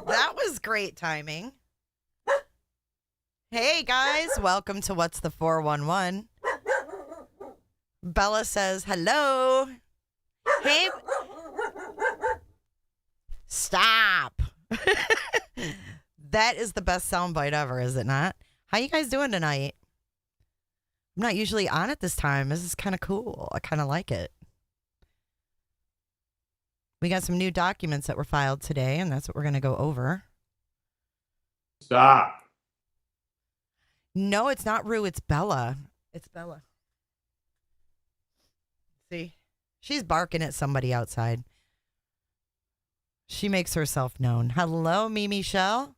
That was great timing. Hey, guys. Welcome to What's the 411. Bella says, hello. Hey. Stop. That is the best soundbite ever, is it not? How you guys doing tonight? I'm not usually on at this time. This is kind of cool. I kind of like it. We got some new documents that were filed today, and that's what we're going to go over. Stop. No, it's not Rue. It's Bella. It's Bella. See? She's barking at somebody outside. She makes herself known. Hello, Mimi Shell.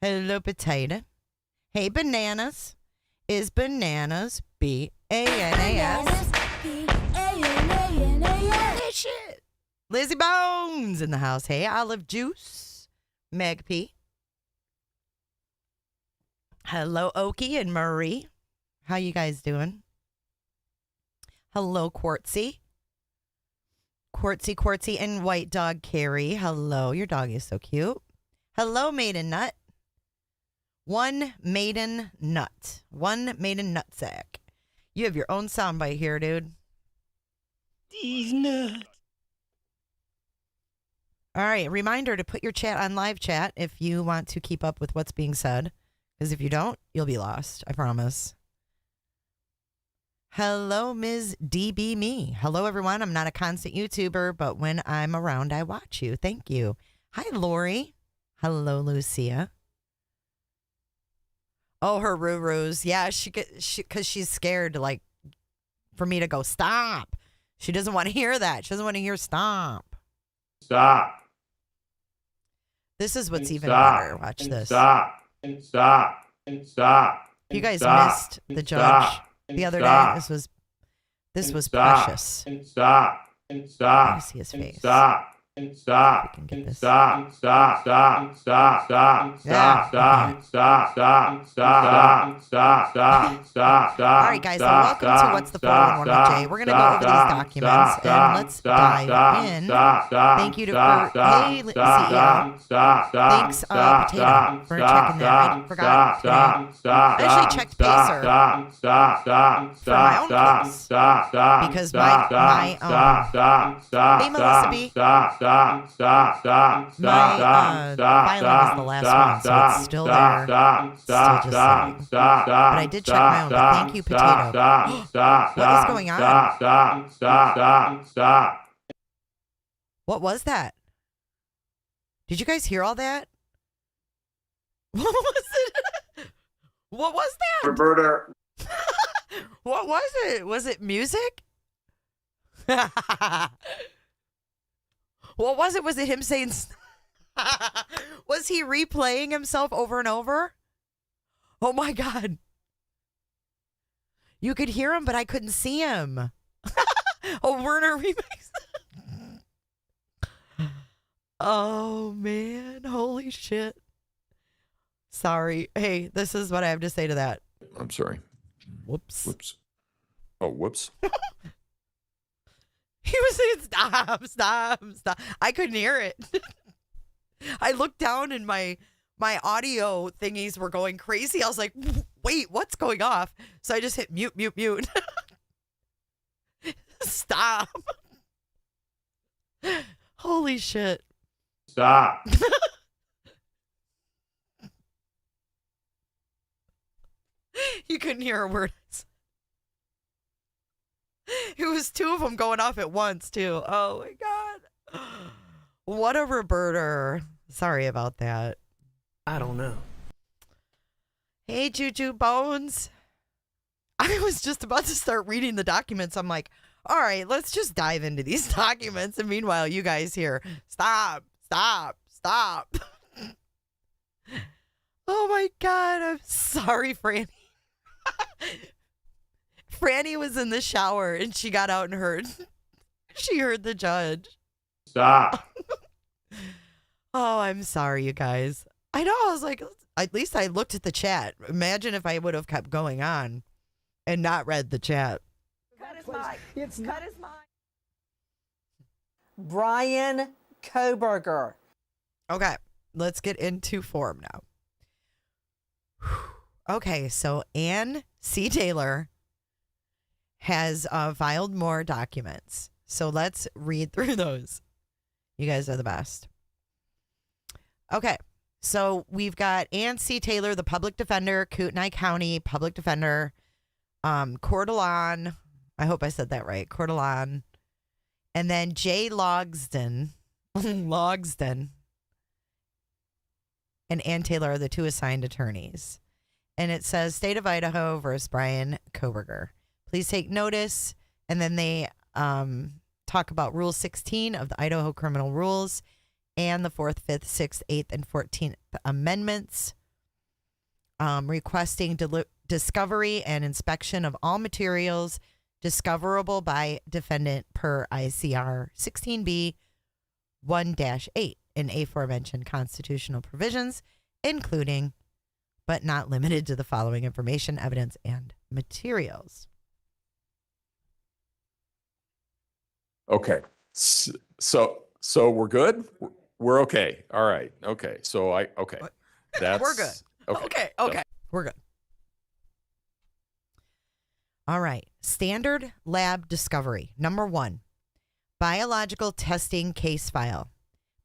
Hello, Potato. Hey, Bananas. Is Bananas B-A-N-A-S? This shit. Lizzie Bones in the house. Hey, Olive Juice. Meg P. Hello, Okie and Marie. How you guys doing? Hello, Quartzy. Quartzy, and White Dog Carrie. Hello, your dog is so cute. Hello, Maiden Nut. One Maiden Nutsack. You have your own soundbite here, dude. These nuts. All right, reminder to put your chat on live chat if you want to keep up with what's being said. Because if you don't, you'll be lost. I promise. Hello, Ms. DB Me. Hello, everyone. I'm not a constant YouTuber, but when I'm around, I watch you. Thank you. Hi, Lori. Hello, Lucia. Oh, her Rurus. Yeah, because she's scared, like, for me to go, stop. She doesn't want to hear that. She doesn't want to hear stop. Stop. This is what's even better. Watch this. Stop. Stop. Stop. You guys missed the judge the other day. This was precious. Stop. Stop. Let me see his face. Stop. Stop. We can get this. Stop. Stop. Stop. Stop. Stop. Yeah. Stop. Stop. Stop. Stop. Stop. Stop. Stop. All right, guys. So welcome to What's the 411 with Jay. We're going to go over these documents and let's dive in. Thank you to Hey, CEO. Thanks, Potato, for checking that. I forgot today. I actually checked Pacer for my own case because my hey, Melissa B. My filing is the last one, so it's still there. Still just sitting. But I did check my own. But thank you, Potato. What is going on? Stop. What was that? Did you guys hear all that? What was it? What was that? Roberta. What was it? Was it music? What was it? Was it him saying... Was he replaying himself over and over? Oh, my God. You could hear him, but I couldn't see him. A Werner remix. Oh, man. Holy shit. Sorry. Hey, this is what I have to say to that. I'm sorry. Whoops. Whoops. Oh, whoops. He was saying, stop. I couldn't hear it. I looked down and my audio thingies were going crazy. I was like, wait, what's going off? So I just hit mute. Stop. Holy shit. Stop. You couldn't hear a word. It was two of them going off at once, too. Oh, my God. What a Roberta. Sorry about that. I don't know. Hey, Juju Bones. I was just about to start reading the documents. I'm like, all right, let's just dive into these documents. And meanwhile, you guys here, stop. Oh, my God. I'm sorry, Franny. Franny was in the shower and she got out and heard the judge. Stop. Oh, I'm sorry, you guys. I know. I was like, at least I looked at the chat. Imagine if I would have kept going on and not read the chat. Cut his mic. Cut his mic. Bryan Kohberger. Okay, let's get into form now. Okay, so Ann C. Taylor has filed more documents. So let's read through those. You guys are the best. Okay, so we've got Ann C. Taylor, the public defender, Kootenai County public defender, Coeur d'Alene. I hope I said that right. Coeur d'Alene. And then Jay Logsden. Logsden. And Ann Taylor are the two assigned attorneys. And it says State of Idaho versus Bryan Kohberger. Please take notice. And then they talk about Rule 16 of the Idaho Criminal Rules and the 4th, 5th, 6th, 8th, and 14th Amendments, requesting discovery and inspection of all materials discoverable by defendant per ICR 16B 1-8 in aforementioned constitutional provisions, including but not limited to the following information, evidence, and materials. Okay. So we're good? We're okay. All right. Okay. Okay. That's We're good. Okay. We're good. All right. Standard lab discovery. Number 1, biological testing case file.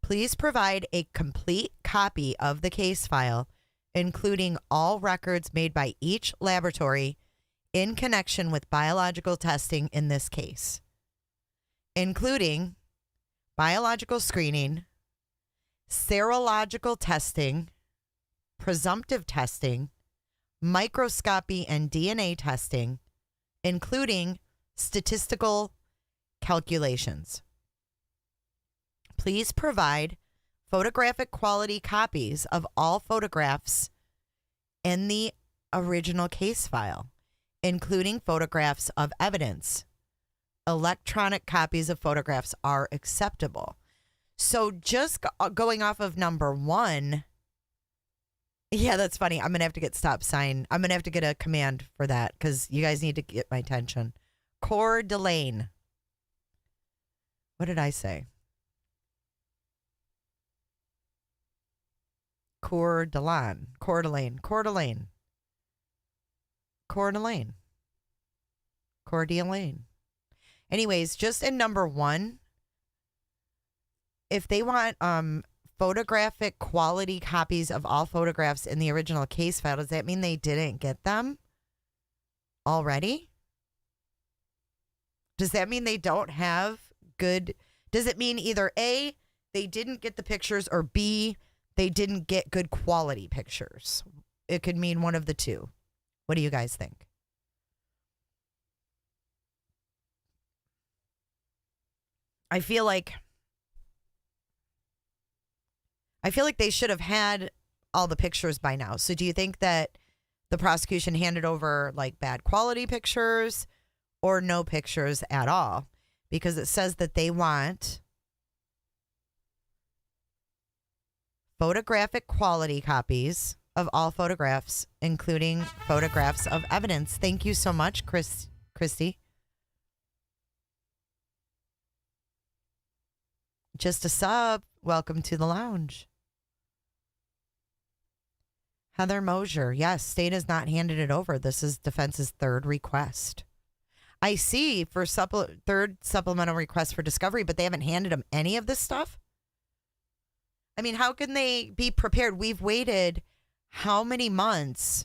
Please provide a complete copy of the case file, including all records made by each laboratory in connection with biological testing in this case, including biological screening, serological testing, presumptive testing, microscopy and DNA testing, including statistical calculations. Please provide photographic quality copies of all photographs in the original case file, including photographs of evidence. Electronic copies of photographs are acceptable. So just going off of number 1, yeah, that's funny. I'm going to have to get stop sign. I'm going to have to get a command for that because you guys need to get my attention. Coeur d'Alene. What did I say? Coeur d'Alene. Coeur d'Alene. Coeur d'Alene. Coeur d'Alene. Coeur d'Alene. Anyways, just in number 1, if they want photographic quality copies of all photographs in the original case file, does that mean they didn't get them already? Does that mean they don't have good? Does it mean either A, they didn't get the pictures, or B, they didn't get good quality pictures? It could mean one of the two. What do you guys think? I feel like they should have had all the pictures by now. So do you think that the prosecution handed over like bad quality pictures or no pictures at all? Because it says that they want photographic quality copies of all photographs, including photographs of evidence. Thank you so much, Christy. Just a sub. Welcome to the lounge. Heather Mosier. Yes, state has not handed it over. This is defense's third request. I see for third supplemental request for discovery, but they haven't handed them any of this stuff. I mean, how can they be prepared? We've waited how many months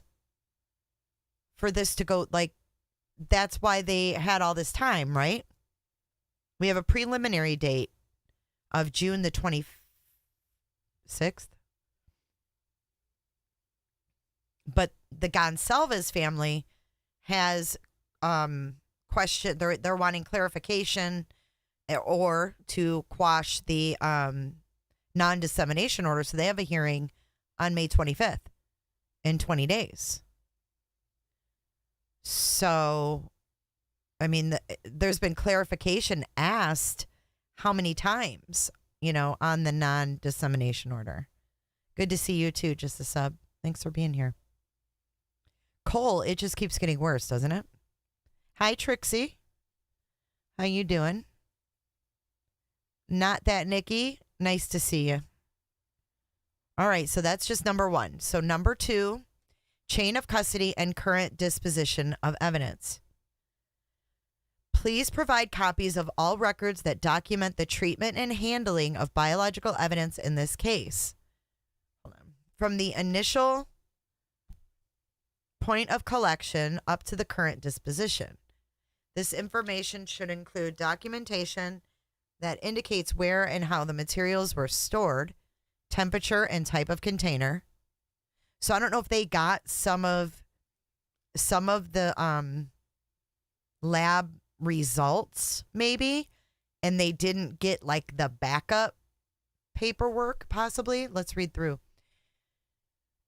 for this to go? Like, that's why they had all this time, right? We have a preliminary date of June the 26th. But the Goncalves family has question. They're wanting clarification or to quash the non-dissemination order. So they have a hearing on May 25th in 20 days. So, I mean, there's been clarification asked how many times, on the non-dissemination order. Good to see you too, just a sub. Thanks for being here. Cole, it just keeps getting worse, doesn't it? Hi, Trixie. How you doing? Not that Nikki. Nice to see you. All right, so that's just number one. So number two, chain of custody and current disposition of evidence. Please provide copies of all records that document the treatment and handling of biological evidence in this case. Hold on. From the initial point of collection up to the current disposition. This information should include documentation that indicates where and how the materials were stored, temperature and type of container. So I don't know if they got some of the lab results maybe, and they didn't get like the backup paperwork possibly. Let's read through.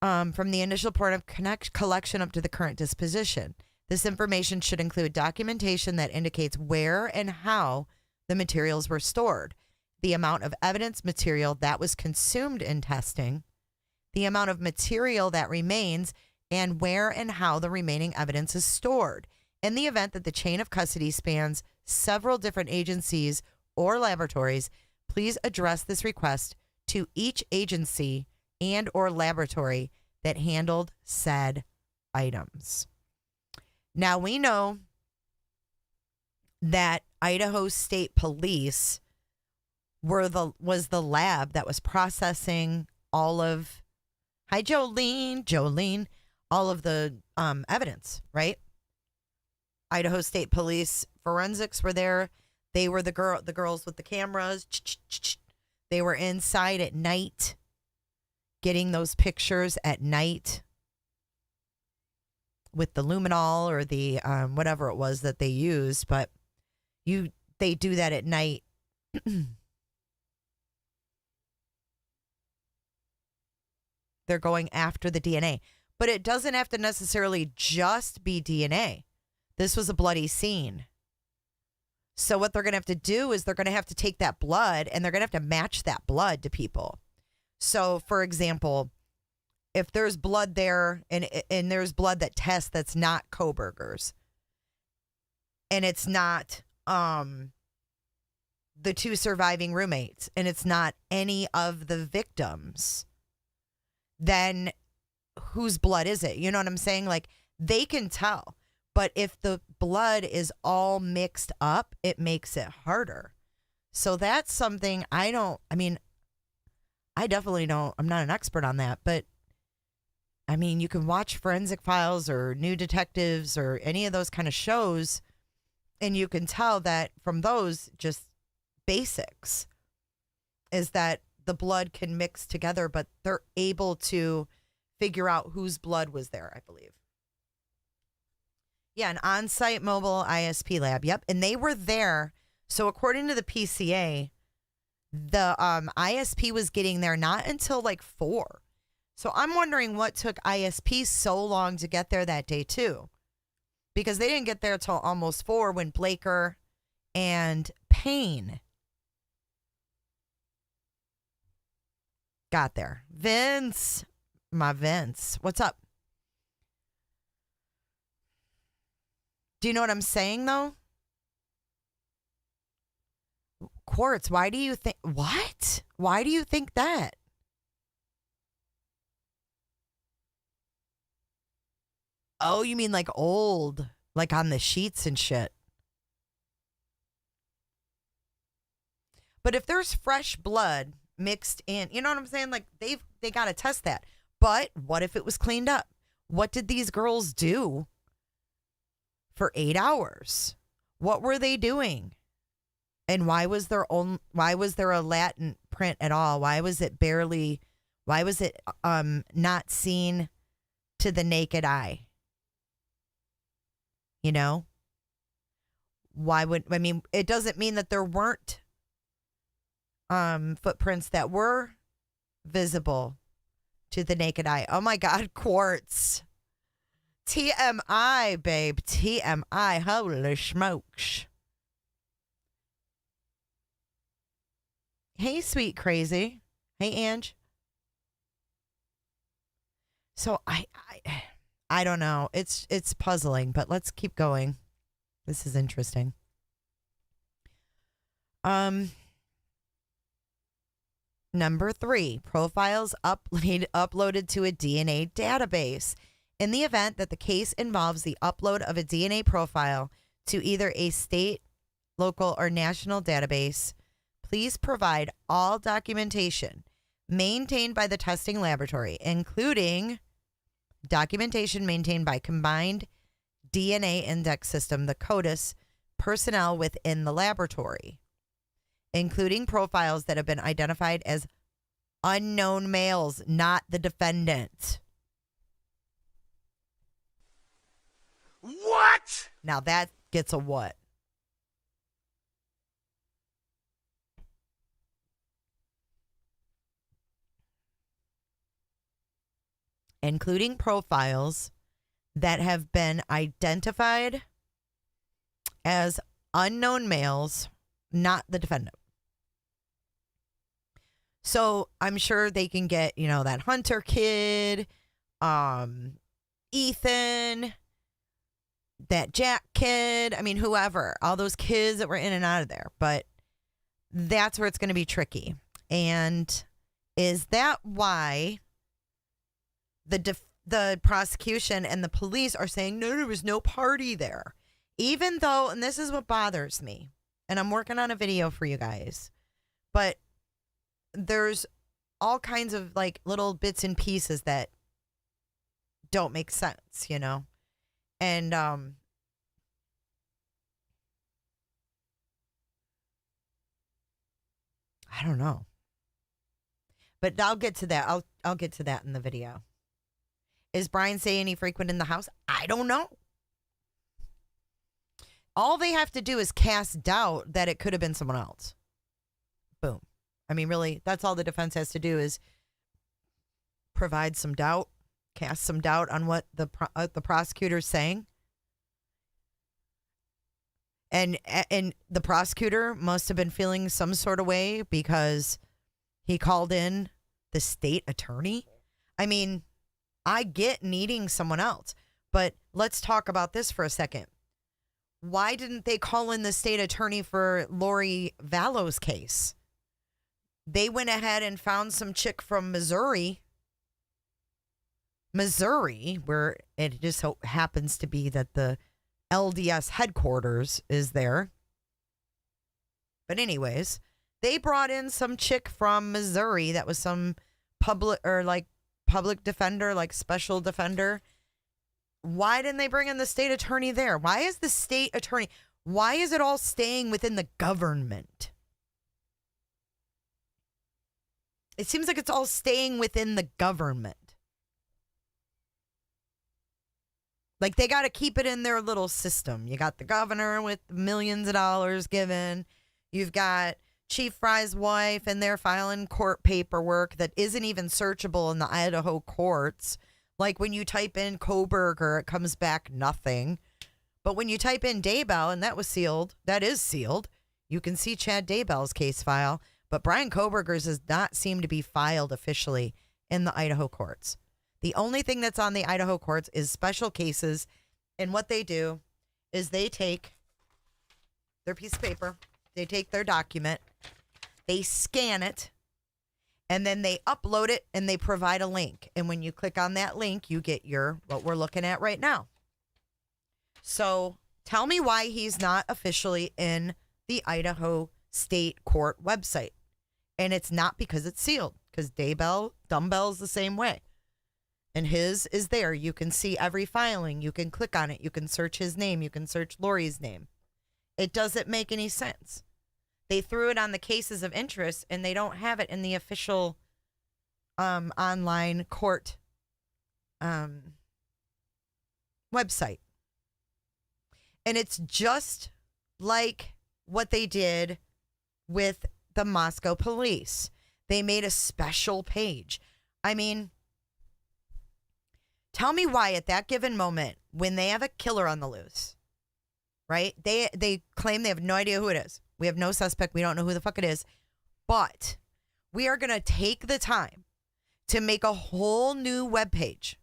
From the initial point of collection up to the current disposition. This information should include documentation that indicates where and how the materials were stored, the amount of evidence material that was consumed in testing, the amount of material that remains, and where and how the remaining evidence is stored. In the event that the chain of custody spans several different agencies or laboratories, please address this request to each agency and or laboratory that handled said items. Now we know that Idaho State Police was the lab that was processing all of, hi Jolene, all of the evidence, right? Idaho State Police forensics were there. They were the girls with the cameras. They were inside at night, getting those pictures at night with the luminol or the whatever it was that they used, but they do that at night. They're going after the DNA, but it doesn't have to necessarily just be DNA. This was a bloody scene. So what they're going to have to do is they're going to have to take that blood and they're going to have to match that blood to people. So, for example, if there's blood there and there's blood that tests that's not Kohberger's and it's not the two surviving roommates and it's not any of the victims, then whose blood is it? You know what I'm saying? Like, they can tell. But if the blood is all mixed up, it makes it harder. So that's something I definitely don't, I'm not an expert on that, but I mean, you can watch Forensic Files or New Detectives or any of those kind of shows, and you can tell that from those just basics is that the blood can mix together, but they're able to figure out whose blood was there, I believe. Yeah, an on-site mobile ISP lab. Yep, and they were there. So according to the PCA, the ISP was getting there not until like 4. So I'm wondering what took ISP so long to get there that day too, because they didn't get there till almost 4 when Blaker and Payne got there. Vince, what's up? Do you know what I'm saying, though? Quartz, why do you think... What? Why do you think that? Oh, you mean like old? Like on the sheets and shit. But if there's fresh blood mixed in... You know what I'm saying? Like, they got to test that. But what if it was cleaned up? What did these girls do for 8 hours? What were they doing? And why was there a Latin print at all? Why was it not seen to the naked eye? You know? It doesn't mean that there weren't footprints that were visible to the naked eye. Oh my God, Quartz. TMI, babe. TMI. Holy smokes. Hey, sweet crazy. Hey, Ange. So I don't know. It's puzzling, but let's keep going. This is interesting. 'Cause Number 3, profiles uploaded to a DNA database. In the event that the case involves the upload of a DNA profile to either a state, local, or national database, please provide all documentation maintained by the testing laboratory, including documentation maintained by Combined DNA Index System, the CODIS, personnel within the laboratory, including profiles that have been identified as unknown males, not the defendant. What? Now that gets a what? Including profiles that have been identified as unknown males, not the defendant. So I'm sure they can get, that Hunter kid, Ethan, that Jack kid, whoever, all those kids that were in and out of there. But that's where it's going to be tricky. And is that why the prosecution and the police are saying, no, there was no party there? Even though, and this is what bothers me, and I'm working on a video for you guys, but there's all kinds of little bits and pieces that don't make sense, And I don't know. But I'll get to that. I'll get to that in the video. Is Bryan saying he frequented in the house? I don't know. All they have to do is cast doubt that it could have been someone else. Boom. Really, that's all the defense has to do is provide some doubt, cast some doubt on what the prosecutor's saying. And the prosecutor must have been feeling some sort of way because he called in the state attorney. I get needing someone else, but let's talk about this for a second. Why didn't they call in the state attorney for Lori Vallow's case? They went ahead and found some chick from Missouri, where it just so happens to be that the LDS headquarters is there. But anyways, they brought in some chick from Missouri that was some public defender, special defender. Why didn't they bring in the state attorney there? Why is the state attorney, why is it all staying within the government? It seems like it's all staying within the government. They got to keep it in their little system. You got the governor with millions of dollars given. You've got Chief Fry's wife, and they're filing court paperwork that isn't even searchable in the Idaho courts. When you type in Kohberger, it comes back nothing. But when you type in Daybell, and that is sealed, you can see Chad Daybell's case file. But Bryan Kohberger's does not seem to be filed officially in the Idaho courts. The only thing that's on the Idaho courts is special cases. And what they do is they take their piece of paper, they take their document, they scan it, and then they upload it and they provide a link. And when you click on that link, you get what we're looking at right now. So tell me why he's not officially in the Idaho State Court website. And it's not because it's sealed, because Dumbbell's the same way. And his is there. You can see every filing. You can click on it. You can search his name. You can search Lori's name. It doesn't make any sense. They threw it on the cases of interest, and they don't have it in the official online court website. And it's just like what they did with the Moscow police. They made a special page. Tell me why at that given moment, when they have a killer on the loose, right? They claim they have no idea who it is. We have no suspect. We don't know who the fuck it is. But we are going to take the time to make a whole new webpage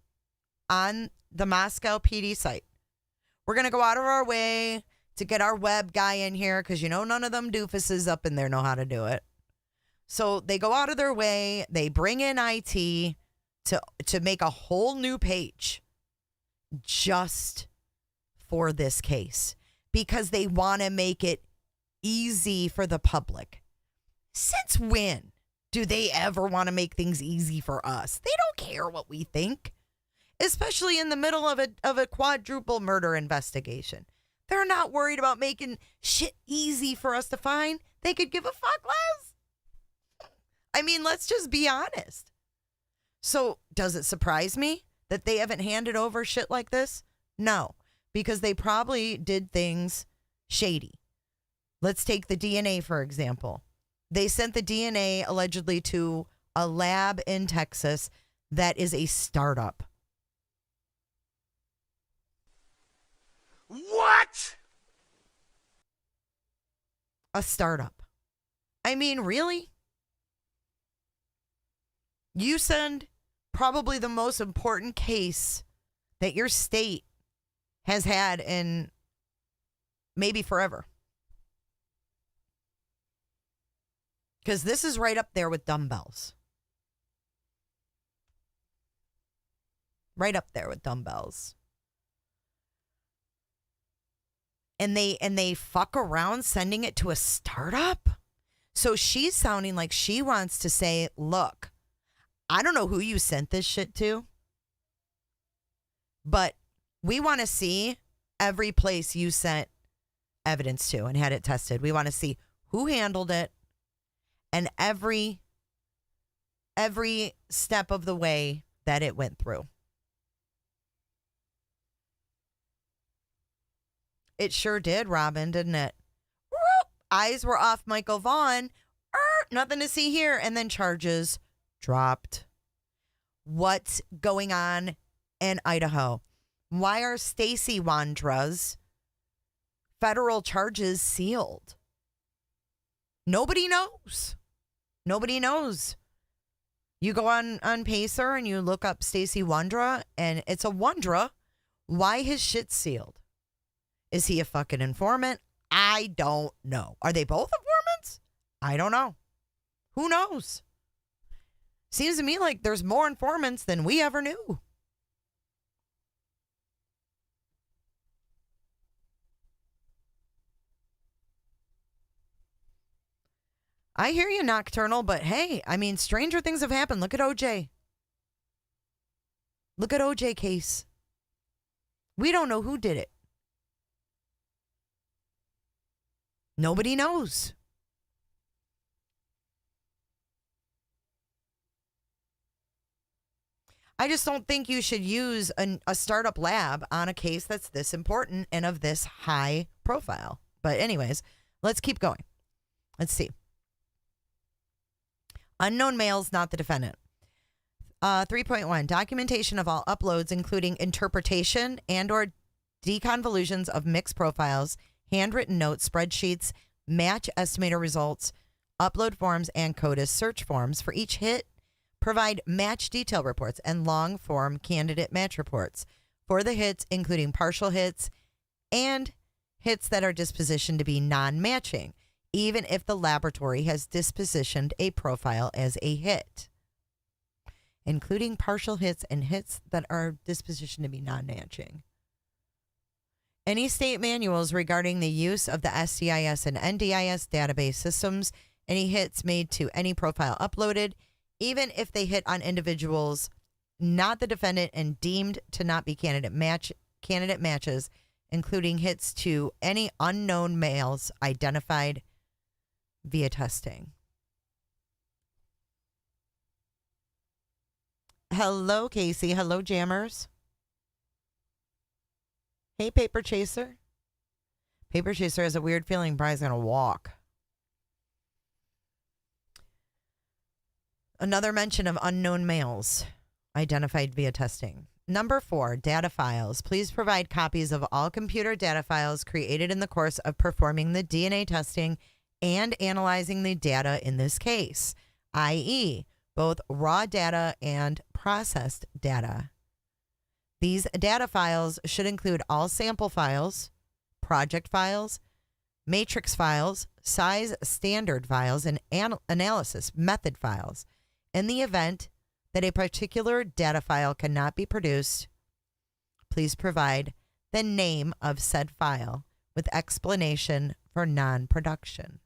on the Moscow PD site. We're going to go out of our way to get our web guy in here because, none of them doofuses up in there know how to do it. So they go out of their way, they bring in IT to make a whole new page just for this case because they want to make it easy for the public. Since when do they ever want to make things easy for us? They don't care what we think, especially in the middle of a quadruple murder investigation. They're not worried about making shit easy for us to find. They could give a fuck less. I mean, let's just be honest. So, does it surprise me that they haven't handed over shit like this? No, because they probably did things shady. Let's take the DNA, for example. They sent the DNA allegedly to a lab in Texas that is a startup. What? A startup. I mean, really? You send probably the most important case that your state has had in maybe forever. Because this is right up there with dumbbells. Right up there with dumbbells. And they fuck around sending it to a startup? So she's sounding like she wants to say, look, I don't know who you sent this shit to, but we want to see every place you sent evidence to and had it tested. We want to see who handled it and every step of the way that it went through. It sure did, Robin, didn't it? Eyes were off Michael Vaughn. Nothing to see here. And then charges dropped. What's going on in Idaho? Why are Stacy Wandra's federal charges sealed? Nobody knows. Nobody knows. You go on Pacer and you look up Stacy Wandra, and it's a Wandra. Why his shit's sealed? Is he a fucking informant? I don't know. Are they both informants? I don't know. Who knows? Seems to me like there's more informants than we ever knew. I hear you, Nocturnal, but hey, I mean, stranger things have happened. Look at OJ. Look at OJ case. We don't know who did it. Nobody knows. I just don't think you should use a startup lab on a case that's this important and of this high profile. But anyways, let's keep going. Let's see. Unknown males, not the defendant. 3.1, documentation of all uploads, including interpretation and or deconvolutions of mixed profiles, handwritten notes, spreadsheets, match estimator results, upload forms, and CODIS search forms for each hit. Provide match detail reports and long-form candidate match reports for the hits, including partial hits and hits that are dispositioned to be non-matching, even if the laboratory has dispositioned a profile as a hit, including partial hits and hits that are dispositioned to be non-matching. Any state manuals regarding the use of the SCIS and NDIS database systems, any hits made to any profile uploaded, even if they hit on individuals not the defendant and deemed to not be candidate matches, including hits to any unknown males identified via testing. Hello, Casey. Hello, Jammers. Hey, Paper Chaser. Paper Chaser has a weird feeling Brian's going to walk. Another mention of unknown males identified via testing. Number 4, data files. Please provide copies of all computer data files created in the course of performing the DNA testing and analyzing the data in this case, i.e., both raw data and processed data. These data files should include all sample files, project files, matrix files, size standard files and analysis method files. In the event that a particular data file cannot be produced, please provide the name of said file with explanation for non-production.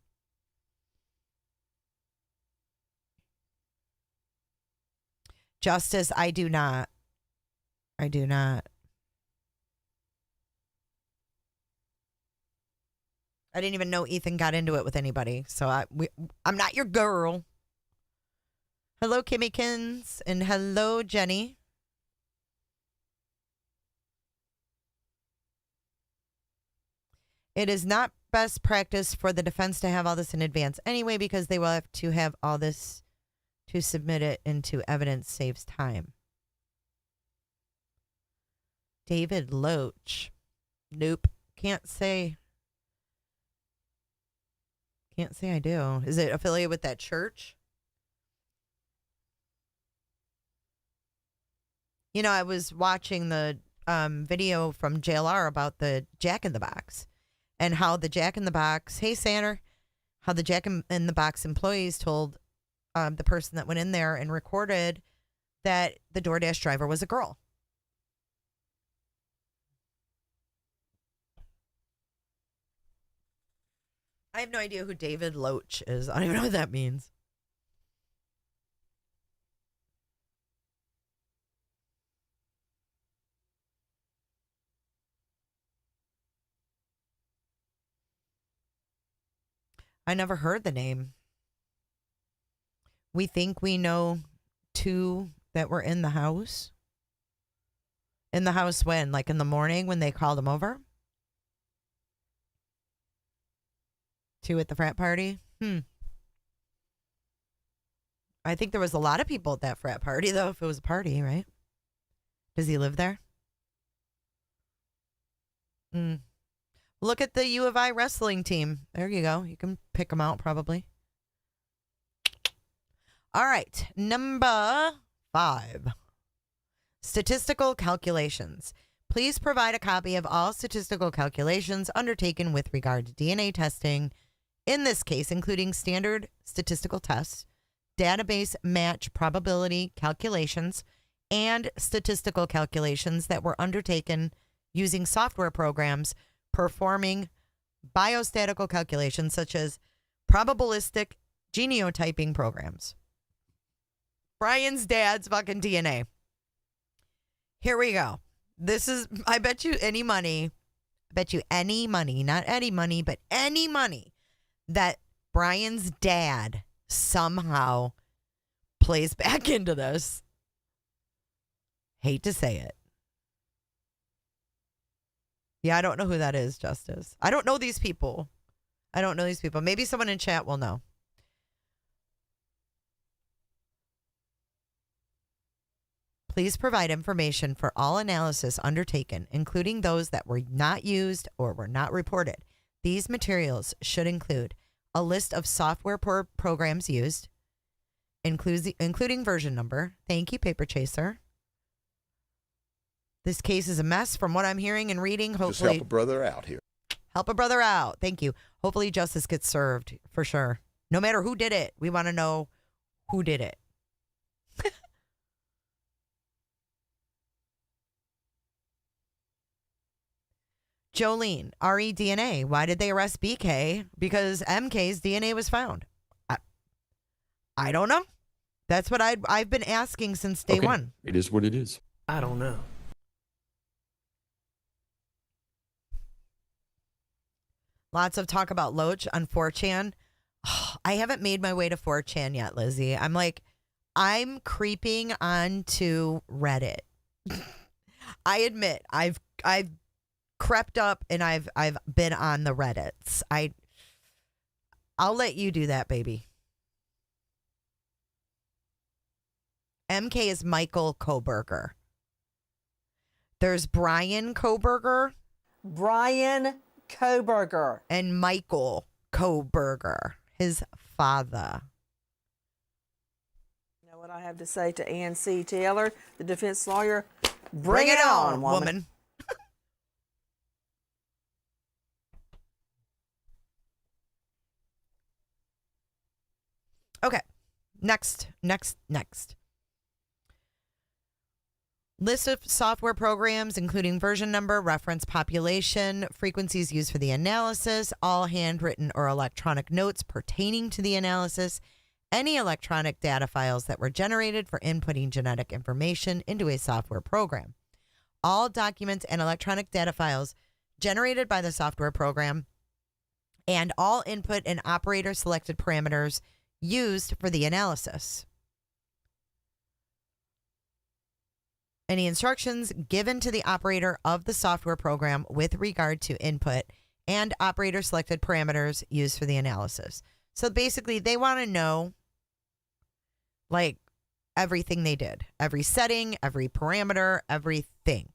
Justice, I do not. I do not. I didn't even know Ethan got into it with anybody, so I'm not your girl. Hello, Kimmykins, and hello, Jenny. It is not best practice for the defense to have all this in advance anyway, because they will have to have all this to submit it into evidence saves time. David Loach. Nope. Can't say. Can't say I do. Is it affiliated with that church? You know, I was watching the video from JLR about the Jack in the Box and how the Jack in the Box, hey, Sander, how the Jack in the Box employees told the person that went in there and recorded that the DoorDash driver was a girl. I have no idea who David Loach is. I don't even know what that means. I never heard the name. We think we know two that were in the house. In the house when? Like in the morning when they called them over? Two at the frat party? I think there was a lot of people at that frat party, though, if it was a party, right? Does he live there? Look at the U of I wrestling team. There you go. You can pick them out, probably. All right. Number 5. Statistical calculations. Please provide a copy of all statistical calculations undertaken with regard to DNA testing, in this case, including standard statistical tests, database match probability calculations, and statistical calculations that were undertaken using software programs performing biostatistical calculations such as probabilistic genotyping programs. Brian's dad's fucking DNA. Here we go. This is, I bet you any money, not any money, but any money that Brian's dad somehow plays back into this. Hate to say it. Yeah, I don't know who that is, Justice. I don't know these people. Maybe someone in chat will know. Please provide information for all analysis undertaken, including those that were not used or were not reported. These materials should include a list of software programs used, including version number. Thank you, Paper Chaser. This case is a mess from what I'm hearing and reading. Hopefully, just help a brother out here. Help a brother out. Thank you. Hopefully justice gets served for sure. No matter who did it, we want to know who did it. Jolene, REDNA. Why did they arrest BK? Because MK's DNA was found. I don't know. That's what I've been asking since day one. It is what it is. I don't know. Lots of talk about Loach on 4chan. Oh, I haven't made my way to 4chan yet, Lizzie. I'm creeping onto Reddit. I admit I've crept up and I've been on the Reddits. I'll let you do that, baby. MK is Michael Kohberger. There's Bryan Kohberger. Bryan Kohberger. And Michael Kohberger, his father. You know what I have to say to Ann C. Taylor, the defense lawyer? Bring it on, woman. Next. List of software programs, including version number, reference population, frequencies used for the analysis, all handwritten or electronic notes pertaining to the analysis, any electronic data files that were generated for inputting genetic information into a software program. All documents and electronic data files generated by the software program, and all input and operator selected parameters used for the analysis. Any instructions given to the operator of the software program with regard to input and operator selected parameters used for the analysis. So basically, they want to know, like, everything they did. Every setting, every parameter, everything.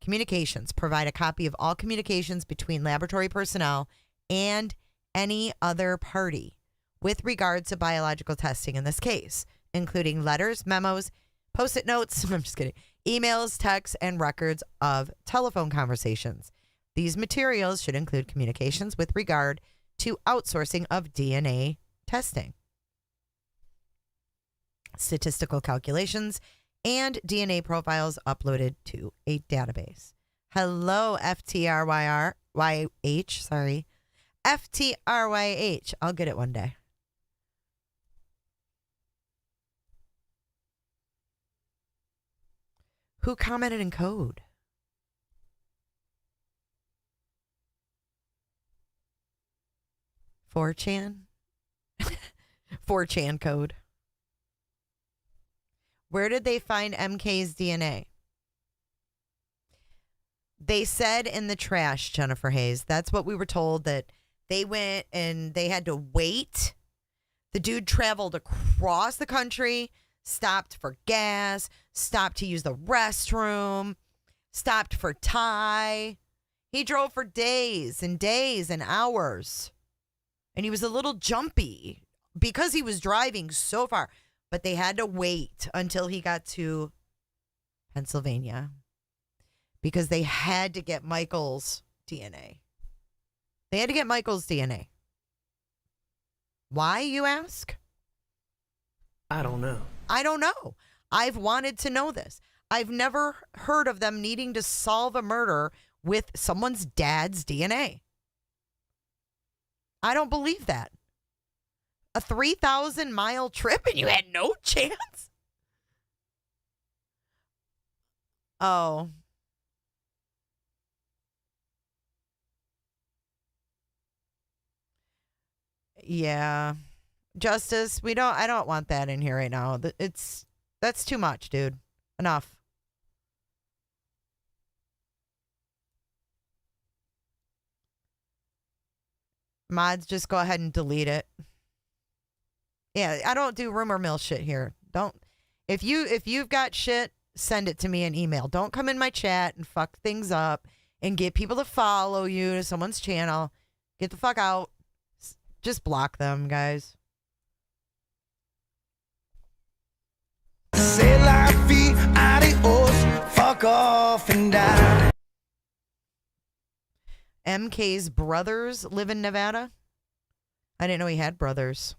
Communications. Provide a copy of all communications between laboratory personnel and any other party with regard to biological testing in this case, including letters, memos, post-it notes, I'm just kidding, emails, texts, and records of telephone conversations. These materials should include communications with regard to outsourcing of DNA testing, statistical calculations, and DNA profiles uploaded to a database. Hello, FTRYH, sorry. FTRYH. I'll get it one day. Who commented in code? $4chan? 4chan code. Where did they find MK's DNA? They said in the trash, Jennifer Hayes. That's what we were told, that they went and they had to wait. The dude traveled across the country, stopped for gas, stopped to use the restroom, stopped for Thai. He drove for days and days and hours. And he was a little jumpy because he was driving so far. But they had to wait until he got to Pennsylvania because they had to get Michael's DNA. They had to get Michael's DNA. Why, you ask? I don't know. I don't know. I've wanted to know this. I've never heard of them needing to solve a murder with someone's dad's DNA. I don't believe that. A 3,000-mile trip and you had no chance? Oh. Yeah. Justice, I don't want that in here right now. That's too much, dude. Enough. Mods, just go ahead and delete it. Yeah, I don't do rumor mill shit here. Don't. If you've got shit, send it to me in email. Don't come in my chat and fuck things up and get people to follow you to someone's channel. Get the fuck out. Just block them, guys. C'est la vie, adios, fuck off and die. MK's brothers live in Nevada? I didn't know he had brothers.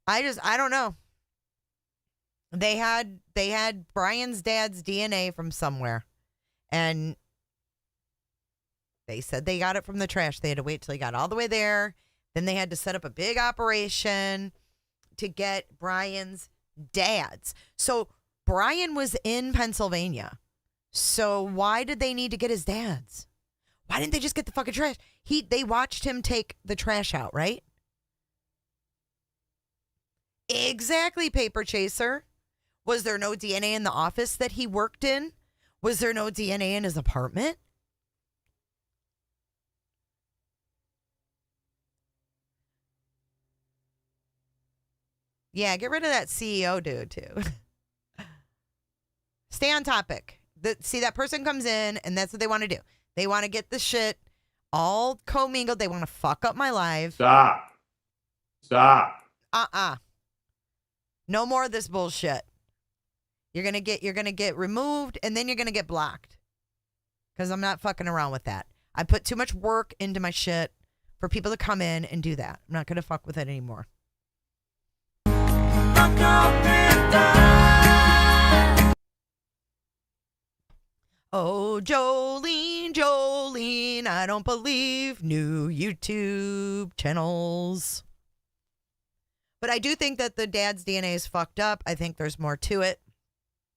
I don't know. They had Brian's dad's DNA from somewhere. And they said they got it from the trash. They had to wait till he got all the way there. Then they had to set up a big operation to get Brian's dad's. So Brian was in Pennsylvania. So why did they need to get his dad's? Why didn't they just get the fucking trash? They watched him take the trash out, right? Exactly, Paper Chaser. Was there no DNA in the office that he worked in? Was there no DNA in his apartment? Yeah, get rid of that CEO dude, too. Stay on topic. See, that person comes in, and that's what they want to do. They want to get the shit all commingled. They want to fuck up my life. Stop. No more of this bullshit. You're gonna get removed, and then you're gonna get blocked. Because I'm not fucking around with that. I put too much work into my shit for people to come in and do that. I'm not going to fuck with it anymore. Oh, Jolene, I don't believe new YouTube channels. But I do think that the dad's DNA is fucked up. I think there's more to it.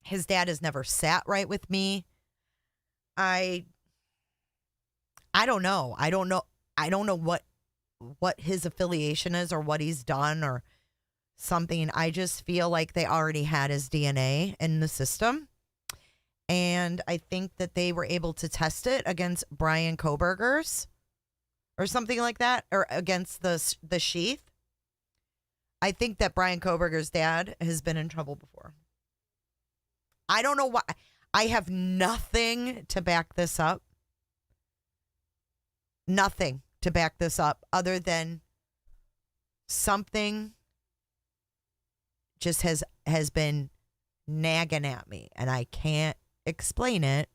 His dad has never sat right with me. I don't know. I don't know what his affiliation is or what he's done or something. I just feel like they already had his DNA in the system. And I think that they were able to test it against Bryan Kohberger's or something like that, or against the sheath. I think that Bryan Kohberger's dad has been in trouble before. I don't know why. I have nothing to back this up. Nothing to back this up other than something just has been nagging at me, and I can't explain it,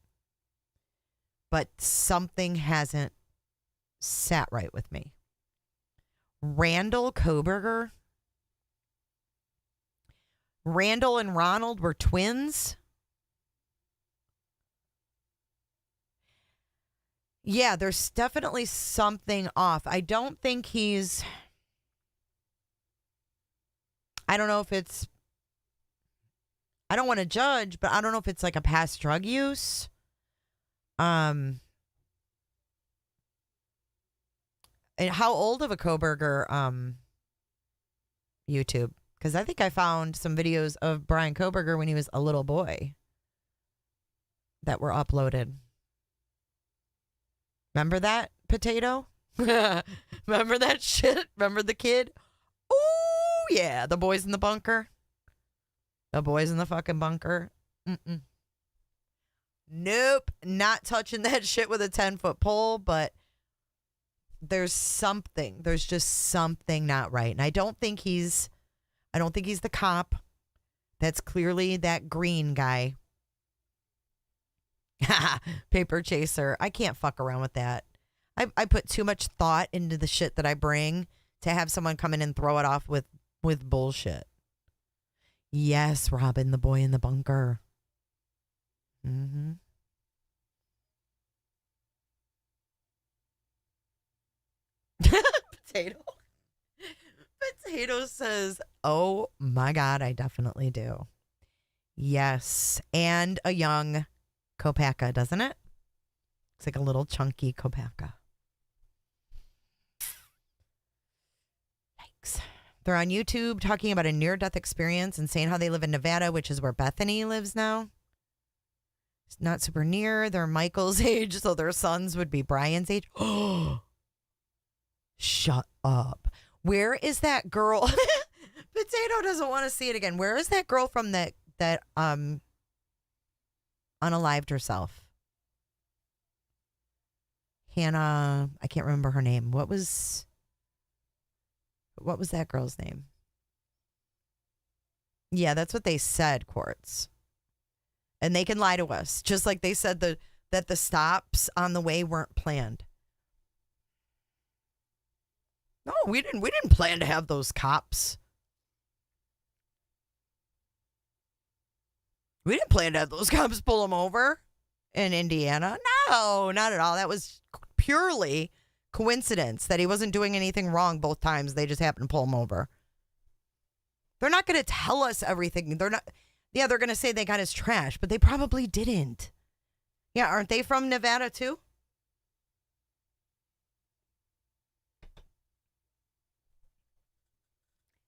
but something hasn't sat right with me. Randall Kohberger. Randall and Ronald were twins. Yeah, there's definitely something off. I don't think he's... I don't know if it's... I don't want to judge, but I don't know if it's like a past drug use. And how old of a Kohberger YouTube? Because I think I found some videos of Bryan Kohberger when he was a little boy that were uploaded. Remember that, Potato? Remember that shit? Remember the kid? Oh, yeah. The boys in the bunker. The boys in the fucking bunker. Mm-mm. Nope. Not touching that shit with a 10-foot pole, but there's something. There's just something not right. And I don't think he's the cop. That's clearly that green guy. Paper chaser. I can't fuck around with that. I put too much thought into the shit that I bring to have someone come in and throw it off with bullshit. Yes, Robin, the boy in the bunker. Mm-hmm. Potato says, oh my God, I definitely do. Yes. And a young Kopaka, doesn't it? It's like a little chunky Kopaka. Yikes. They're on YouTube talking about a near-death experience and saying how they live in Nevada, which is where Bethany lives now. It's not super near. They're Michael's age, so their sons would be Brian's age. Oh, shut up. Where is that girl? Potato doesn't want to see it again. Where is that girl from that unalived herself? Hannah, I can't remember her name. What was that girl's name? Yeah, that's what they said, Quartz. And they can lie to us, just like they said that the stops on the way weren't planned. No, we didn't plan to have those cops. We didn't plan to have those cops pull them over in Indiana. No, not at all. That was purely coincidence that he wasn't doing anything wrong both times. They just happened to pull him over. They're not going to tell us everything. They're not. Yeah, they're going to say they got his trash, but they probably didn't. Yeah, aren't they from Nevada too?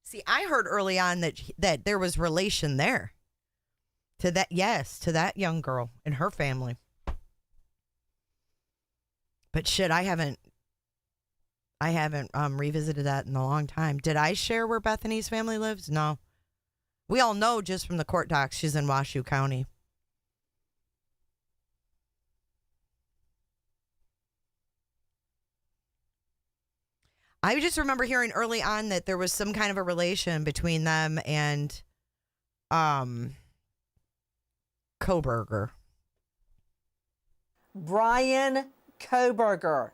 See, I heard early on that there was relation there to that. Yes, to that young girl and her family. But shit, I haven't revisited that in a long time. Did I share where Bethany's family lives? No. We all know just from the court docs she's in Washoe County. I just remember hearing early on that there was some kind of a relation between them and Kohberger. Bryan Kohberger.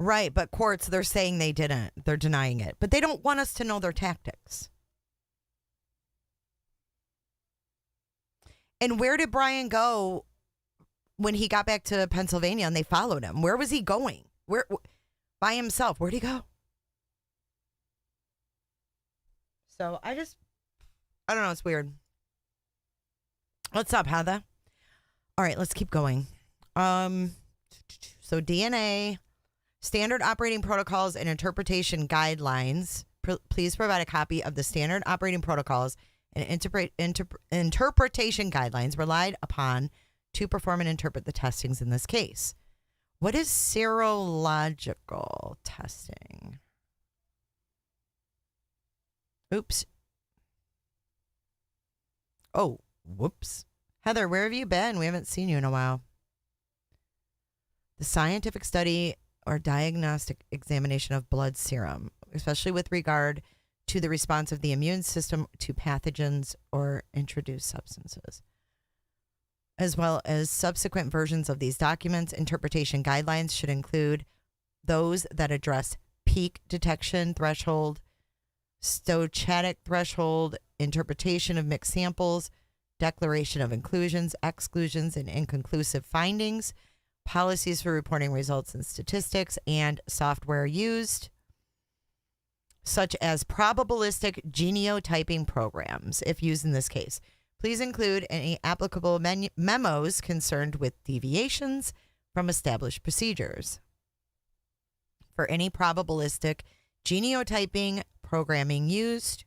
Right, but courts, they're saying they didn't. They're denying it. But they don't want us to know their tactics. And where did Bryan go when he got back to Pennsylvania and they followed him? Where was he going? Where by himself? Where'd he go? So I don't know. It's weird. What's up, Heather? All right, let's keep going. So DNA, standard operating protocols and interpretation guidelines. Please provide a copy of the standard operating protocols and interpretation guidelines relied upon to perform and interpret the testings in this case. What is serological testing? Oops. Oh, whoops. Heather, where have you been? We haven't seen you in a while. The scientific study or diagnostic examination of blood serum, especially with regard to the response of the immune system to pathogens or introduced substances, as well as subsequent versions of these documents. Interpretation guidelines should include those that address peak detection threshold, stochastic threshold, interpretation of mixed samples, declaration of inclusions, exclusions, and inconclusive findings, policies for reporting results and statistics, and software used, such as probabilistic genotyping programs, if used in this case. Please include any applicable memos concerned with deviations from established procedures. For any probabilistic genotyping programming used,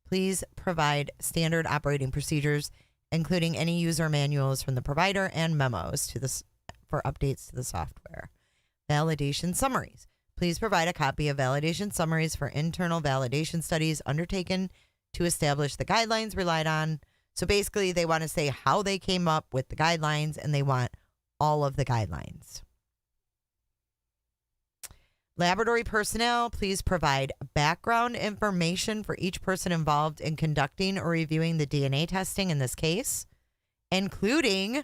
please provide standard operating procedures, including any user manuals from the provider and memos to this for updates to the software. Validation summaries. Please provide a copy of validation summaries for internal validation studies undertaken to establish the guidelines relied on. So basically, they want to say how they came up with the guidelines, and they want all of the guidelines. Laboratory personnel, please provide background information for each person involved in conducting or reviewing the DNA testing in this case, including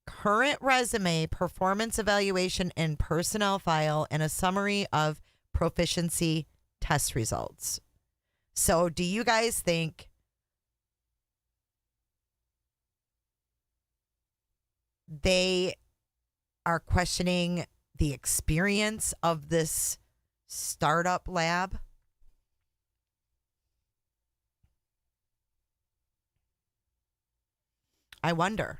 current resume, performance evaluation, and personnel file, and a summary of proficiency test results. So do you guys think they are questioning the experience of this startup lab? I wonder.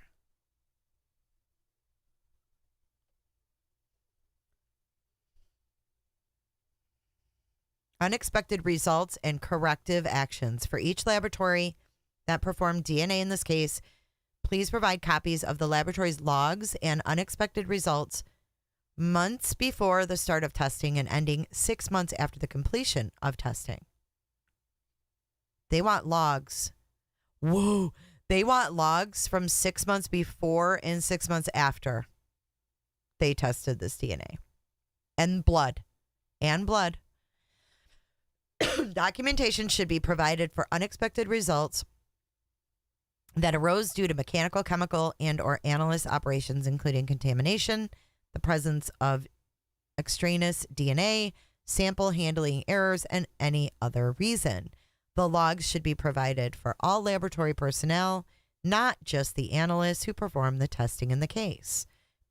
Unexpected results and corrective actions. For each laboratory that performed DNA in this case, please provide copies of the laboratory's logs and unexpected results months before the start of testing and ending 6 months after the completion of testing. They want logs. Whoa. They want logs from 6 months before and 6 months after they tested this DNA. And blood. Documentation should be provided for unexpected results that arose due to mechanical, chemical, and or analyst operations, including contamination, the presence of extraneous DNA, sample handling errors, and any other reason. The logs should be provided for all laboratory personnel, not just the analysts who perform the testing in the case.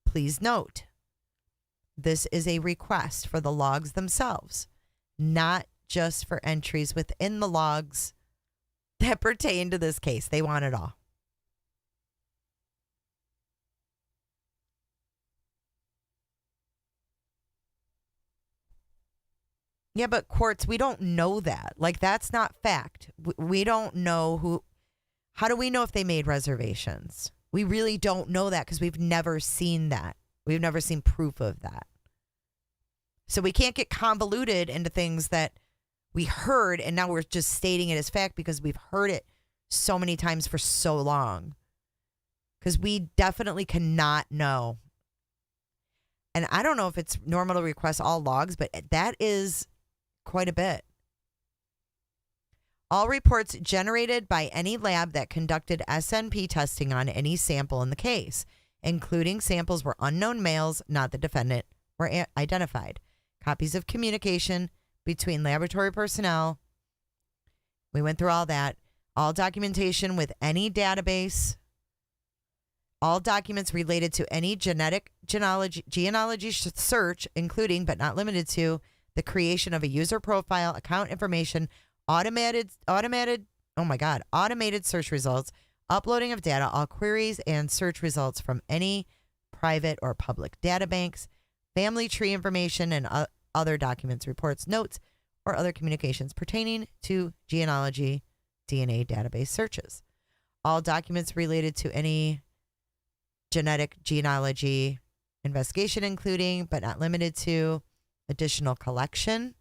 Please note, this is a request for the logs themselves, not just for entries within the logs that pertain to this case. They want it all. Yeah, but courts, we don't know that. Like, that's not fact. We don't know who. How do we know if they made reservations? We really don't know that because we've never seen that. We've never seen proof of that. So we can't get convoluted into things that we heard and now we're just stating it as fact because we've heard it so many times for so long. Because we definitely cannot know. And I don't know if it's normal to request all logs, but that is quite a bit. All reports generated by any lab that conducted SNP testing on any sample in the case, including samples where unknown males, not the defendant, were identified. copies of communication between laboratory personnel. We went through all that. All documentation with any database. All documents related to any genealogy search, including but not limited to the creation of a user profile, account information, automated search results, uploading of data, all queries and search results from any private or public data banks, family tree information, and other documents, reports, notes, or other communications pertaining to genealogy DNA database searches. All documents related to any genealogy investigation, including but not limited to additional collection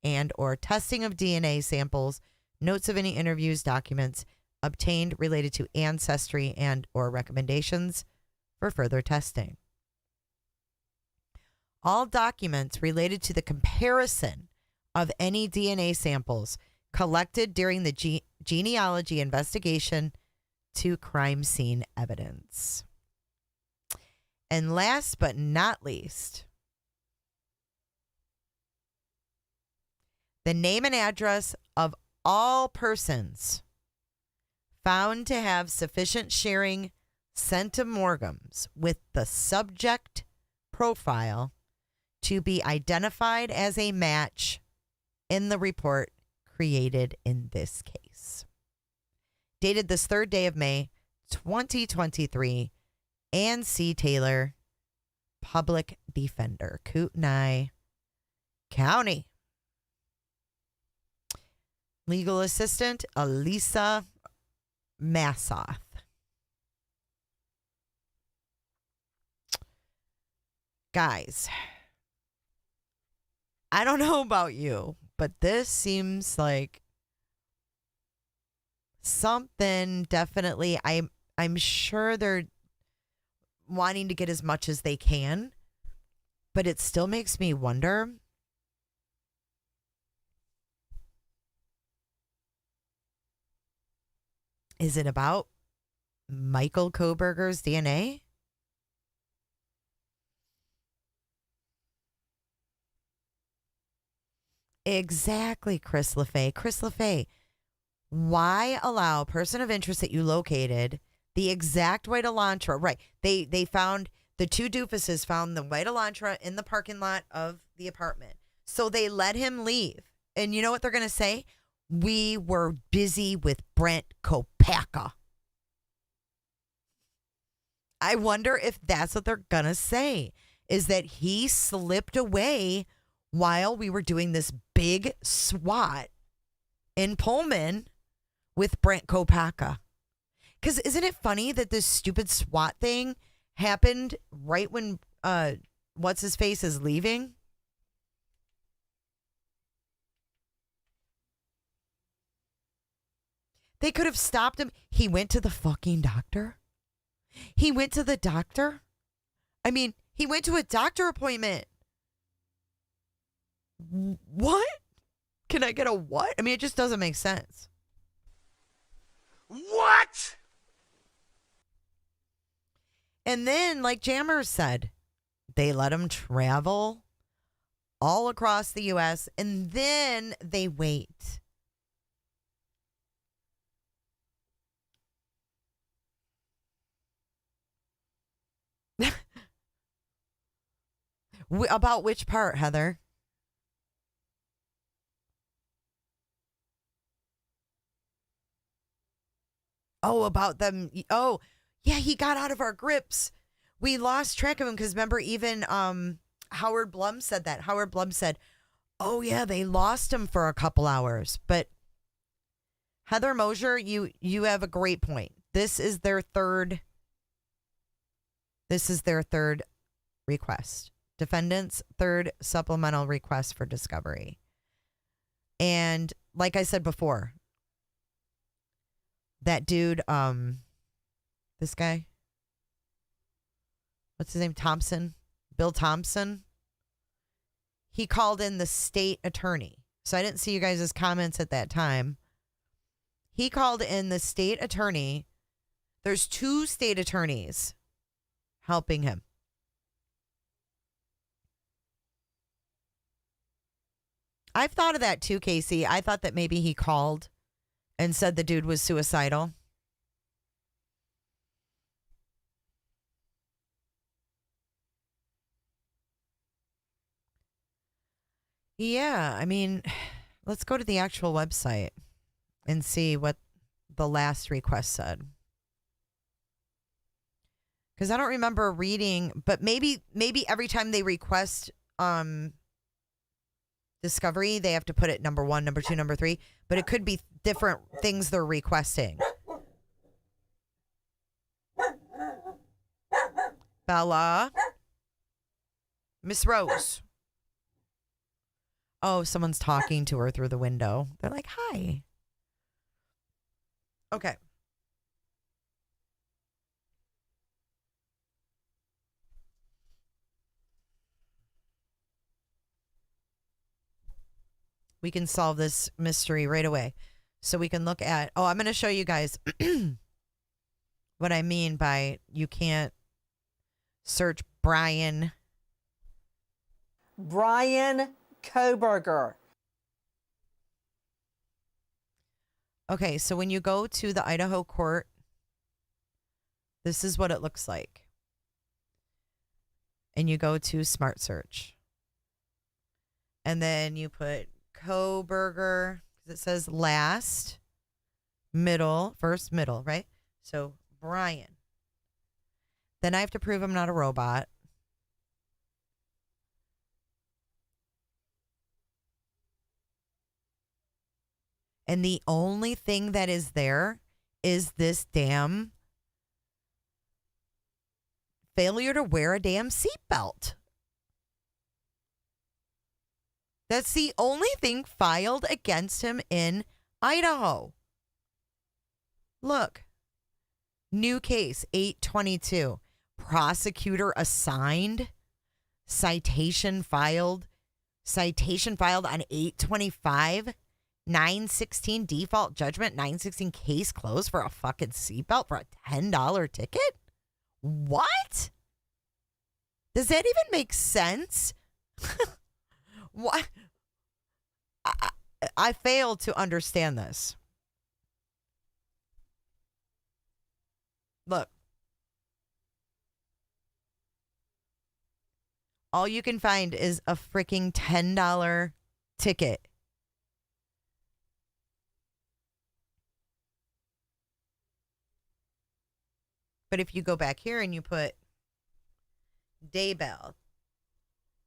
and or testing of DNA samples, notes of any interviews, documents obtained related to ancestry and or recommendations for further testing. All documents related to the comparison of any DNA samples collected during the genealogy investigation to crime scene evidence. And last but not least, the name and address of all persons found to have sufficient sharing centimorgans with the subject profile to be identified as a match in the report created in this case. Dated this 3rd day of May, 2023, Ann C. Taylor, Public Defender, Kootenai County. Legal Assistant, Elisa Massoth. Guys, I don't know about you, but this seems like something definitely. I'm sure they're wanting to get as much as they can, but it still makes me wonder. Is it about Michael Kohberger's DNA? Exactly, Chris LaFay. Chris LaFay, why allow a person of interest that you located the exact white Elantra? Right. They found the two doofuses found the white Elantra in the parking lot of the apartment. So they let him leave. And you know what they're going to say? We were busy with Brent Kopaka. I wonder if that's what they're going to say, is that he slipped away while we were doing this big SWAT in Pullman with Brent Kopaka. Because isn't it funny that this stupid SWAT thing happened right when what's-his-face is leaving? They could have stopped him. He went to the fucking doctor. He went to the doctor. I mean, he went to a doctor appointment. What? Can I get a what? I mean, it just doesn't make sense. What? And then, like Jammer said, they let him travel all across the U.S. and then they wait. About which part, Heather? Oh, about them. Oh, yeah, he got out of our grips. We lost track of him because remember, even Howard Blum said that. Howard Blum said, oh, yeah, they lost him for a couple hours. But Heather Mosier, you have a great point. This is their third request. Defendant's third supplemental request for discovery. And like I said before, that dude, this guy, what's his name? Thompson, Bill Thompson. He called in the state attorney. So I didn't see you guys' comments at that time. He called in the state attorney. There's 2 state attorneys helping him. I've thought of that too, Casey. I thought that maybe he called and said the dude was suicidal. Yeah, I mean, let's go to the actual website and see what the last request said. Because I don't remember reading, but maybe every time they request discovery, they have to put it number 1, number 2, number 3. But it could be different things they're requesting. Bella. Miss Rose. Oh, someone's talking to her through the window. They're like, hi. Okay. We can solve this mystery right away. So we can look at, I'm going to show you guys what I mean by you can't search Bryan Kohberger. Okay, so when you go to the Idaho court, this is what it looks like. And you go to Smart Search. And then you put Kohberger, because it says last, middle, first, middle, right? So Bryan. Then I have to prove I'm not a robot. And the only thing that is there is this damn failure to wear a damn seatbelt. That's the only thing filed against him in Idaho. Look. New case, 822. Prosecutor assigned. Citation filed on 825. 916 default judgment, 916 case closed for a fucking seatbelt for a $10 ticket? What? Does that even make sense? What? I fail to understand this. Look. All you can find is a freaking $10 ticket. But if you go back here and you put Daybell,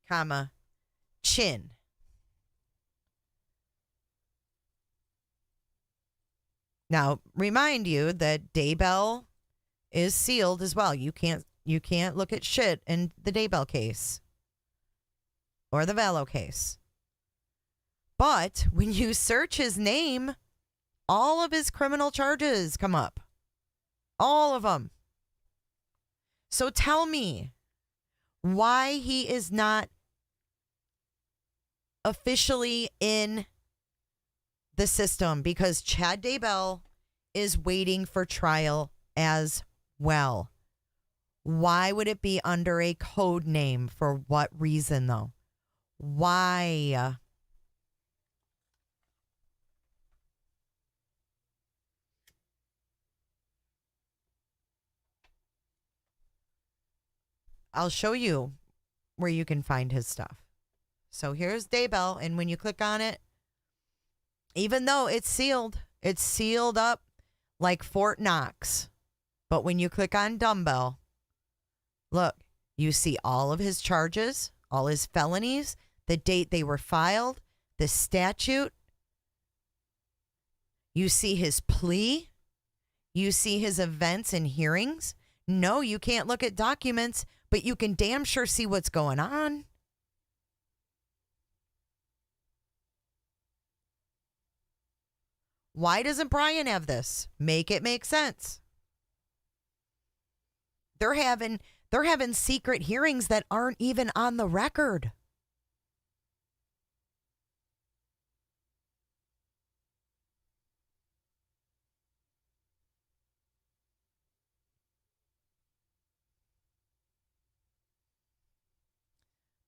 comma, Chin. Now, remind you that Daybell is sealed as well. You can't look at shit in the Daybell case or the Vallow case. But when you search his name, all of his criminal charges come up. All of them. So tell me why he is not officially in the system, because Chad Daybell is waiting for trial as well. Why would it be under a code name? For what reason, though? Why? I'll show you where you can find his stuff. So here's Daybell, and when you click on it, even though it's sealed up like Fort Knox. But when you click on Dumbbell, look, you see all of his charges, all his felonies, the date they were filed, the statute. You see his plea. You see his events and hearings. No, you can't look at documents, but you can damn sure see what's going on. Why doesn't Bryan have this? Make it make sense. They're having secret hearings that aren't even on the record.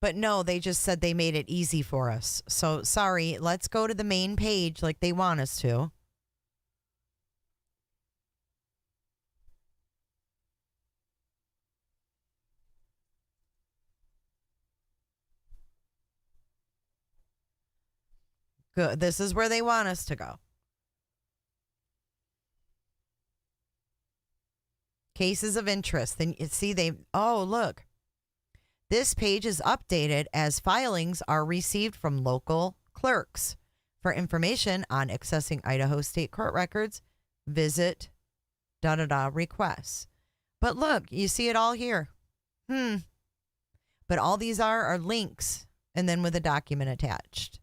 But no, they just said they made it easy for us. So sorry, let's go to the main page like they want us to. Good. This is where they want us to go. Cases of interest. Then you see oh, look. This page is updated as filings are received from local clerks. For information on accessing Idaho state court records, visit requests. But look, you see it all here. But all these are links and then with a document attached.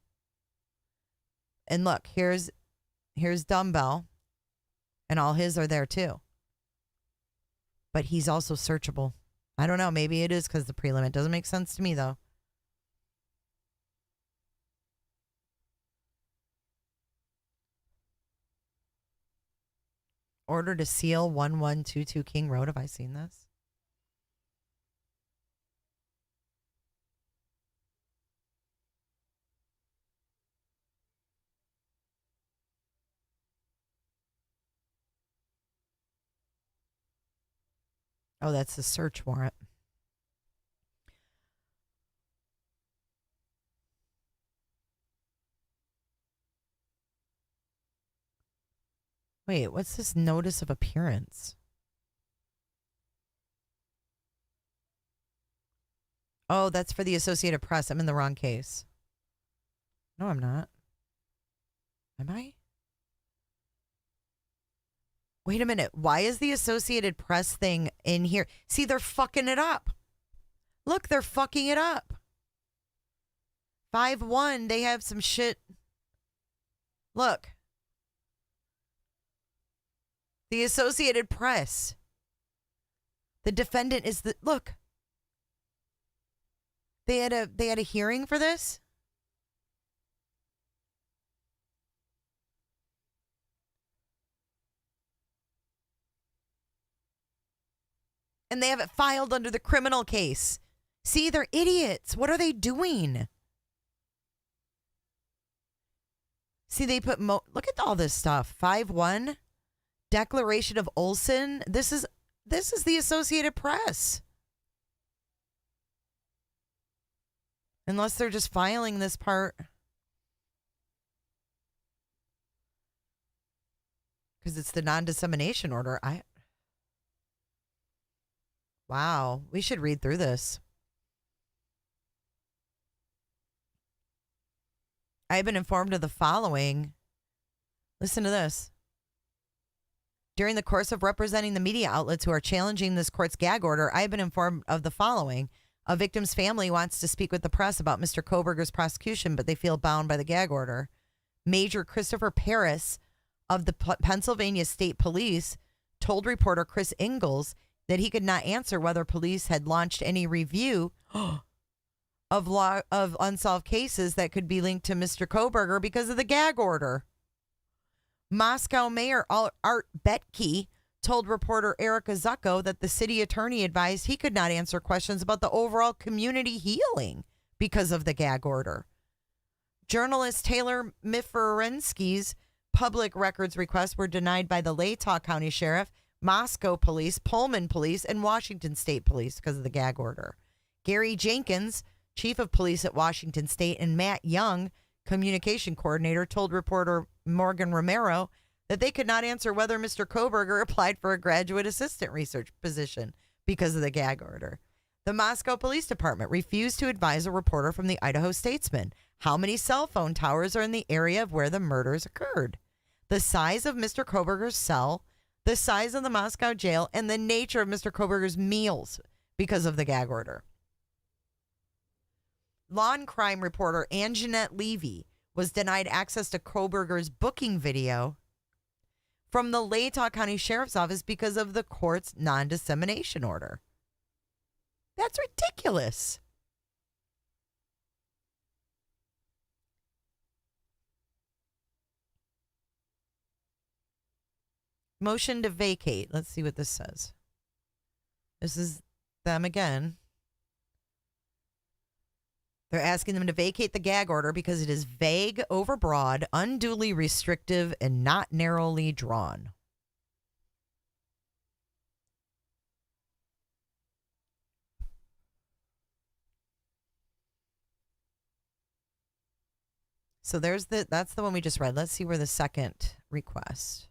And look, here's Dumbbell, and all his are there too. But he's also searchable. I don't know. Maybe it is because the prelim. It doesn't make sense to me, though. Order to seal 1122 King Road. Have I seen this? Oh, that's the search warrant. Wait, what's this notice of appearance? Oh, that's for the Associated Press. I'm in the wrong case. No, I'm not. Am I? Wait a minute. Why is the Associated Press thing in here? See, they're fucking it up. Look, they're fucking it up. 5-1, they have some shit. Look. The Associated Press. The defendant is the... Look. They had a hearing for this? And they have it filed under the criminal case. See, they're idiots. What are they doing? See, they put... Look at all this stuff. 5-1. Declaration of Olson. This is the Associated Press. Unless they're just filing this part. Because it's the non-dissemination order. Wow, we should read through this. I have been informed of the following. Listen to this. During the course of representing the media outlets who are challenging this court's gag order, I have been informed of the following. A victim's family wants to speak with the press about Mr. Kohberger's prosecution, but they feel bound by the gag order. Major Christopher Paris of the Pennsylvania State Police told reporter Chris Ingalls that he could not answer whether police had launched any review of unsolved cases that could be linked to Mr. Kohberger because of the gag order. Moscow Mayor Art Betke told reporter Erica Zucco that the city attorney advised he could not answer questions about the overall community healing because of the gag order. Journalist Taylor Miferensky's public records requests were denied by the Latah County Sheriff, Moscow Police, Pullman Police, and Washington State Police because of the gag order. Gary Jenkins, Chief of Police at Washington State, and Matt Young, Communication Coordinator, told reporter Morgan Romero that they could not answer whether Mr. Kohberger applied for a graduate assistant research position because of the gag order. The Moscow Police Department refused to advise a reporter from the Idaho Statesman how many cell phone towers are in the area of where the murders occurred, the size of Mr. Kohberger's cell, the size of the Moscow jail, and the nature of Mr. Kohberger's meals because of the gag order. Law and crime reporter Anjanette Levy was denied access to Kohberger's booking video from the Latah County Sheriff's Office because of the court's non-dissemination order. That's ridiculous. Motion to vacate. Let's see what this says. This is them again. They're asking them to vacate the gag order because it is vague, overbroad, unduly restrictive, and not narrowly drawn. So that's the one we just read. Let's see where the second request.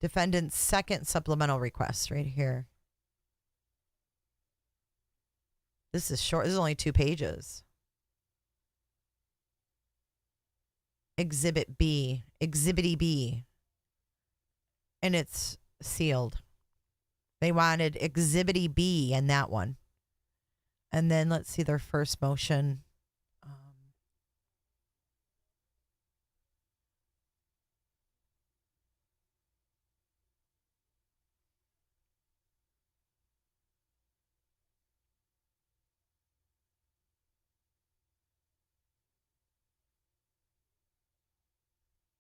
Defendant's second supplemental request right here. This is short. This is only 2 pages. Exhibit B. Exhibity B. And it's sealed. They wanted Exhibity B in that one. And then let's see their first motion.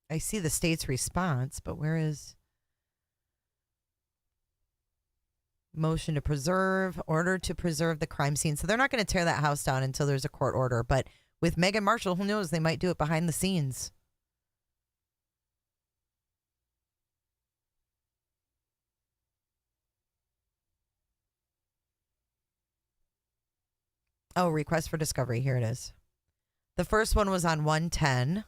I see the state's response, but where is motion to preserve, order to preserve the crime scene? So they're not going to tear that house down until there's a court order. But with Megan Marshall, who knows? They might do it behind the scenes. Oh, request for discovery. Here it is. The first one was on 110.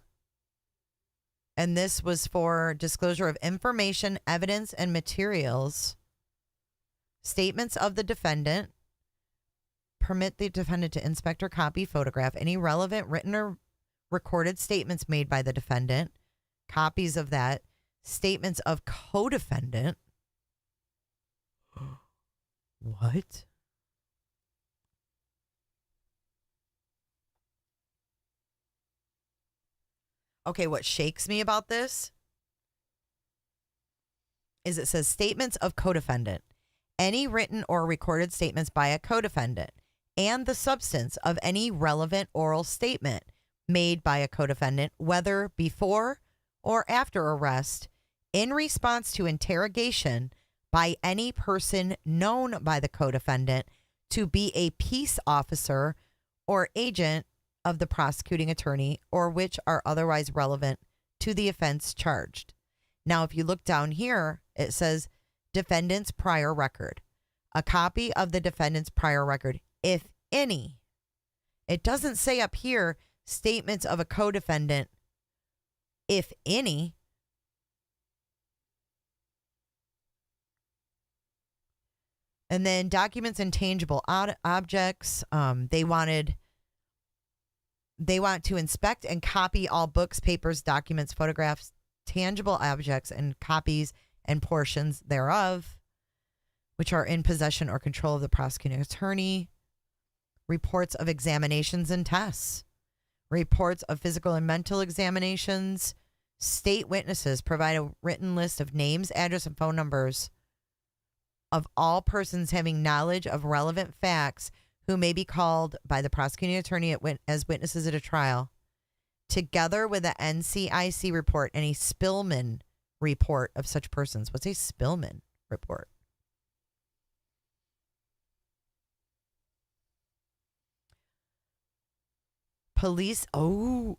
And this was for disclosure of information, evidence, and materials. Statements of the defendant. Permit the defendant to inspect or copy, photograph any relevant written or recorded statements made by the defendant. Copies of that. Statements of co-defendant. What? Okay, what shakes me about this is it says statements of co-defendant. Any written or recorded statements by a co-defendant and the substance of any relevant oral statement made by a co-defendant, whether before or after arrest, in response to interrogation by any person known by the co-defendant to be a peace officer or agent of the prosecuting attorney, or which are otherwise relevant to the offense charged. Now, if you look down here, it says defendant's prior record. A copy of the defendant's prior record, if any. It doesn't say up here statements of a co-defendant, if any. And then documents and tangible objects. They want to inspect and copy all books, papers, documents, photographs, tangible objects, and copies and portions thereof, which are in possession or control of the prosecuting attorney. Reports of examinations and tests. Reports of physical and mental examinations. State witnesses provide a written list of names, address, and phone numbers of all persons having knowledge of relevant facts who may be called by the prosecuting attorney as witnesses at a trial, together with the NCIC report and a Spillman report of such persons. What's a Spillman report? Police. Oh.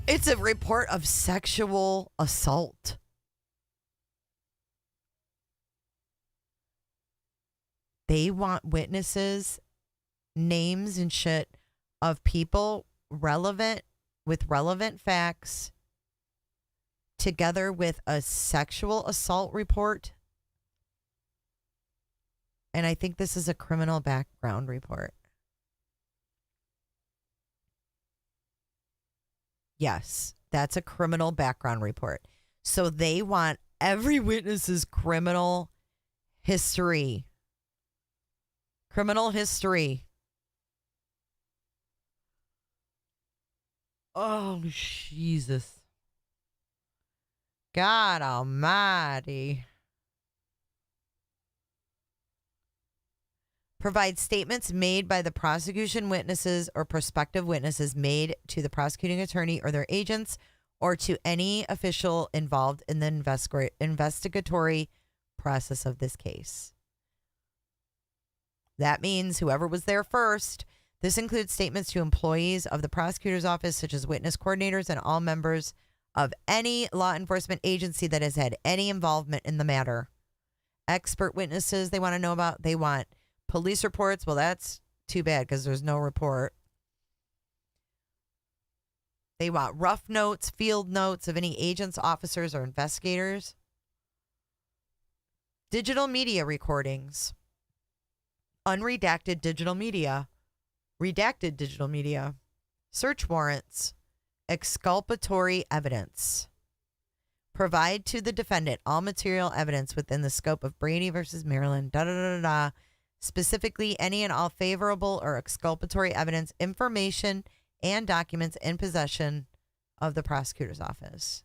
It's a report of sexual assault. They want witnesses, names and shit of people with relevant facts, together with a sexual assault report. And I think this is a criminal background report. Yes, that's a criminal background report. So they want every witness's criminal history. Criminal history. Oh, Jesus. God almighty. Provide statements made by the prosecution witnesses or prospective witnesses made to the prosecuting attorney or their agents or to any official involved in the investigatory process of this case. That means whoever was there first. This includes statements to employees of the prosecutor's office, such as witness coordinators and all members of any law enforcement agency that has had any involvement in the matter. Expert witnesses they want to know about. They want police reports. Well, that's too bad because there's no report. They want rough notes, field notes of any agents, officers, or investigators. Digital media recordings. Unredacted digital media. Redacted digital media. Search warrants. Exculpatory evidence. Provide to the defendant all material evidence within the scope of Brady versus Maryland. Specifically, any and all favorable or exculpatory evidence, information, and documents in possession of the prosecutor's office.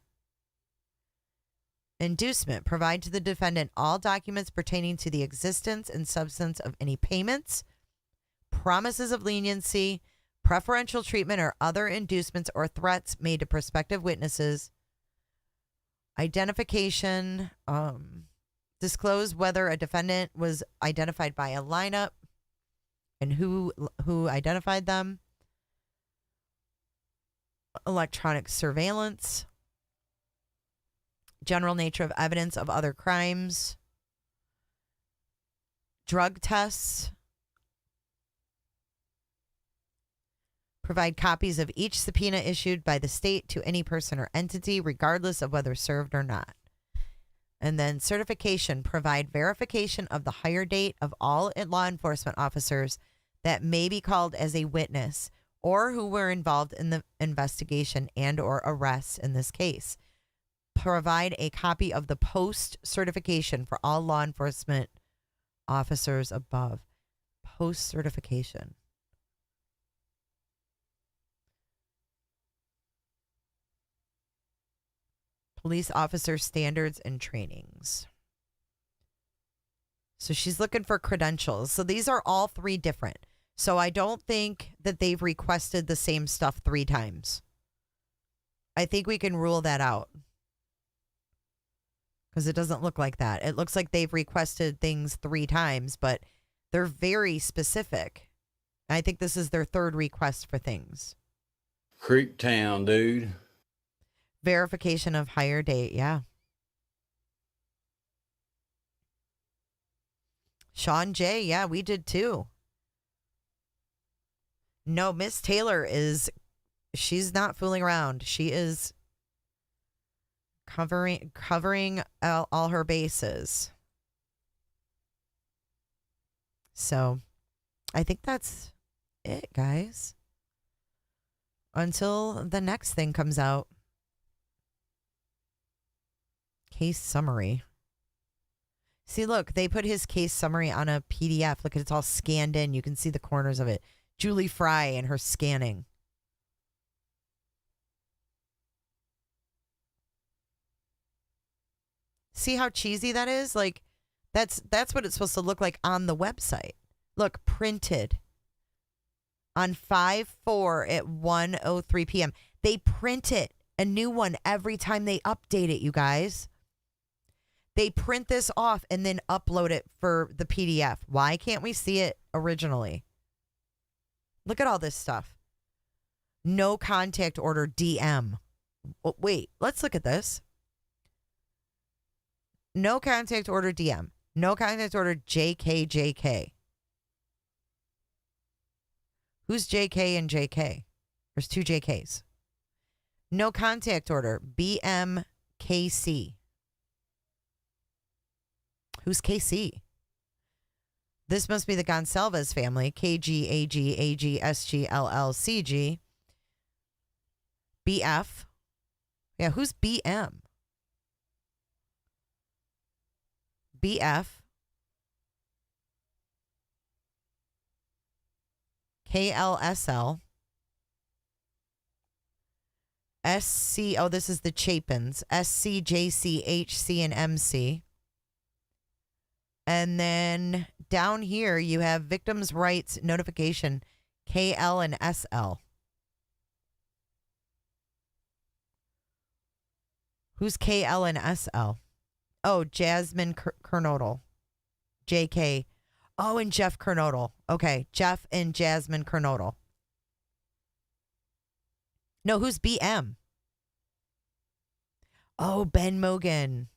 Inducement. Provide to the defendant all documents pertaining to the existence and substance of any payments, promises of leniency, preferential treatment, or other inducements or threats made to prospective witnesses. Identification. Disclose whether a defendant was identified by a lineup and who identified them. Electronic surveillance. General nature of evidence of other crimes. Drug tests. Provide copies of each subpoena issued by the state to any person or entity, regardless of whether served or not. And then certification. Provide verification of the hire date of all law enforcement officers that may be called as a witness or who were involved in the investigation and or arrests in this case. Provide a copy of the post certification for all law enforcement officers above. Post certification. Police officer standards and trainings. So she's looking for credentials. So these are all three different. So I don't think that they've requested the same stuff 3 times. I think we can rule that out. Because it doesn't look like that. It looks like they've requested things 3 times, but they're very specific. I think this is their 3rd request for things. Creek Town, dude. Verification of hire date, yeah. Sean J, yeah, we did too. No, Miss Taylor she's not fooling around. She is covering all her bases. So, I think that's it, guys. Until the next thing comes out. Case summary. See, look, they put his case summary on a PDF. Look, it's all scanned in. You can see the corners of it. Julie Fry and her scanning. See how cheesy that is? Like, that's what it's supposed to look like on the website. Look, printed on 5/4 at 1:03 p.m. They print it, a new one, every time they update it, you guys. They print this off and then upload it for the PDF. Why can't we see it originally? Look at all this stuff. No contact order DM. Oh, wait, let's look at this. No contact order DM. No contact order JKJK. Who's JK and JK? There's 2 JKs. No contact order BMKC. Who's KC? This must be the Goncalves family. KGAGAGSGLLCG. BF. Yeah, who's BM? BF. KLSL. SC. Oh, this is the Chapins. SCJCHC and MC. And then down here, you have victims' rights notification, KL and SL. Who's KL and SL? Oh, Jasmine Kernodle. JK. Oh, and Jeff Kernodle. Okay, Jeff and Jasmine Kernodle. No, who's BM? Oh, Ben Mogan.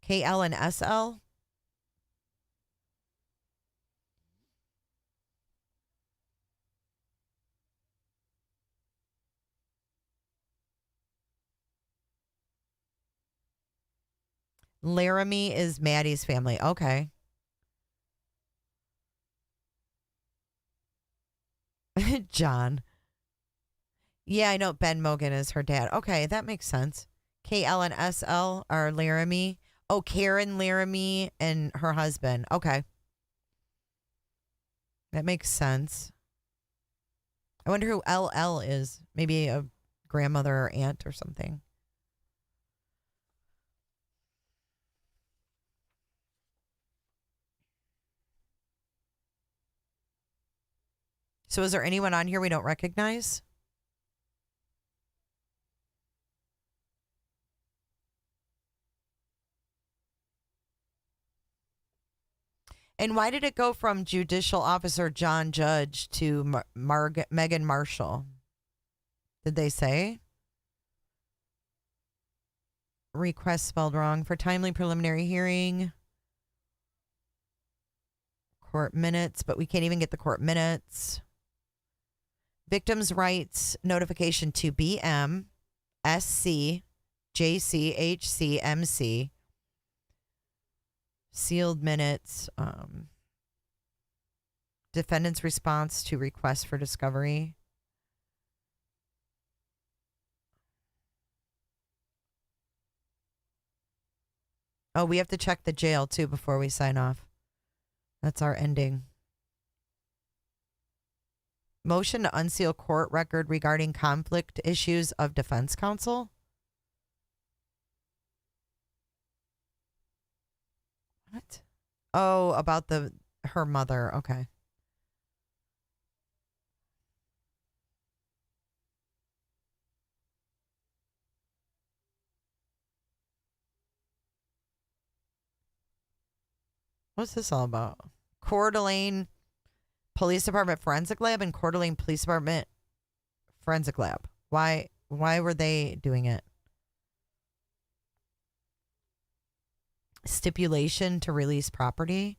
KL and SL? Laramie is Maddie's family. Okay. John. Yeah, I know Ben Mogan is her dad. Okay, that makes sense. KL and SL are Laramie. Oh, Karen Laramie and her husband. Okay. That makes sense. I wonder who LL is. Maybe a grandmother or aunt or something. So is there anyone on here we don't recognize? And why did it go from Judicial Officer John Judge to Megan Marshall? Did they say? Request spelled wrong for timely preliminary hearing. Court minutes, but we can't even get the court minutes. Victims' rights notification to BM, SC, JC, HC, MC. Sealed minutes. Defendant's response to request for discovery. Oh, we have to check the jail too before we sign off. That's our ending. Motion to unseal court record regarding conflict issues of defense counsel. What? Oh, about her mother. Okay. What's this all about? Coeur d'Alene Police Department Forensic Lab and Coeur d'Alene Police Department Forensic Lab. Why were they doing it? Stipulation to release property.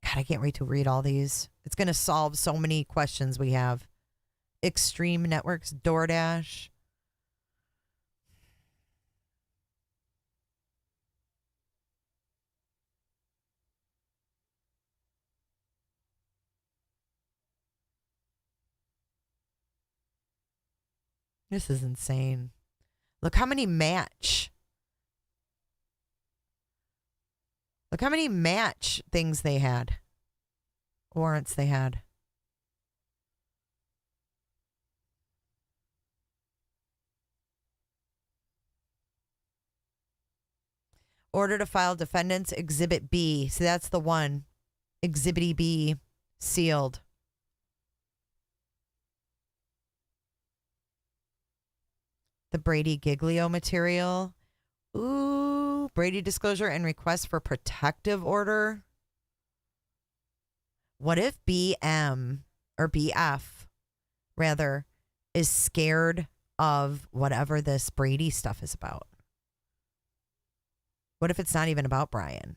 God, I can't wait to read all these. It's going to solve so many questions we have. Extreme Networks, DoorDash. This is insane. Look how many match. Look how many match things they had. Warrants they had. Order to file defendants Exhibit B. So that's the one. Exhibit B sealed. The Brady Giglio material. Ooh, Brady disclosure and request for protective order. What if BM or BF rather is scared of whatever this Brady stuff is about? What if it's not even about Bryan?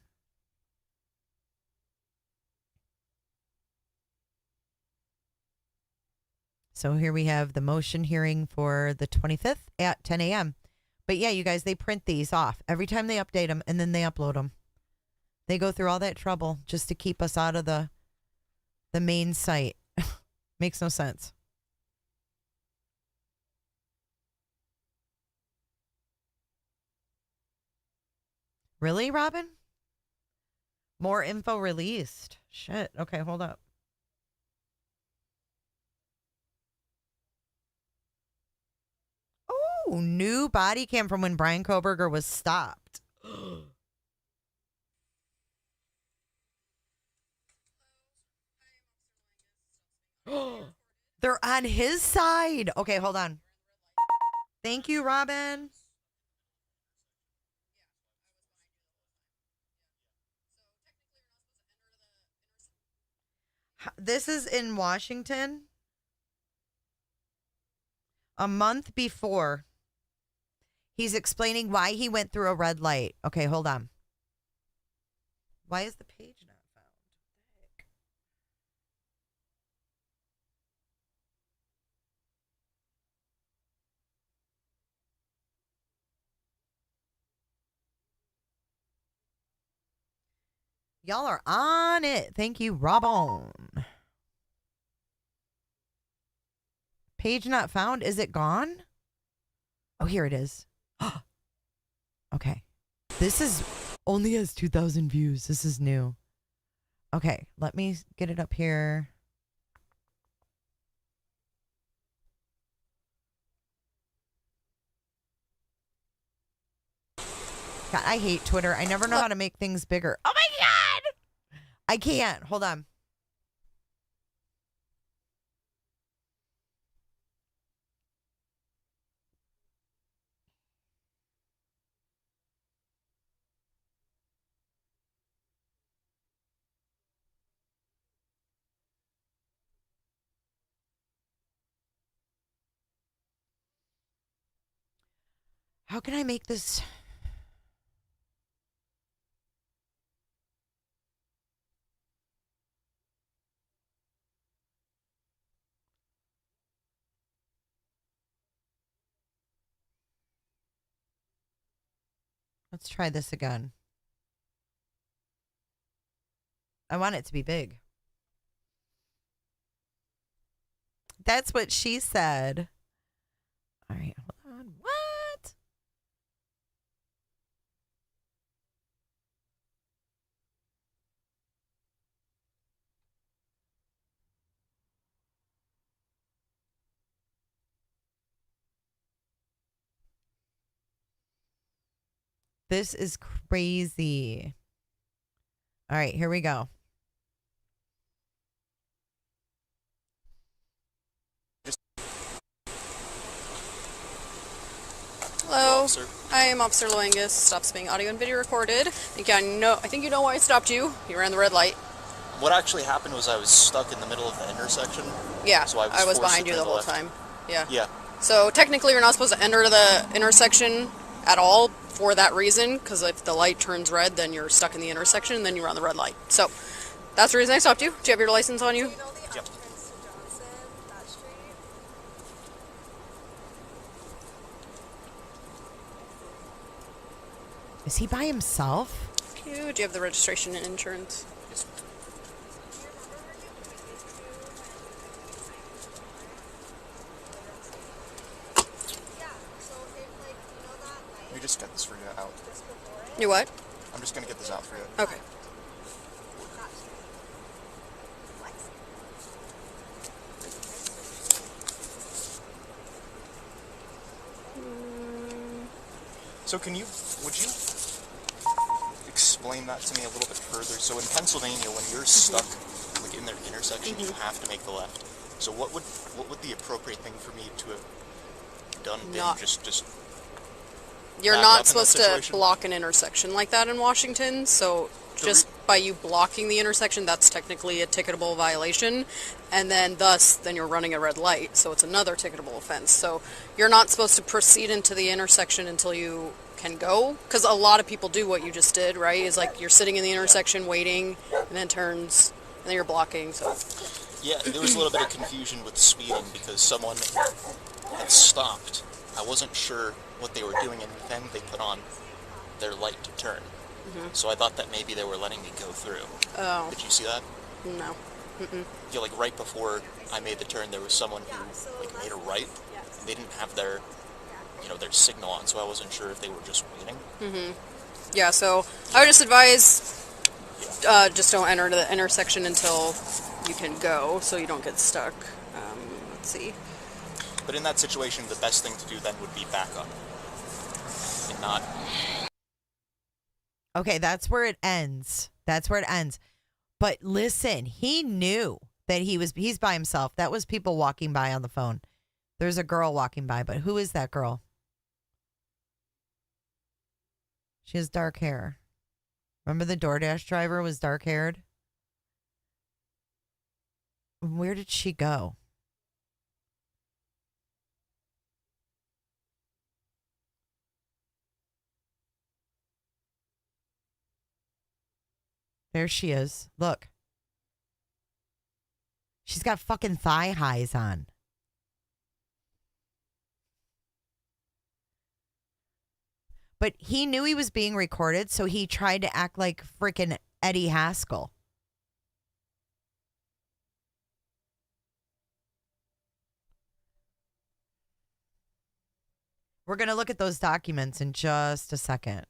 So here we have the motion hearing for the 25th at 10 a.m. But yeah, you guys, they print these off every time they update them and then they upload them. They go through all that trouble just to keep us out of the main site. Makes no sense. Really, Robin? More info released. Shit. Okay, hold up. Oh, new body cam from when Bryan Kohberger was stopped. They're on his side. Okay, hold on. Thank you, Robin. This is in Washington. A month before. He's explaining why he went through a red light. Okay, hold on. Why is the page not found? Y'all are on it. Thank you, Robin. Page not found. Is it gone? Oh, here it is. Okay. This is only has 2,000 views. This is new. Okay, let me get it up here. God, I hate Twitter. I never know how to make things bigger. Oh my God! I can't. Hold on. How can I make this? Let's try this again. I want it to be big. That's what she said. All right, hold on. What? This is crazy. All right, here we go. Hello, I am Officer Loangus. Stops being audio and video recorded. I think you know why I stopped you. You ran the red light. What actually happened was I was stuck in the middle of the intersection. Yeah, so I was forced behind to you the turn whole left. time. Yeah. Yeah. So technically you're not supposed to enter the intersection at all for that reason, because if the light turns red, then you're stuck in the intersection, and then you run the red light. So that's the reason I stopped you. Do you have your license on you? Yep. Is he by himself? Do you have the registration and insurance? Let me just get this for you out. You what? I'm just gonna get this out for you. Okay. So would you explain that to me a little bit further? So in Pennsylvania, when you're stuck like in their intersection, you have to make the left. So what would the appropriate thing for me to have done been? Just You're back up not in supposed that to situation? block an intersection like that in Washington, so just by you blocking the intersection, that's technically a ticketable violation, and then then you're running a red light, so it's another ticketable offense. So you're not supposed to proceed into the intersection until you can go, because a lot of people do what you just did, right? Is like you're sitting in the intersection waiting, and then turns, and then you're blocking, so... Yeah, there was a little bit of confusion with speeding because someone had stopped. I wasn't sure what they were doing, and then they put on their light to turn. So I thought that maybe they were letting me go through. Oh. Did you see that? No. Yeah, like right before I made the turn, there was someone who like made a right. And they didn't have their signal on, so I wasn't sure if they were just waiting. Yeah, so I would just advise just don't enter the intersection until you can go, so you don't get stuck. Let's see. But in that situation, the best thing to do then would be back up and not. Okay, that's where it ends. That's where it ends. But listen, he knew that he's by himself. That was people walking by on the phone. There's a girl walking by, but who is that girl? She has dark hair. Remember the DoorDash driver was dark haired? Where did she go? There she is. Look. She's got fucking thigh highs on. But he knew he was being recorded, so he tried to act like freaking Eddie Haskell. We're going to look at those documents in just a second.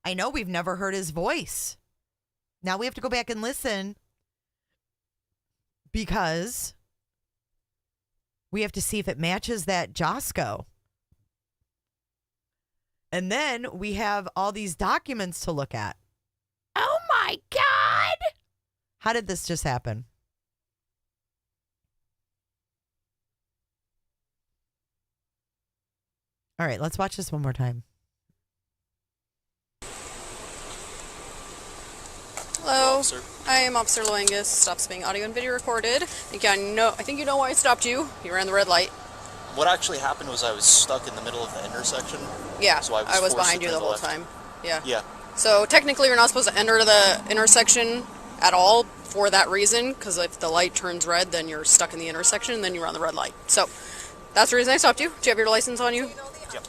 I know we've never heard his voice. Now we have to go back and listen because we have to see if it matches that Josco. And then we have all these documents to look at. Oh my God! How did this just happen? All right, let's watch this one more time. Hello, Officer. I am Officer Loangus. Stops being audio and video recorded. I think you know why I stopped you. You ran the red light. What actually happened was I was stuck in the middle of the intersection. Yeah, So I was forced behind to you the turn whole left. time. Yeah. Yeah. So technically, you're not supposed to enter the intersection at all for that reason, because if the light turns red, then you're stuck in the intersection, and then you run the red light. So that's the reason I stopped you. Do you have your license on you? Yep.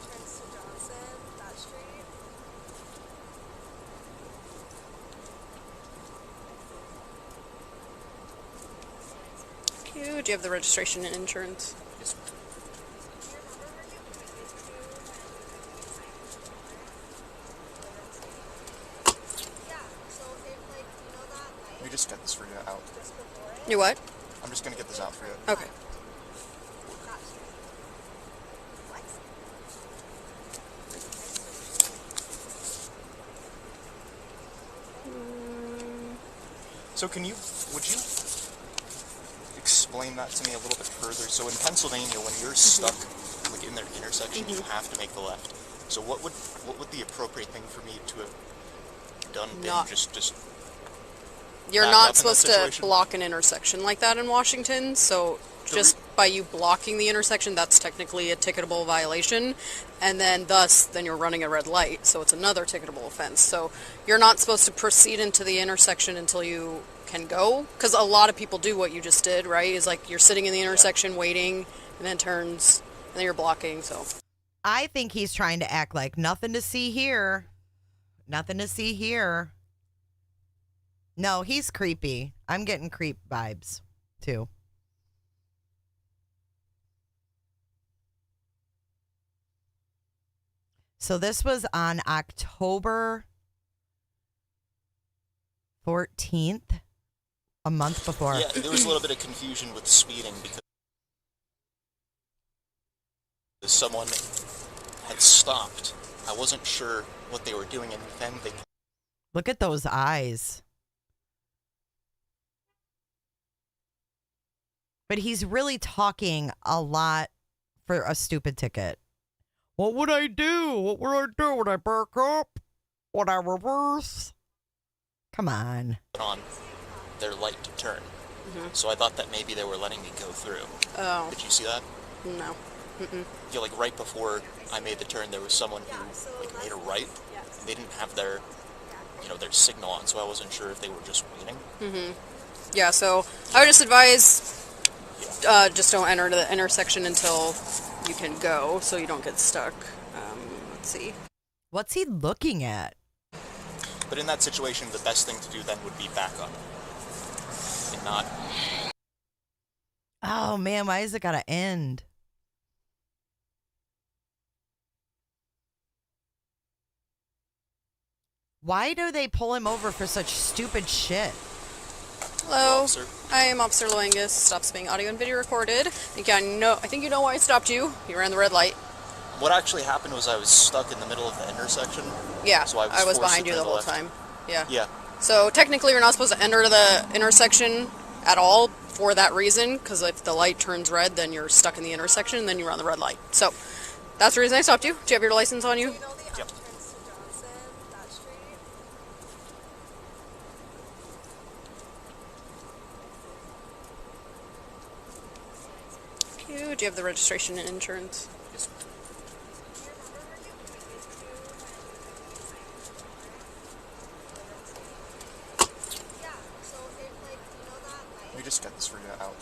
Do you have the registration and insurance? Yes. Let me just get this for you out. You what? I'm just gonna get this out for you. Okay. So would you explain that to me a little bit further? So in Pennsylvania, when you're stuck like in their intersection, you have to make the left. So what would the appropriate thing for me to have done been? Not- Just You're back up in not that supposed to situation? block an intersection like that in Washington, so just by you blocking the intersection, that's technically a ticketable violation, and then you're running a red light, so it's another ticketable offense. So you're not supposed to proceed into the intersection until you can go, because a lot of people do what you just did, right? Is like you're sitting in the intersection waiting, and then turns, and then you're blocking, so. I think he's trying to act like nothing to see here. Nothing to see here. No, he's creepy. I'm getting creep vibes, too. So this was on October 14th, a month before. Yeah, there was a little bit of confusion with speeding because someone had stopped. I wasn't sure what they were doing, and then they... Look at those eyes. But he's really talking a lot for a stupid ticket. What would I do? What would I do? Would I back up? Would I reverse? Come on. on their light to turn. So I thought that maybe they were letting me go through. Oh, Did you see that? no. I feel like right before I made the turn, there was someone who like made a right. They didn't have their signal on, so I wasn't sure if they were just waiting. Yeah, so I would just advise just don't enter the intersection until you can go, so you don't get stuck. Let's see. What's he looking at? But in that situation, the best thing to do then would be back up and not. Oh, man, why is it got to end? Why do they pull him over for such stupid shit? Hello. Officer. I am Officer Loangus. Stops being audio and video recorded. I think you know why I stopped you. You ran the red light. What actually happened was I was stuck in the middle of the intersection. Yeah, So I was I was forced behind to you the turn whole left. time. Yeah. Yeah. So technically you're not supposed to enter the intersection at all for that reason, because if the light turns red, then you're stuck in the intersection, and then you run the red light. So that's the reason I stopped you. Do you have your license on you? Yep. Do you have the registration and insurance? Yes. Let me just get this for you out.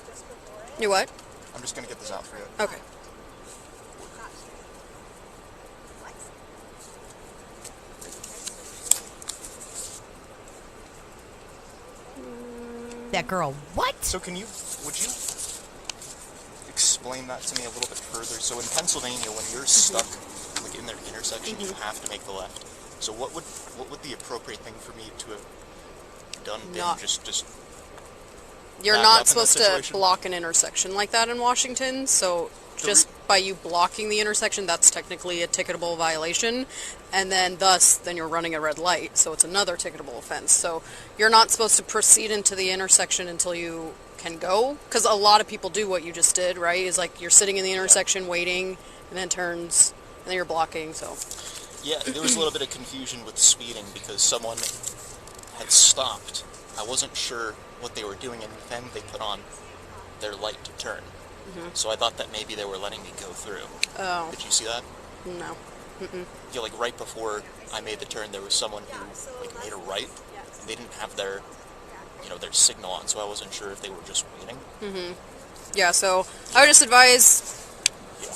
You what? I'm just gonna get this out for you. Okay. That girl, what? So would you explain that to me a little bit further? So in Pennsylvania, when you're stuck like in their intersection, you have to make the left. So what would the appropriate thing for me to have done been? Not- Just You're back up not in that supposed to situation? block an intersection like that in Washington, so just by you blocking the intersection, that's technically a ticketable violation, and then then you're running a red light, so it's another ticketable offense. So you're not supposed to proceed into the intersection until you can go, because a lot of people do what you just did, right? Is like you're sitting in the intersection waiting, and then turns, and then you're blocking, so. yeah, there was a little bit of confusion with speeding because someone had stopped. I wasn't sure what they were doing, and then they put on their light to turn. So I thought that maybe they were letting me go through. Oh, Did you see that? no. Yeah, like right before I made the turn, there was someone who like made a right. And they didn't have their signal on, so I wasn't sure if they were just waiting. Yeah, so I would just advise,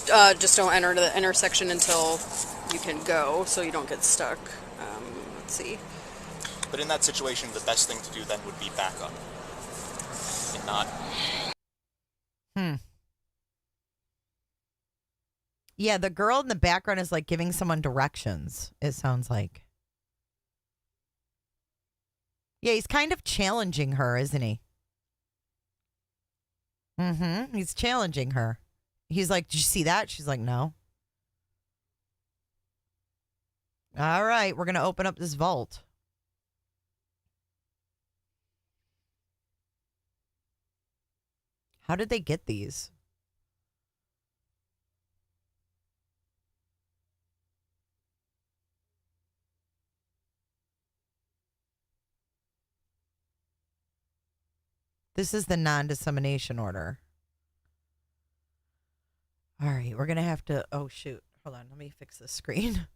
just don't enter the intersection until you can go, so you don't get stuck. Let's see. But in that situation, the best thing to do then would be back up and not. Yeah, the girl in the background is like giving someone directions, it sounds like. Yeah, he's kind of challenging her, isn't he? He's challenging her. He's like, did you see that? She's like, no. All right, we're going to open up this vault. How did they get these? This is the non-dissemination order. All right, we're going to have to... Oh, shoot. Hold on. Let me fix the screen.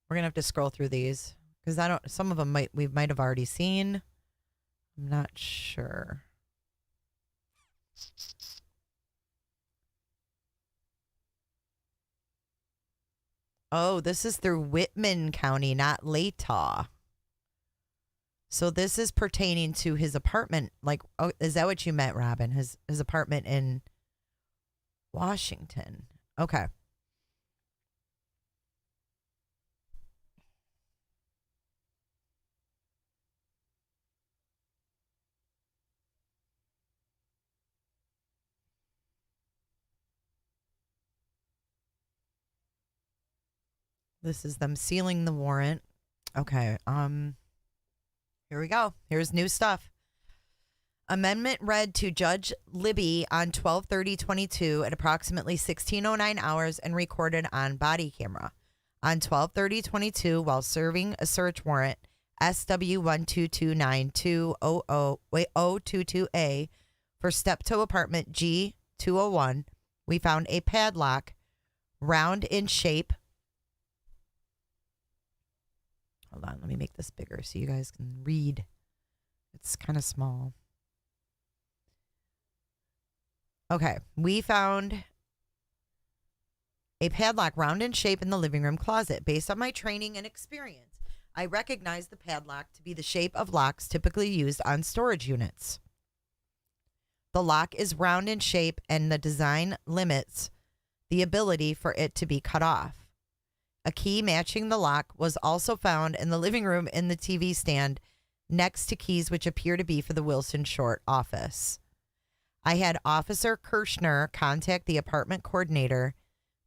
We're going to have to scroll through these. Because some of them we might have already seen. I'm not sure. Oh, this is through Whitman County, not Latah. So this is pertaining to his apartment. Like, oh, is that what you meant, Robin? His apartment in Washington. Okay. This is them sealing the warrant. Okay. Here we go. Here's new stuff. Amendment read to Judge Libby on 12/30/22 at approximately 16:09 hours and recorded on body camera. On 12/30/22, while serving a search warrant SW122920022A for Steptoe Apartment G201, we found a padlock, round in shape. Hold on, let me make this bigger so you guys can read. It's kind of small. Okay, we found a padlock round in shape in the living room closet. Based on my training and experience, I recognize the padlock to be the shape of locks typically used on storage units. The lock is round in shape and the design limits the ability for it to be cut off. A key matching the lock was also found in the living room in the TV stand next to keys which appear to be for the Wilson Short office. I had Officer Kirschner contact the apartment coordinator,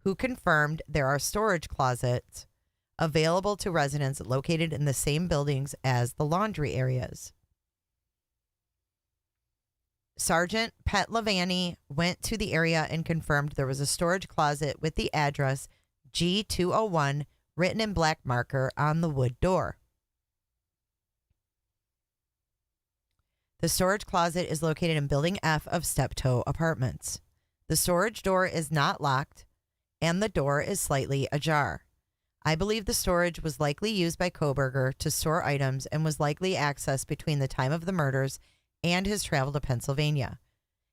who confirmed there are storage closets available to residents located in the same buildings as the laundry areas. Sergeant Pet Lavani went to the area and confirmed there was a storage closet with the address G201 written in black marker on the wood door. The storage closet is located in Building F of Steptoe Apartments. The storage door is not locked, and the door is slightly ajar. I believe the storage was likely used by Kohberger to store items and was likely accessed between the time of the murders and his travel to Pennsylvania.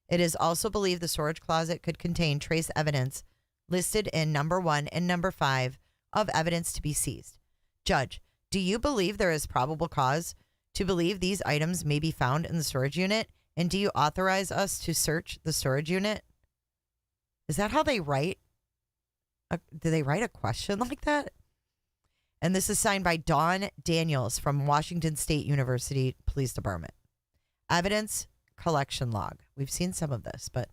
It is also believed the storage closet could contain trace evidence listed in number 1 and number 5 of evidence to be seized. Judge, do you believe there is probable cause to believe these items may be found in the storage unit? And do you authorize us to search the storage unit? Is that how they write? Do they write a question like that? And this is signed by Dawn Daniels from Washington State University Police Department. Evidence collection log. We've seen some of this, but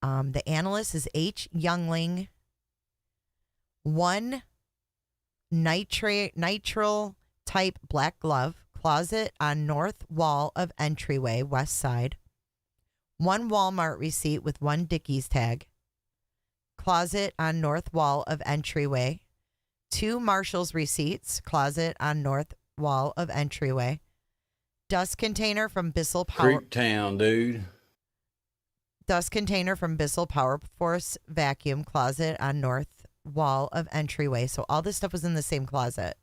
the analyst is H. Youngling. 1 nitrile type black glove, closet on north wall of entryway, west side. 1 Walmart receipt with 1 Dickies tag, closet on north wall of entryway. 2 Marshall's receipts, closet on north wall of entryway. Dust container from Bissell Power. Creep Town, dude. Dust container from Bissell Power Force vacuum, closet on north wall of entryway. So all this stuff was in the same closet.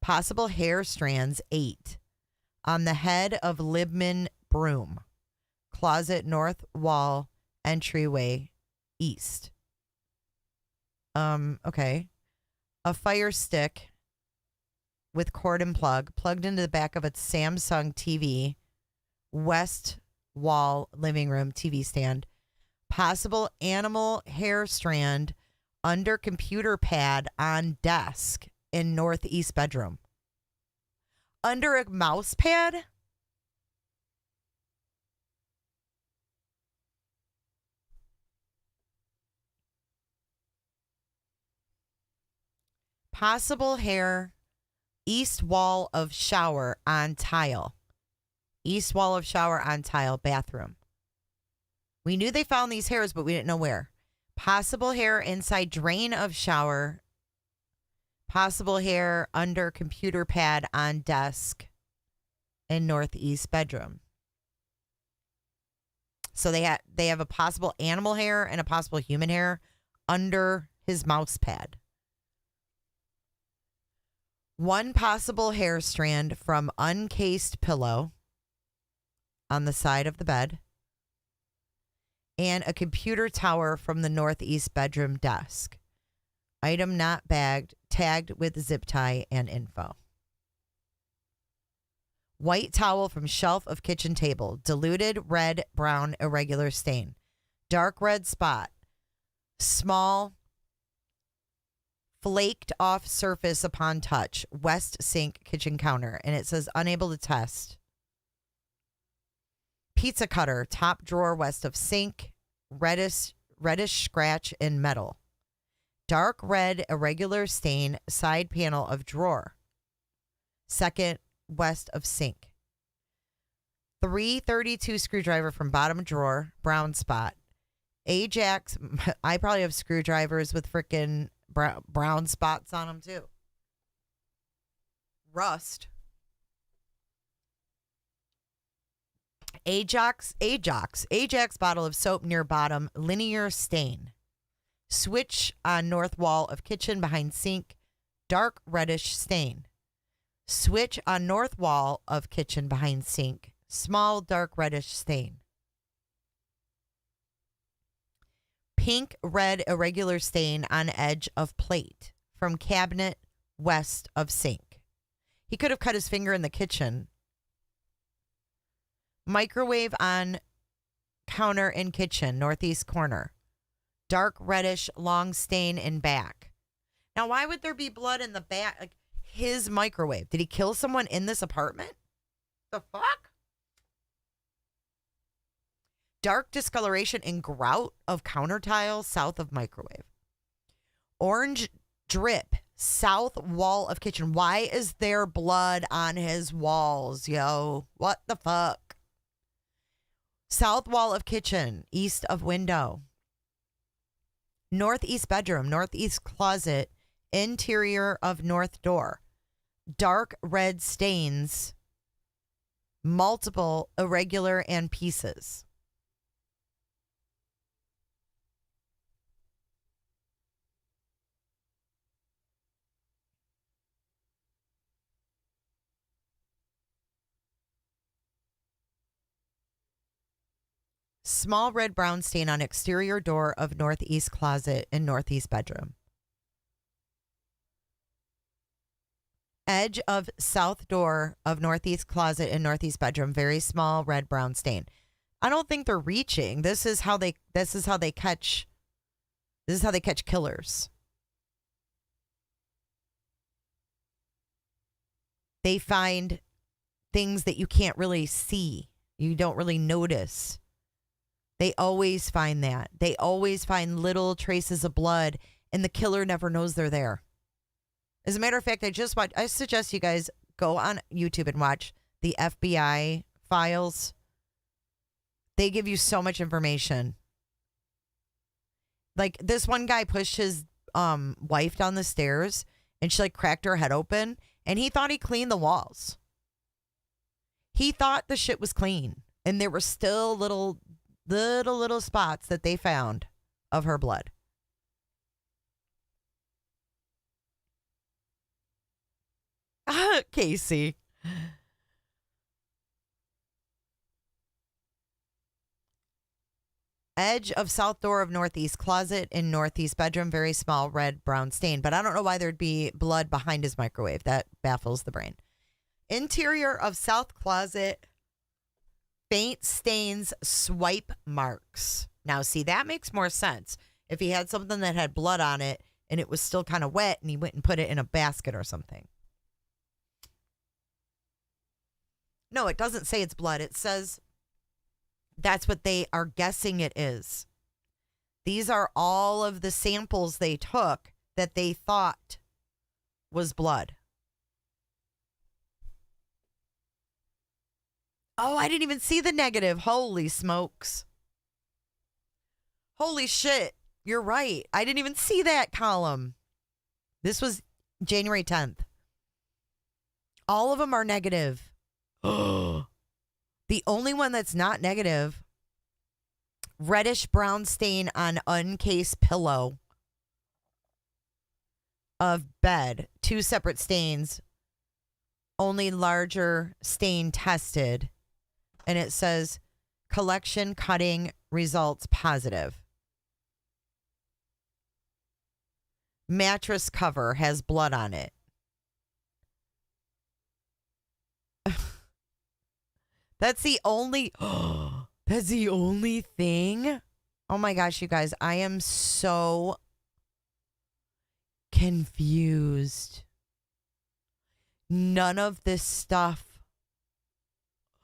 Possible hair strands, 8. On the head of Libman broom, closet north wall entryway east. Okay. A fire stick with cord and plug plugged into the back of a Samsung TV, west wall living room TV stand. Possible animal hair strand under computer pad on desk in northeast bedroom. Under a mouse pad? Possible hair, east wall of shower on tile. East wall of shower on tile, bathroom. We knew they found these hairs, but we didn't know where. Possible hair inside drain of shower. Possible hair under computer pad on desk in northeast bedroom. So they have a possible animal hair and a possible human hair under his mouse pad. 1 possible hair strand from uncased pillow on the side of the bed. And a computer tower from the northeast bedroom desk. Item not bagged, tagged with zip tie and info. White towel from shelf of kitchen table. Diluted red, brown, irregular stain. Dark red spot. Small flaked off surface upon touch. West sink kitchen counter. And it says unable to test. Pizza cutter, top drawer west of sink. Reddish scratch in metal. Dark red irregular stain, side panel of drawer. Second west of sink. 332 screwdriver from bottom drawer, brown spot. Ajax, I probably have screwdrivers with frickin' brown spots on them too. Rust. Ajax bottle of soap near bottom, linear stain. Switch on north wall of kitchen behind sink, dark reddish stain. Switch on north wall of kitchen behind sink, small dark reddish stain. Pink red irregular stain on edge of plate from cabinet west of sink. He could have cut his finger in the kitchen. Microwave on counter in kitchen, northeast corner. Dark reddish long stain in back. Now, why would there be blood in the back? Like, his microwave. Did he kill someone in this apartment? The fuck? Dark discoloration and grout of counter tile south of microwave. Orange drip south wall of kitchen. Why is there blood on his walls, yo? What the fuck? South wall of kitchen, east of window. Northeast bedroom, northeast closet, interior of north door. Dark red stains, multiple, irregular, and pieces. Small red brown stain on exterior door of northeast closet in northeast bedroom. Edge of south door of northeast closet in northeast bedroom. Very small red brown stain. I don't think they're reaching. This is how they catch killers. They find things that you can't really see. You don't really notice. They always find that. They always find little traces of blood, and the killer never knows they're there. As a matter of fact, I suggest you guys go on YouTube and watch the FBI files. They give you so much information. Like, this one guy pushed his wife down the stairs, and she, like, cracked her head open, and he thought he cleaned the walls. He thought the shit was clean, and there were still little spots that they found of her blood. Casey. Edge of south door of northeast closet in northeast bedroom. Very small red brown stain. But I don't know why there'd be blood behind his microwave. That baffles the brain. Interior of south closet. Faint stains, swipe marks. Now, see, that makes more sense. If he had something that had blood on it and it was still kind of wet and he went and put it in a basket or something. No, it doesn't say it's blood. It says that's what they are guessing it is. These are all of the samples they took that they thought was blood. Oh, I didn't even see the negative. Holy smokes. Holy shit. You're right. I didn't even see that column. This was January 10th. All of them are negative. The only one that's not negative, reddish brown stain on uncased pillow of bed. 2 separate stains. Only larger stain tested. And it says collection cutting results positive. Mattress cover has blood on it. That's the only thing. Oh my gosh, you guys, I am so confused. None of this stuff.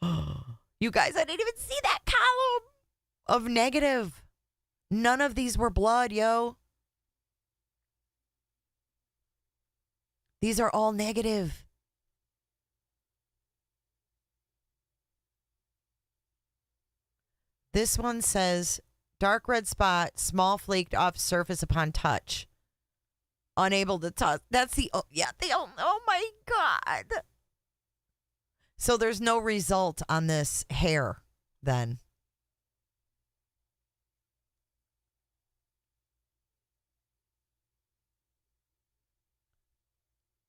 You guys, I didn't even see that column of negative. None of these were blood, yo. These are all negative. This one says dark red spot, small flaked off surface upon touch. Unable to touch. That's the, oh my God. So there's no result on this hair then.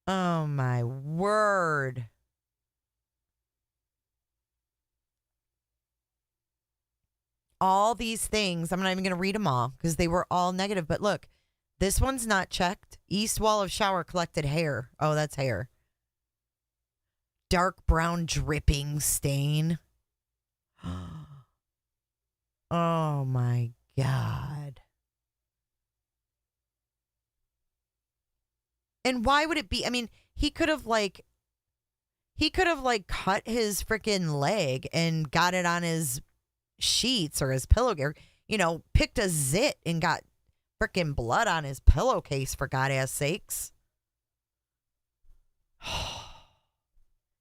Oh my word. All these things, I'm not even going to read them all because they were all negative. But look, this one's not checked. East wall of shower collected hair. Oh, that's hair. Dark brown dripping stain. Oh my God. And why would it be? I mean, he could have like cut his freaking leg and got it on his sheets or his pillow, or, you know, picked a zit and got freaking blood on his pillowcase, for God's sakes.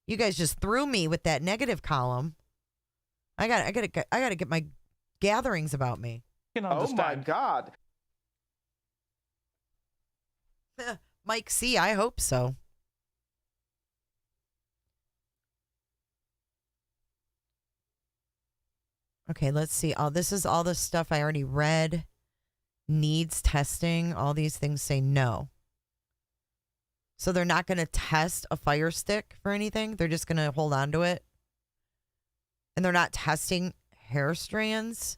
You guys just threw me with that negative column. I gotta get my gatherings about me. Oh my God. Mike C, I hope so. Okay, let's see. This is all the stuff I already read. Needs testing. All these things say no. So they're not going to test a fire stick for anything. They're just going to hold on to it. And they're not testing hair strands.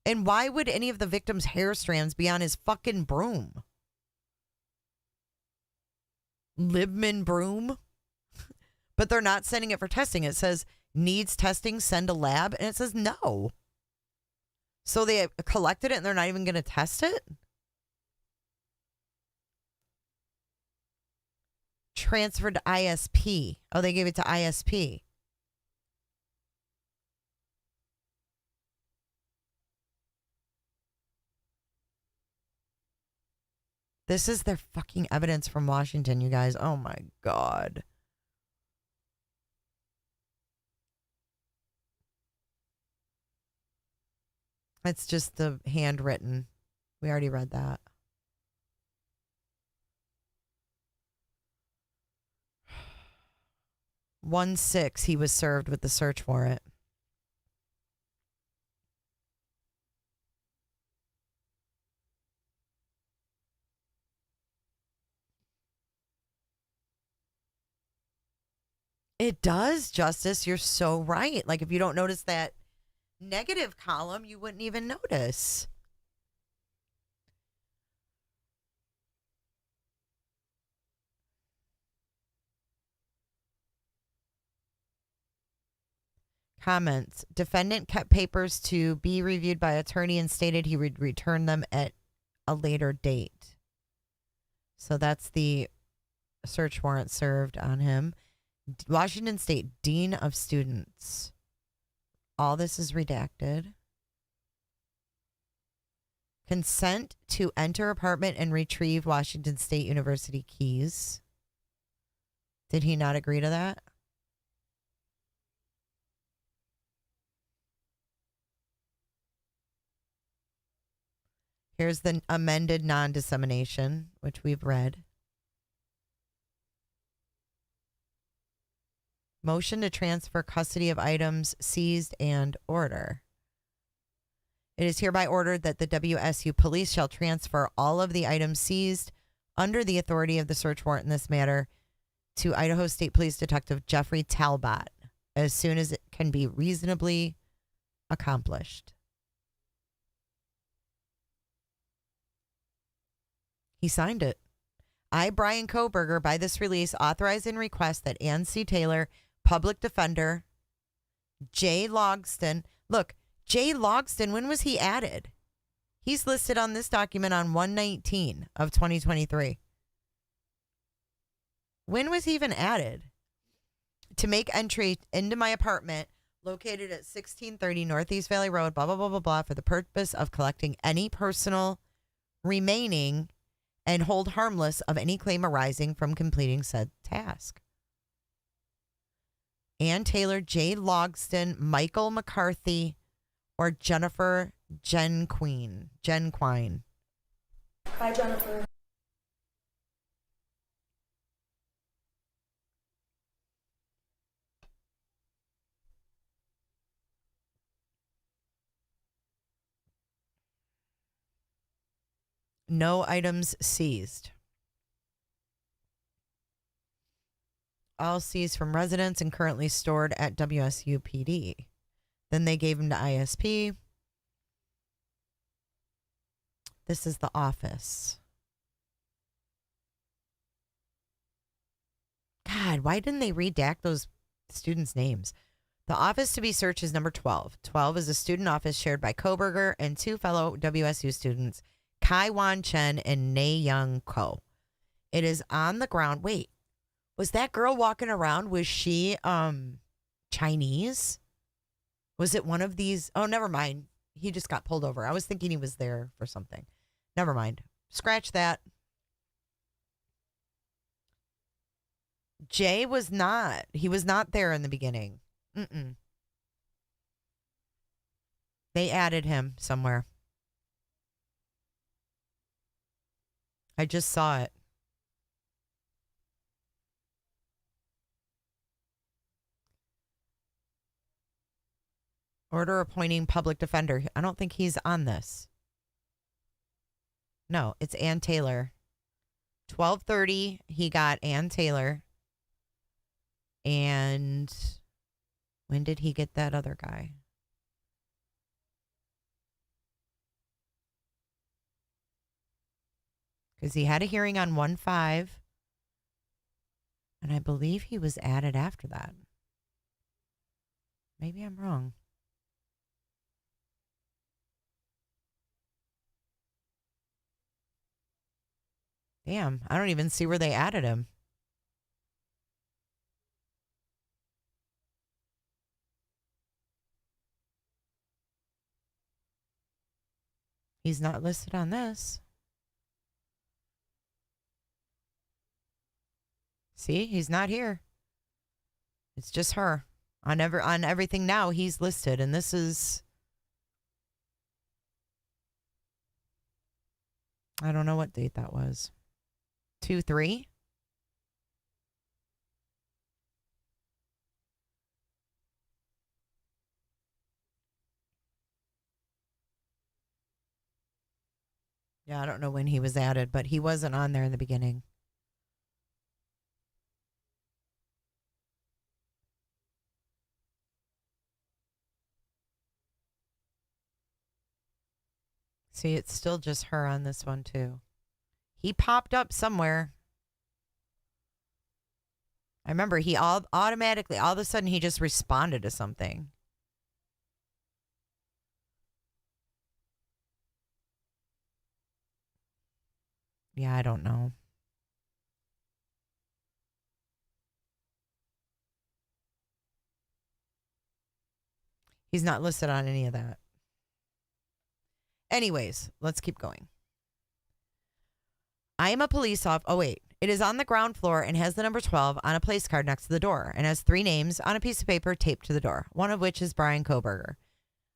And why would any of the victims' hair strands be on his fucking broom? Libman broom? But they're not sending it for testing. It says needs testing, send a lab. And it says no. So they collected it and they're not even going to test it? Transferred to ISP. Oh, they gave it to ISP. This is their fucking evidence from Washington, you guys. Oh my God. It's just the handwritten. We already read that. One 6, he was served with the search warrant. It does, Justice. You're so right. Like, if you don't notice that negative column, you wouldn't even notice. Comments. Defendant kept papers to be reviewed by attorney and stated he would return them at a later date. So that's the search warrant served on him. Washington State Dean of Students. All this is redacted. Consent to enter apartment and retrieve Washington State University keys. Did he not agree to that? Here's the amended non-dissemination, which we've read. Motion to transfer custody of items seized and order. It is hereby ordered that the WSU police shall transfer all of the items seized under the authority of the search warrant in this matter to Idaho State Police Detective Jeffrey Talbot as soon as it can be reasonably accomplished. He signed it. I, Bryan Kohberger, by this release, authorize and request that Ann C. Taylor, public defender, Jay Logston. Look, Jay Logston, when was he added? He's listed on this document on 1/19 of 2023. When was he even added? To make entry into my apartment located at 1630 Northeast Valley Road, blah, blah, blah, blah, blah, for the purpose of collecting any personal remaining and hold harmless of any claim arising from completing said task. Ann Taylor, Jay Logston, Michael McCarthy, or Jennifer Genquine. Hi, Jennifer. No items seized. All seized from residents and currently stored at WSU PD. Then they gave them to ISP. This is the office. God, why didn't they redact those students' names? The office to be searched is number 12. 12 is a student office shared by Kohberger and two fellow WSU students, Kai Wan Chen and Nae Young Ko. It is on the ground. Wait, Was that girl walking around? Was she Chinese? Was it one of these? Oh, never mind. He just got pulled over. I was thinking he was there for something. Never mind. Scratch that. Jay was not. He was not there in the beginning. Mm-mm. They added him somewhere. I just saw it. Order appointing public defender. I don't think he's on this. No, it's Ann Taylor. 12:30, he got Ann Taylor. And when did he get that other guy? Because he had a hearing on 1/5. And I believe he was added after that. Maybe I'm wrong. Damn, I don't even see where they added him. He's not listed on this. See, he's not here. It's just her. On everything now, he's listed, and this is... I don't know what date that was. 2/3? Yeah, I don't know when he was added, but he wasn't on there in the beginning. See, it's still just her on this one, too. He popped up somewhere. I remember he automatically, all of a sudden, he just responded to something. Yeah, I don't know. He's not listed on any of that. Anyways, let's keep going. I am a police officer. Oh, wait. It is on the ground floor and has the number 12 on a place card next to the door and has 3 names on a piece of paper taped to the door, one of which is Bryan Kohberger.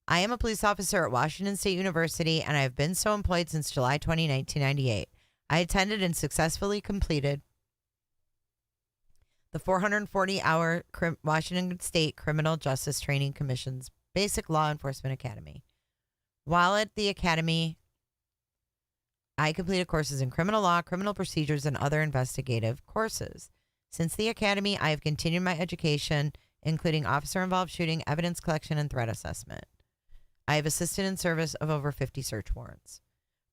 I am a police officer at Washington State University, and I have been so employed since July 20, 1998. I attended and successfully completed the 440-hour Washington State Criminal Justice Training Commission's Basic Law Enforcement Academy. While at the academy, I completed courses in criminal law, criminal procedures, and other investigative courses. Since the academy, I have continued my education, including officer-involved shooting, evidence collection, and threat assessment. I have assisted in service of over 50 search warrants.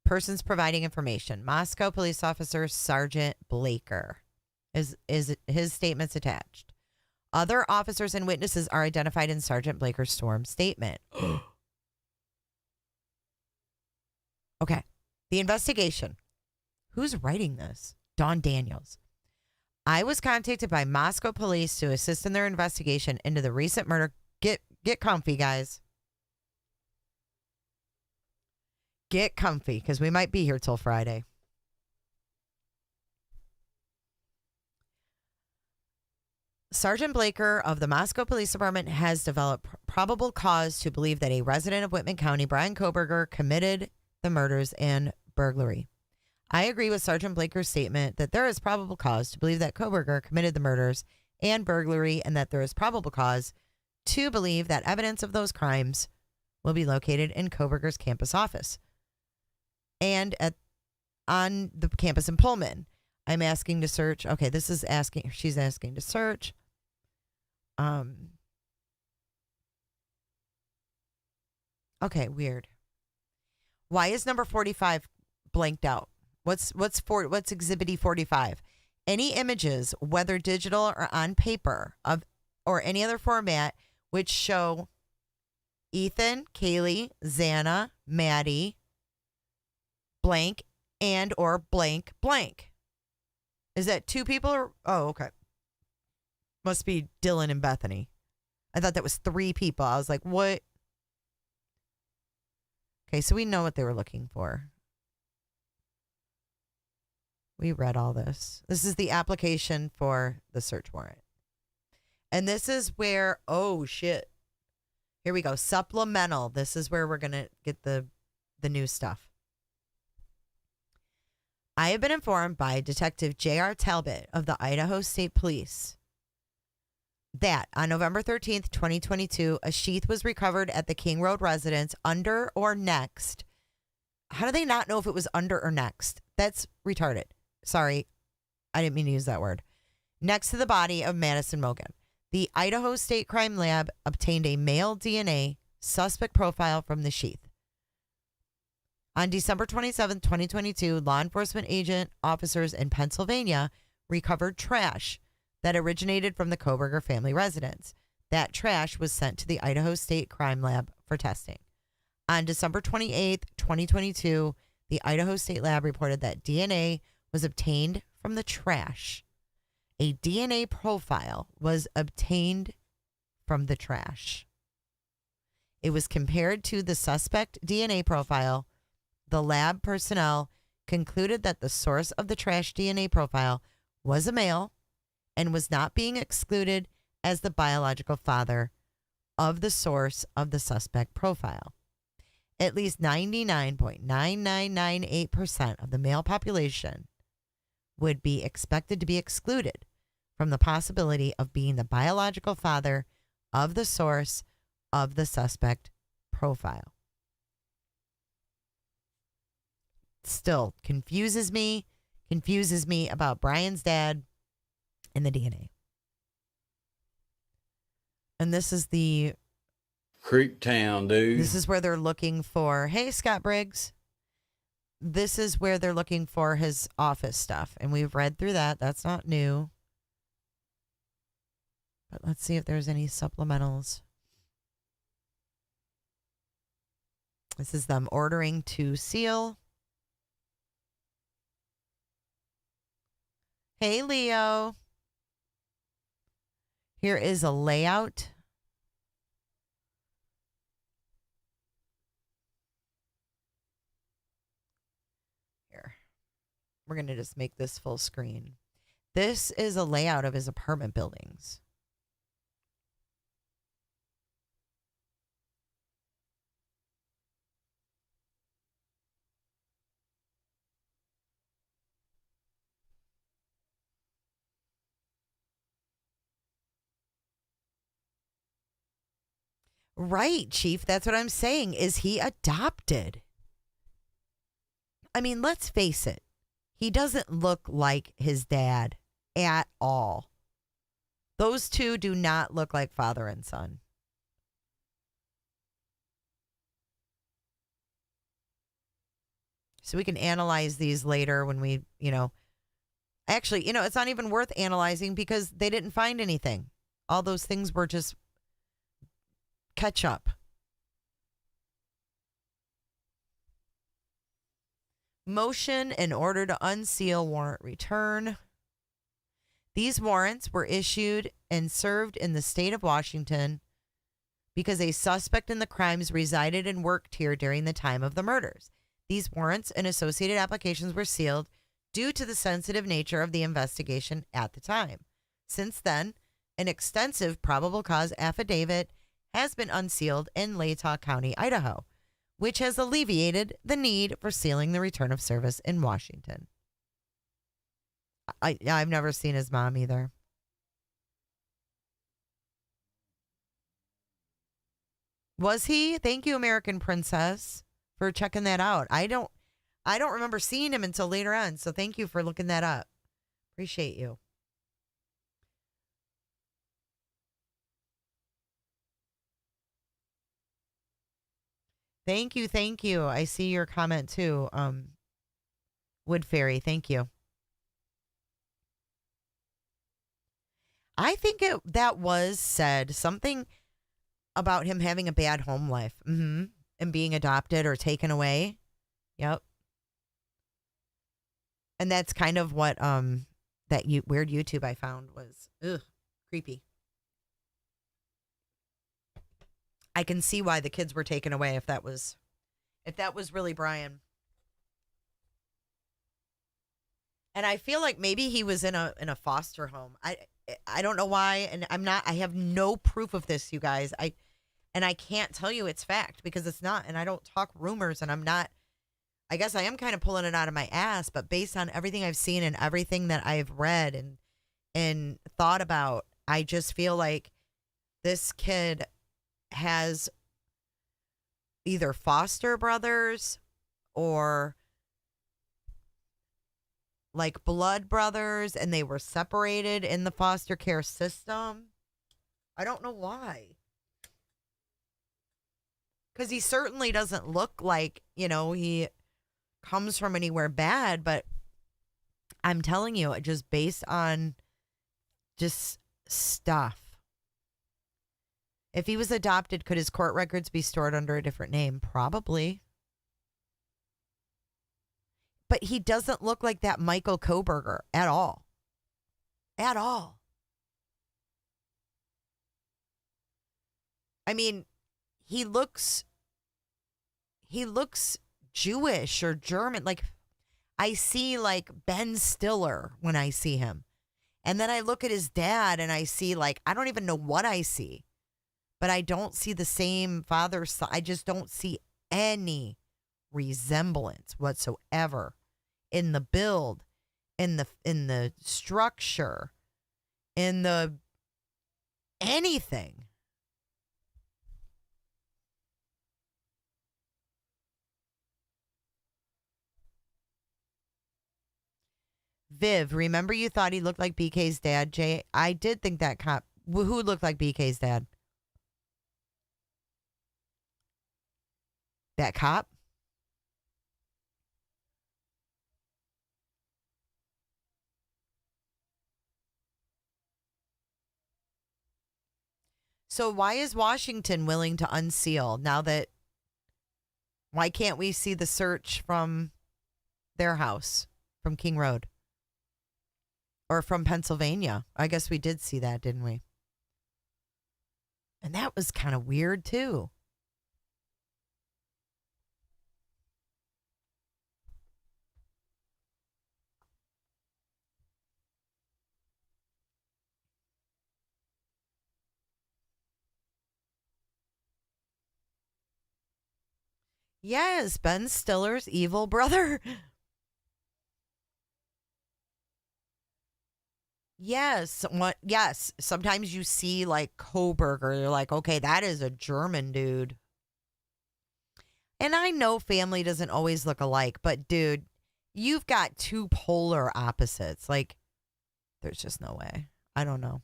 Persons providing information. Moscow Police Officer Sergeant Blaker. Is his statements attached. Other officers and witnesses are identified in Sergeant Blaker's sworn statement. Okay. The investigation. Who's writing this? Dawn Daniels. I was contacted by Moscow police to assist in their investigation into the recent murder. Get comfy, guys. Get comfy, because we might be here till Friday. Sergeant Blaker of the Moscow Police Department has developed probable cause to believe that a resident of Whitman County, Bryan Kohberger, committed the murders and burglary. I agree with Sergeant Blaker's statement that there is probable cause to believe that Kohberger committed the murders and burglary, and that there is probable cause to believe that evidence of those crimes will be located in Kohberger's campus office and on the campus in Pullman. I'm asking to search. Okay, this is asking. She's asking to search. Okay, weird. Why is number 45 blanked out? What's exhibit 45? Any images, whether digital or on paper, or any other format, which show Ethan, Kaylee, Xana, Maddie, blank, and or blank blank. Is that 2 people? Oh, okay. Must be Dylan and Bethany. I thought that was 3 people. I was like, what? Okay, so we know what they were looking for. We read all this. This is the application for the search warrant. And this is where, oh, shit. Here we go. Supplemental. This is where we're going to get the new stuff. I have been informed by Detective J.R. Talbot of the Idaho State Police that on November 13th, 2022, a sheath was recovered at the King Road residence under or next. How do they not know if it was under or next? That's retarded. Sorry, I didn't mean to use that word. Next to the body of Madison Mogan. The Idaho State Crime Lab obtained a male DNA suspect profile from the sheath. On December 27, 2022, law enforcement agent officers in Pennsylvania recovered trash that originated from the Kohberger family residence. That trash was sent to the Idaho State Crime Lab for testing. On December 28, 2022, the Idaho State Lab reported that DNA was obtained from the trash. A DNA profile was obtained from the trash. It was compared to the suspect DNA profile. The lab personnel concluded that the source of the trash DNA profile was a male and was not being excluded as the biological father of the source of the suspect profile. At least 99.9998% of the male population would be expected to be excluded from the possibility of being the biological father of the source of the suspect profile. Still confuses me about Brian's dad and the DNA. And this is the Creek Town, dude. This is where they're looking for, hey, Scott Briggs. This is where they're looking for his office stuff. And we've read through that. That's not new. But let's see if there's any supplementals. This is them ordering to seal. Hey, Leo. Here is a layout. Here. We're going to just make this full screen. This is a layout of his apartment buildings. Right, Chief. That's what I'm saying. Is he adopted? I mean, let's face it. He doesn't look like his dad at all. Those two do not look like father and son. So we can analyze these later when we, actually, it's not even worth analyzing because they didn't find anything. All those things were just catch up. Motion in order to unseal warrant return. These warrants were issued and served in the state of Washington because a suspect in the crimes resided and worked here during the time of the murders. These warrants and associated applications were sealed due to the sensitive nature of the investigation at the time. Since then, an extensive probable cause affidavit has been unsealed in Latah County, Idaho, which has alleviated the need for sealing the return of service in Washington. I've never seen his mom either. Was he? Thank you, American Princess, for checking that out. I don't remember seeing him until later on, so thank you for looking that up. Appreciate you. Thank you. I see your comment too. Wood Fairy, thank you. I think that was said something about him having a bad home life. And being adopted or taken away. Yep. And that's kind of what weird YouTube I found was Creepy. I can see why the kids were taken away if that was really Bryan. And I feel like maybe he was in a foster home. I don't know why, and I have no proof of this, you guys. I can't tell you it's fact because it's not, and I don't talk rumors, and I guess I am kind of pulling it out of my ass, but based on everything I've seen and everything that I've read and thought about, I just feel like this kid has either foster brothers or like blood brothers, and they were separated in the foster care system. I don't know why. Because he certainly doesn't look like, he comes from anywhere bad, but I'm telling you, just based on just stuff. If he was adopted, could his court records be stored under a different name? Probably. But he doesn't look like that Michael Kohberger at all. At all. I mean, he looks Jewish or German. Like, I see like Ben Stiller when I see him. And then I look at his dad and I see like, I don't even know what I see. But I don't see the same father. I just don't see any resemblance whatsoever in the build, in the structure, in the anything. Viv, remember you thought he looked like BK's dad, Jay? I did think that cop. Who looked like BK's dad? That cop? So why is Washington willing to unseal now that, why can't we see the search from their house, from King Road? Or from Pennsylvania? I guess we did see that, didn't we? And that was kind of weird too. Yes, Ben Stiller's evil brother. Yes, yes. Sometimes you see like Kohberger, you're like, okay, that is a German dude. And I know family doesn't always look alike, but dude, you've got two polar opposites. Like, there's just no way. I don't know.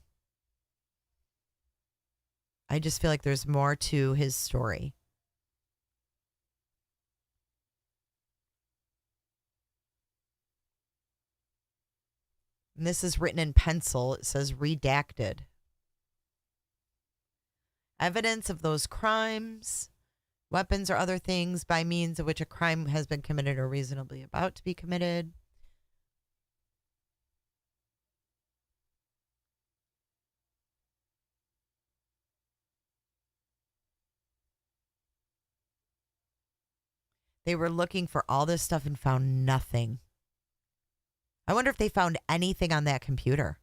I just feel like there's more to his story. And this is written in pencil. It says redacted. Evidence of those crimes, weapons or other things by means of which a crime has been committed or reasonably about to be committed. They were looking for all this stuff and found nothing. I wonder if they found anything on that computer.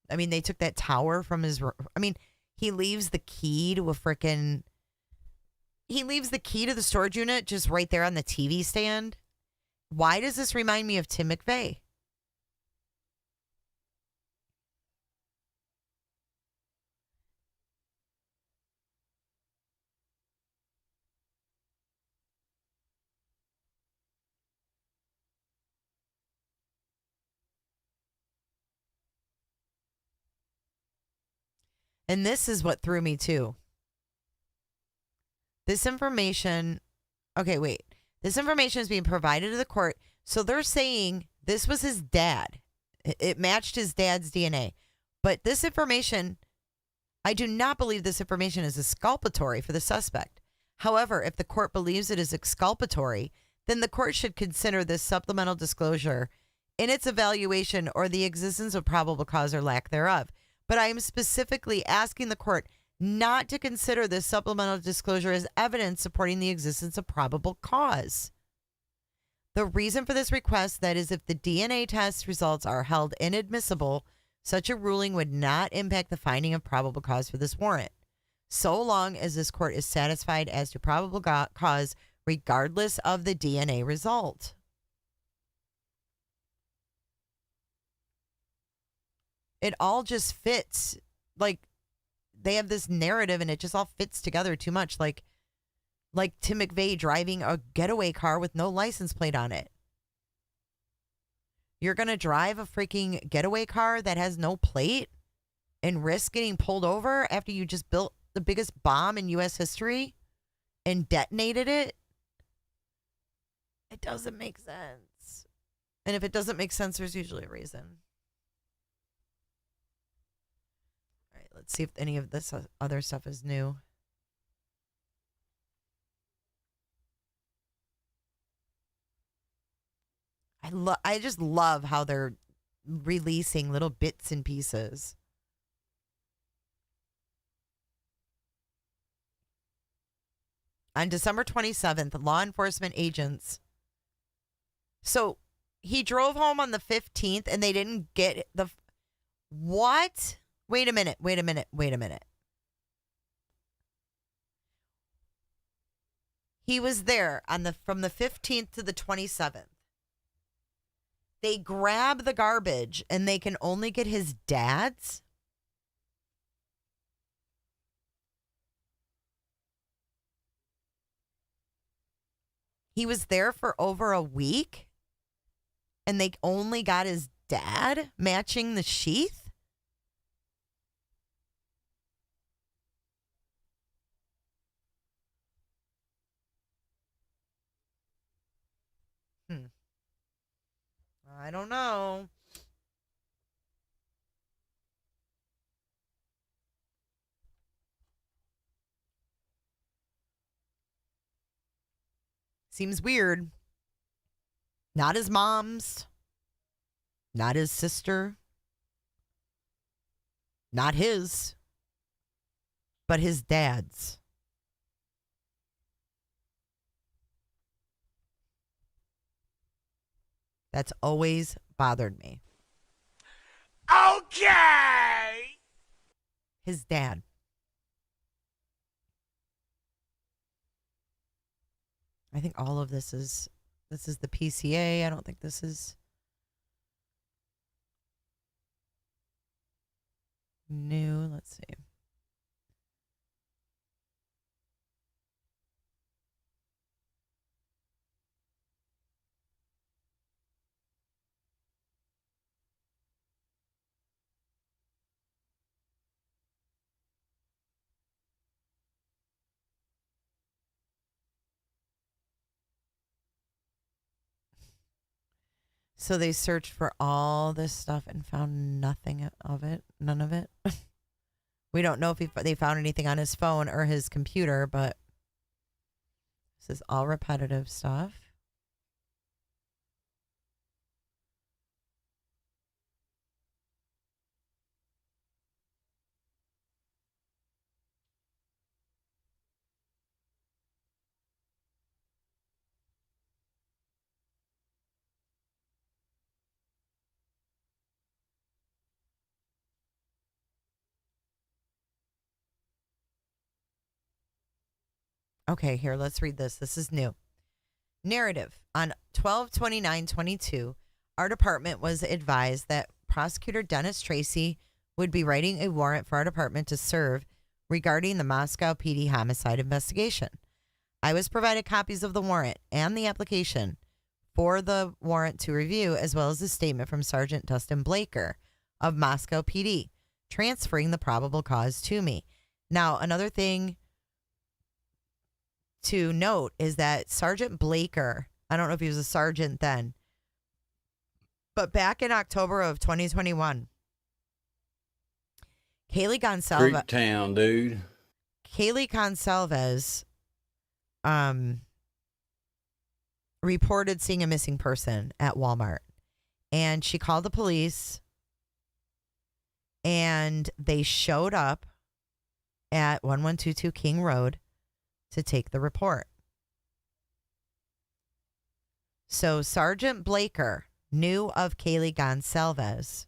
I mean, they took that tower from his... I mean, he leaves the key to He leaves the key to the storage unit just right there on the TV stand. Why does this remind me of Tim McVeigh? And this is what threw me too. This information, okay, wait. This information is being provided to the court. So they're saying this was his dad. It matched his dad's DNA. But this information, I do not believe this information is exculpatory for the suspect. However, if the court believes it is exculpatory, then the court should consider this supplemental disclosure in its evaluation or the existence of probable cause or lack thereof. But I am specifically asking the court not to consider this supplemental disclosure as evidence supporting the existence of probable cause. The reason for this request, that is, if the DNA test results are held inadmissible, such a ruling would not impact the finding of probable cause for this warrant, so long as this court is satisfied as to probable cause regardless of the DNA result. It all just fits. Like, they have this narrative and it just all fits together too much. Like Tim McVeigh driving a getaway car with no license plate on it. You're going to drive a freaking getaway car that has no plate and risk getting pulled over after you just built the biggest bomb in U.S. history and detonated it? It doesn't make sense. And if it doesn't make sense, there's usually a reason. All right, let's see if any of this other stuff is new. I just love how they're releasing little bits and pieces. On December 27th, law enforcement agents. So he drove home on the 15th and they didn't get the. What? Wait a minute. He was there from the 15th to the 27th. They grab the garbage and they can only get his dad's. He was there for over a week and they only got his dad matching the sheath. I don't know. Seems weird. Not his mom's. Not his sister. Not his. But his dad's. That's always bothered me. Okay. His dad. I think all of this is the PCA. I don't think this is new. Let's see. So they searched for all this stuff and found nothing of it. None of it. We don't know if they found anything on his phone or his computer, but this is all repetitive stuff. Okay, here, let's read this. This is new. Narrative. On 12/29/22, our department was advised that Prosecutor Dennis Tracy would be writing a warrant for our department to serve regarding the Moscow PD homicide investigation. I was provided copies of the warrant and the application for the warrant to review, as well as a statement from Sergeant Dustin Blaker of Moscow PD, transferring the probable cause to me. Now, another thing to note is that Sergeant Blaker, I don't know if he was a sergeant then, but back in October of 2021, Kaylee Goncalves, Creep town, dude. Kaylee Goncalves, reported seeing a missing person at Walmart, And she called the police, and they showed up at 1122 King Road to take the report. So Sergeant Blaker knew of Kaylee Goncalves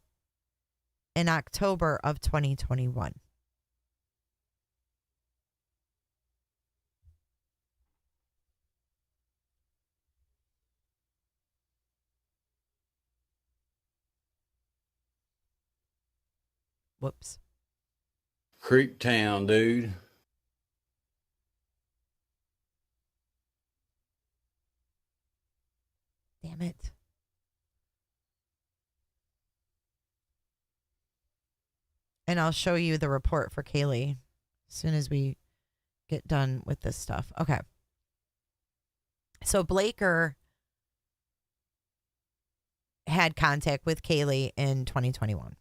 in October of 2021. Whoops. Creep Town, dude. Damn it. And I'll show you the report for Kaylee as soon as we get done with this stuff. Okay. So Blaker had contact with Kaylee in 2021.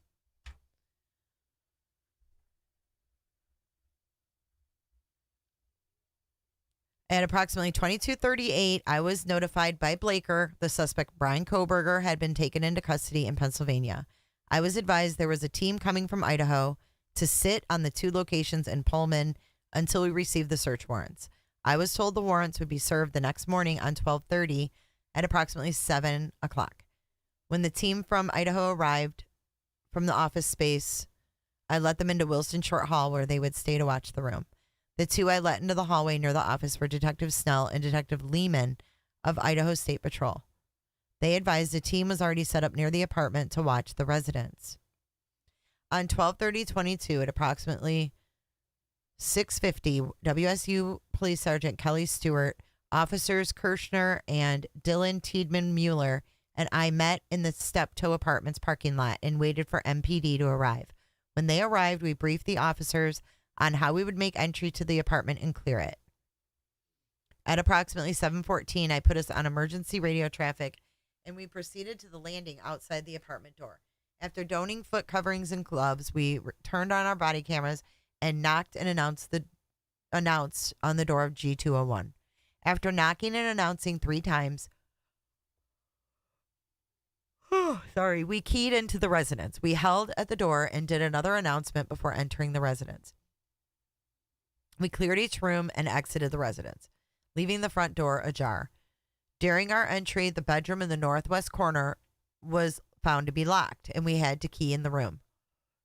At approximately 22:38, I was notified by Blaker the suspect Bryan Kohberger had been taken into custody in Pennsylvania. I was advised there was a team coming from Idaho to sit on the 2 locations in Pullman until we received the search warrants. I was told the warrants would be served the next morning on 12:30 at approximately 7 o'clock. When the team from Idaho arrived from the office space, I let them into Wilson Short Hall where they would stay to watch the room. The 2 I let into the hallway near the office were Detective Snell and Detective Lehman of Idaho State Patrol. They advised a team was already set up near the apartment to watch the residents. On 12/30/22 at approximately 6:50, WSU Police Sergeant Kelly Stewart, Officers Kirshner and Dylan Tiedman Mueller, and I met in the Steptoe Apartments parking lot and waited for MPD to arrive. When they arrived, we briefed the officers on how we would make entry to the apartment and clear it. At approximately 7:14, I put us on emergency radio traffic, and we proceeded to the landing outside the apartment door. After donning foot coverings and gloves, we turned on our body cameras and knocked and announced on the door of G201. After knocking and announcing 3 times, we keyed into the residence. We held at the door and did another announcement before entering the residence. We cleared each room and exited the residence, leaving the front door ajar. During our entry, the bedroom in the northwest corner was found to be locked, and we had to key in the room.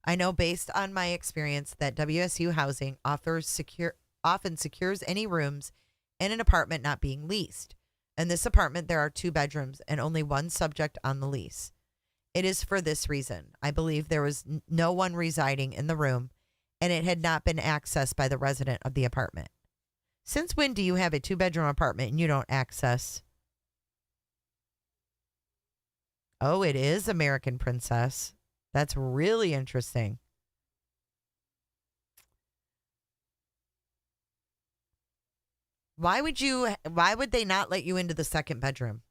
I know based on my experience that WSU housing often secures any rooms in an apartment not being leased. In this apartment, there are 2 bedrooms and only 1 subject on the lease. It is for this reason. I believe there was no one residing in the room, and it had not been accessed by the resident of the apartment. Since when do you have a 2-bedroom apartment and you don't access? Oh, it is American Princess. That's really interesting. Why would they not let you into the 2nd bedroom?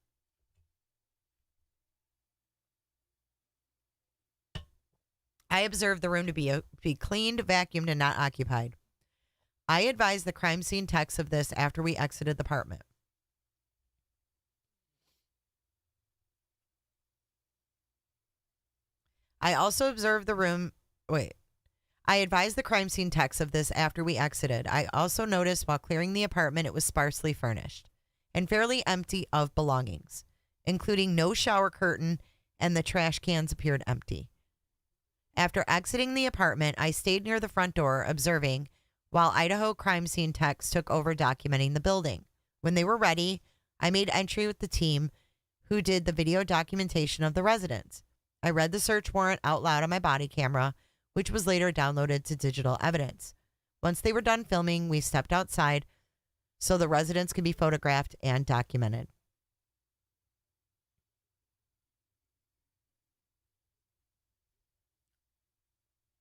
I observed the room to be cleaned, vacuumed, and not occupied. I advised the crime scene techs of this after we exited the apartment. I also observed the room. I advised the crime scene techs of this after we exited. I also noticed while clearing the apartment it was sparsely furnished and fairly empty of belongings, including no shower curtain, and the trash cans appeared empty. After exiting the apartment, I stayed near the front door observing while Idaho crime scene techs took over documenting the building. When they were ready, I made entry with the team who did the video documentation of the residents. I read the search warrant out loud on my body camera, which was later downloaded to digital evidence. Once they were done filming, we stepped outside so the residents could be photographed and documented.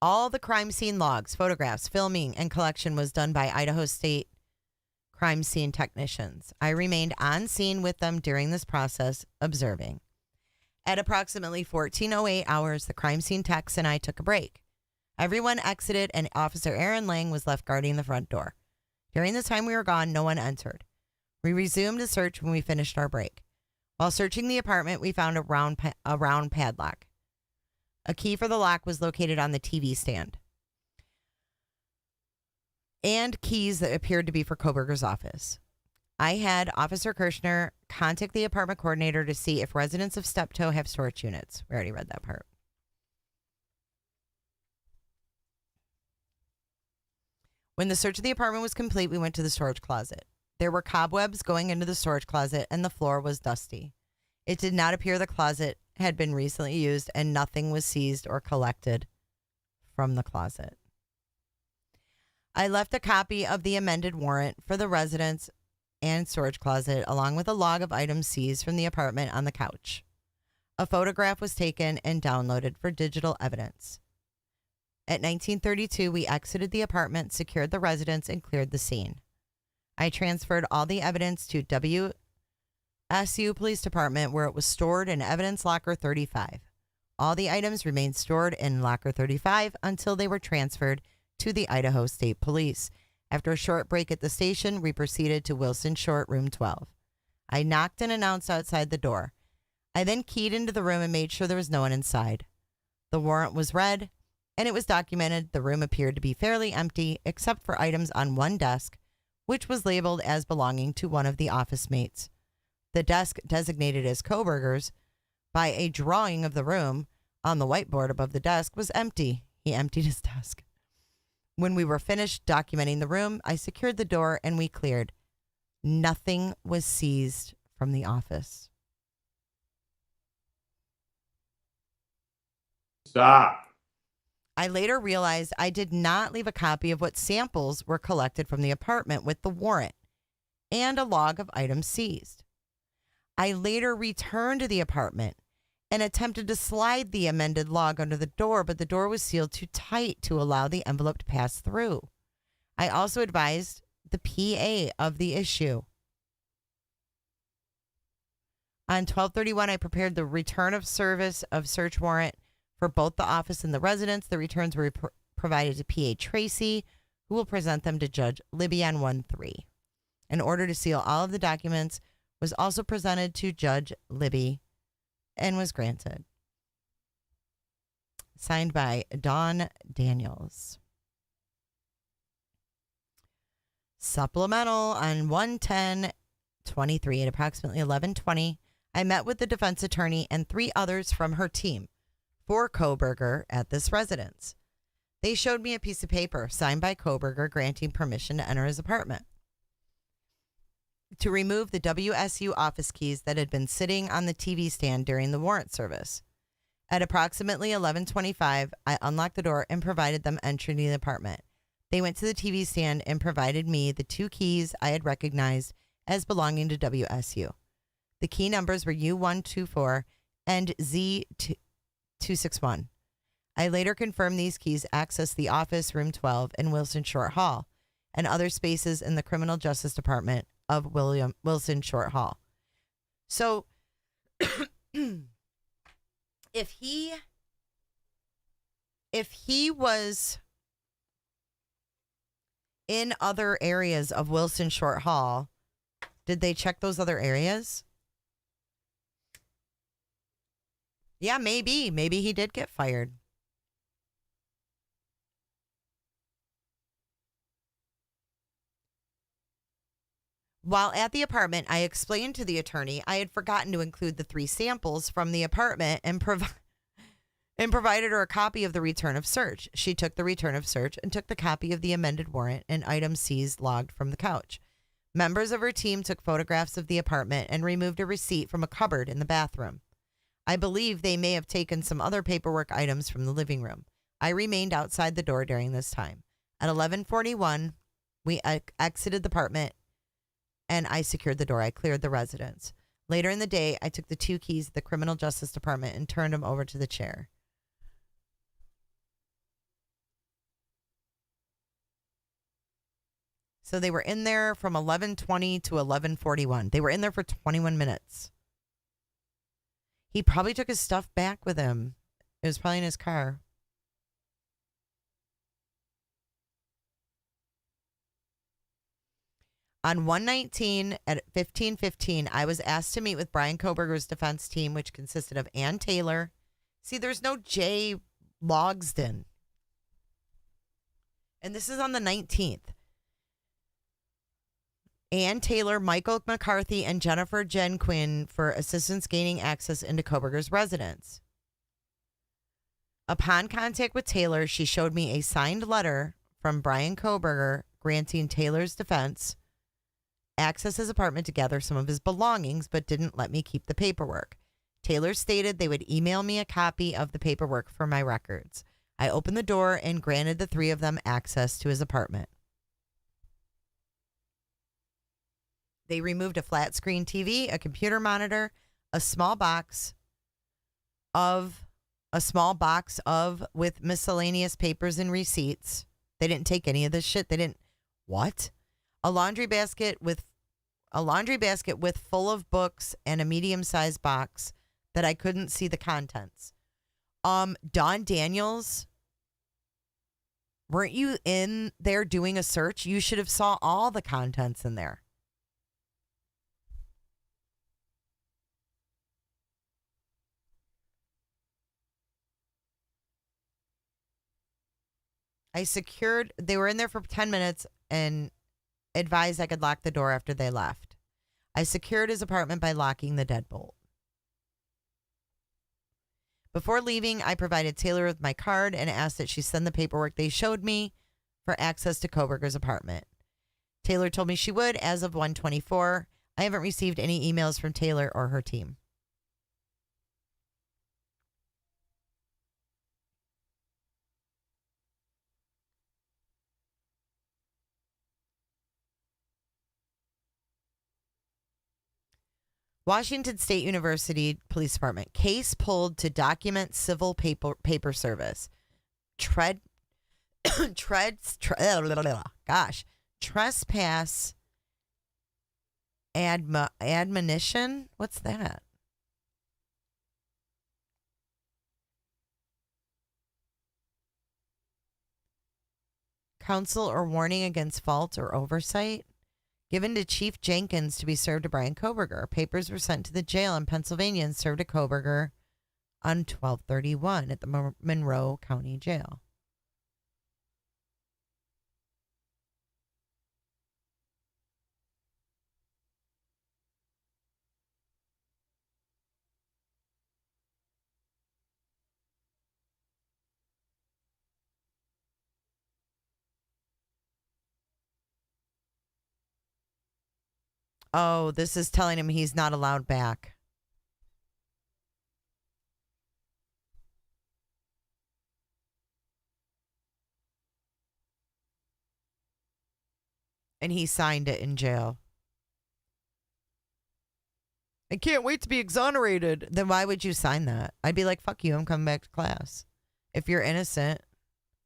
All the crime scene logs, photographs, filming, and collection was done by Idaho State crime scene technicians. I remained on scene with them during this process, observing. At approximately 14:08 hours, the crime scene techs and I took a break. Everyone exited, and Officer Aaron Lang was left guarding the front door. During the time we were gone, no one entered. We resumed the search when we finished our break. While searching the apartment, we found a round padlock. A key for the lock was located on the TV stand, and keys that appeared to be for Kohberger's office. I had Officer Kirshner contact the apartment coordinator to see if residents of Steptoe have storage units. We already read that part. When the search of the apartment was complete, we went to the storage closet. There were cobwebs going into the storage closet, and the floor was dusty. It did not appear the closet had been recently used, and nothing was seized or collected from the closet. I left a copy of the amended warrant for the residence and storage closet, along with a log of items seized from the apartment on the couch. A photograph was taken and downloaded for digital evidence. At 1932, we exited the apartment, secured the residence, and cleared the scene. I transferred all the evidence to WSU Police Department, where it was stored in Evidence Locker 35. All the items remained stored in Locker 35 until they were transferred to the Idaho State Police. After a short break at the station, we proceeded to Wilson Short, room 12. I knocked and announced outside the door. I then keyed into the room and made sure there was no one inside. The warrant was read, and it was documented the room appeared to be fairly empty, except for items on one desk, which was labeled as belonging to one of the office mates. The desk, designated as Kohberger's by a drawing of the room on the whiteboard above the desk, was empty. He emptied his desk. When we were finished documenting the room, I secured the door and we cleared. Nothing was seized from the office. Stop. I later realized I did not leave a copy of what samples were collected from the apartment with the warrant and a log of items seized. I later returned to the apartment and attempted to slide the amended log under the door, but the door was sealed too tight to allow the envelope to pass through. I also advised the PA of the issue. On 12/31, I prepared the return of service of search warrant for both the office and the residence. The returns were provided to PA Tracy, who will present them to Judge Libby on 1/3. An order to seal all of the documents was also presented to Judge Libby and was granted. Signed by Dawn Daniels. Supplemental on 1/10/23 at approximately 11:20, I met with the defense attorney and 3 others from her team for Kohberger at this residence. They showed me a piece of paper signed by Kohberger granting permission to enter his apartment, to remove the WSU office keys that had been sitting on the TV stand during the warrant service. At approximately 11:25, I unlocked the door and provided them entry to the apartment. They went to the TV stand and provided me the 2 keys I had recognized as belonging to WSU. The key numbers were U124 and Z261. I later confirmed these keys accessed the office, room 12, and Wilson Short Hall, and other spaces in the Criminal Justice Department of Wilson Short Hall. So, if he was in other areas of Wilson Short Hall, did they check those other areas? Yeah, maybe. Maybe he did get fired. While at the apartment, I explained to the attorney I had forgotten to include the 3 samples from the apartment and provided her a copy of the return of search. She took the return of search and took the copy of the amended warrant and items seized logged from the couch. Members of her team took photographs of the apartment and removed a receipt from a cupboard in the bathroom. I believe they may have taken some other paperwork items from the living room. I remained outside the door during this time. At 11:41, we exited the apartment and I secured the door. I cleared the residence. Later in the day, I took the 2 keys of the Criminal Justice Department and turned them over to the chair. So they were in there from 11:20 to 11:41. They were in there for 21 minutes. He probably took his stuff back with him. It was probably in his car. On 119 at 15:15, I was asked to meet with Bryan Kohberger's defense team, which consisted of Ann Taylor. See, there's no J. Logsden. And this is on the 19th. Ann Taylor, Michael McCarthy, and Jennifer Jen Quinn for assistance gaining access into Kohberger's residence. Upon contact with Taylor, she showed me a signed letter from Bryan Kohberger granting Taylor's defense access his apartment to gather some of his belongings, but didn't let me keep the paperwork. Taylor stated they would email me a copy of the paperwork for my records. I opened the door and granted the three of them access to his apartment. They removed a flat screen TV, a computer monitor, a small box with miscellaneous papers and receipts. They didn't take any of this shit. They didn't. What? A laundry basket with full of books and a medium-sized box that I couldn't see the contents. Dawn Daniels, weren't you in there doing a search? You should have saw all the contents in there. They were in there for 10 minutes and advised I could lock the door after they left. I secured his apartment by locking the deadbolt. Before leaving, I provided Taylor with my card and asked that she send the paperwork they showed me for access to Kohberger's apartment. Taylor told me she would as of 1:24. I haven't received any emails from Taylor or her team. Washington State University Police Department. Case pulled to document civil paper service. Trespass admonition? What's that? Counsel or warning against fault or oversight? Given to Chief Jenkins to be served to Bryan Kohberger. Papers were sent to the jail in Pennsylvania and served to Kohberger on 12/31 at the Monroe County Jail. Oh, this is telling him he's not allowed back. And he signed it in jail. I can't wait to be exonerated. Then why would you sign that? I'd be like, fuck you, I'm coming back to class. If you're innocent,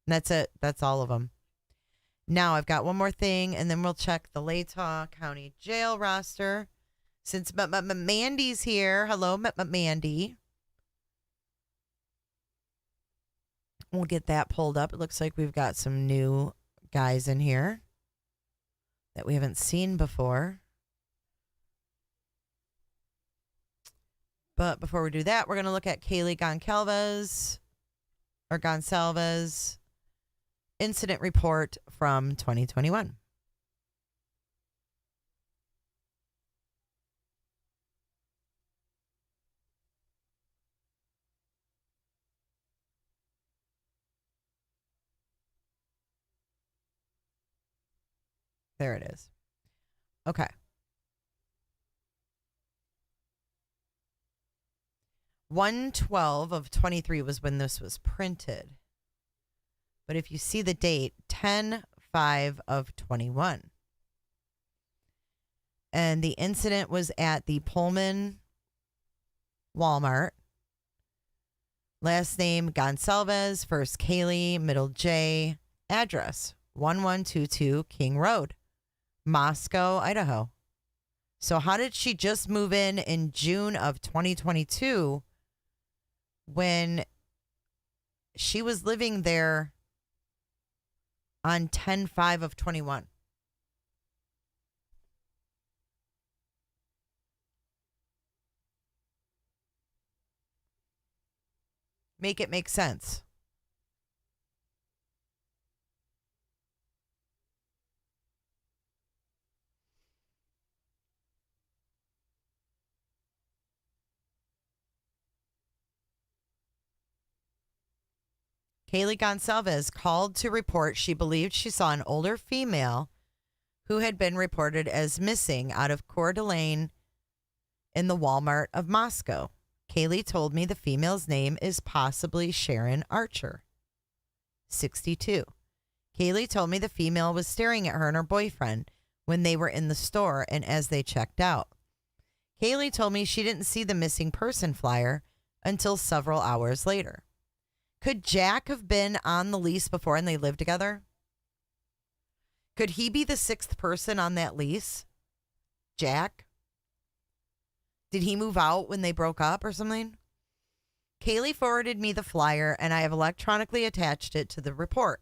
that's it. That's all of them. Now I've got one more thing, and then we'll check the Latah County Jail roster. Since Mandy's here. Hello, Mandy. We'll get that pulled up. It looks like we've got some new guys in here that we haven't seen before. But before we do that, we're going to look at Kaylee Goncalves incident report from 2021. There it is. Okay. 1/12 of 23 was when this was printed. But if you see the date, 10/5 of 21. And the incident was at the Pullman Walmart. Last name Goncalves, first Kaylee, middle J. Address 1122 King Road, Moscow, Idaho. So how did she just move in June of 2022 when she was living there on 10/5 of 21? Make it make sense. Kaylee Goncalves called to report she believed she saw an older female who had been reported as missing out of Coeur d'Alene in the Walmart of Moscow. Kaylee told me the female's name is possibly Sharon Archer, 62. Kaylee told me the female was staring at her and her boyfriend when they were in the store and as they checked out. Kaylee told me she didn't see the missing person flyer until several hours later. Could Jack have been on the lease before and they lived together? Could he be the sixth person on that lease? Jack? Did he move out when they broke up or something? Kaylee forwarded me the flyer and I have electronically attached it to the report.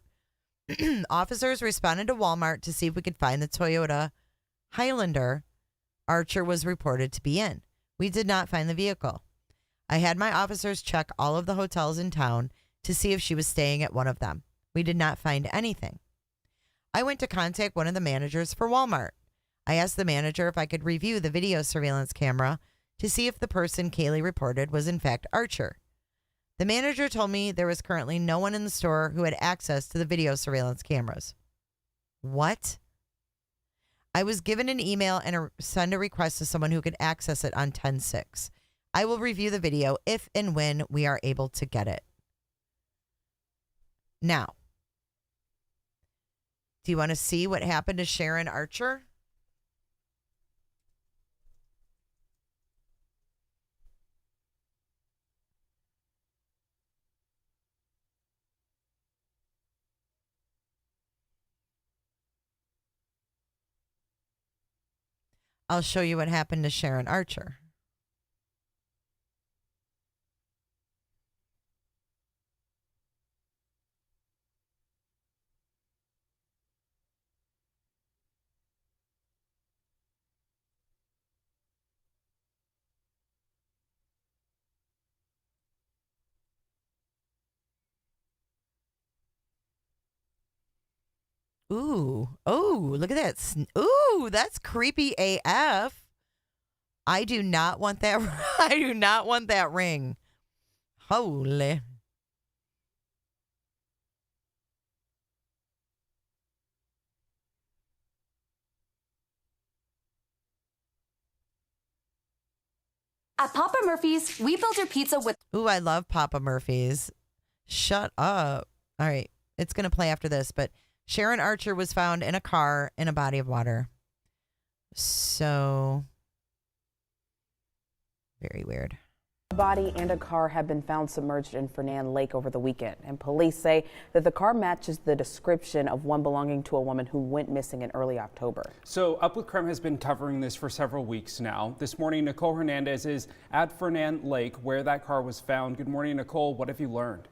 Officers responded to Walmart to see if we could find the Toyota Highlander Archer was reported to be in. We did not find the vehicle. I had my officers check all of the hotels in town to see if she was staying at one of them. We did not find anything. I went to contact one of the managers for Walmart. I asked the manager if I could review the video surveillance camera to see if the person Kaylee reported was in fact Archer. The manager told me there was currently no one in the store who had access to the video surveillance cameras. What? I was given an email and send a request to someone who could access it on 10/6. I will review the video if and when we are able to get it. Now, do you want to see what happened to Sharon Archer? I'll show you what happened to Sharon Archer. Ooh. Oh, look at that. Ooh, that's creepy AF. I do not want that. I do not want that ring. Holy. At Papa Murphy's, we build your pizza with... Ooh, I love Papa Murphy's. Shut up. All right. It's going to play after this, but Sharon Archer was found in a car in a body of water. So, very weird. A body and a car have been found submerged in Fernand Lake over the weekend, and police say that the car matches the description of one belonging to a woman who went missing in early October. So Up With Crime has been covering this for several weeks now. This morning, Nicole Hernandez is at Fernand Lake where that car was found. Good morning, Nicole. What have you learned?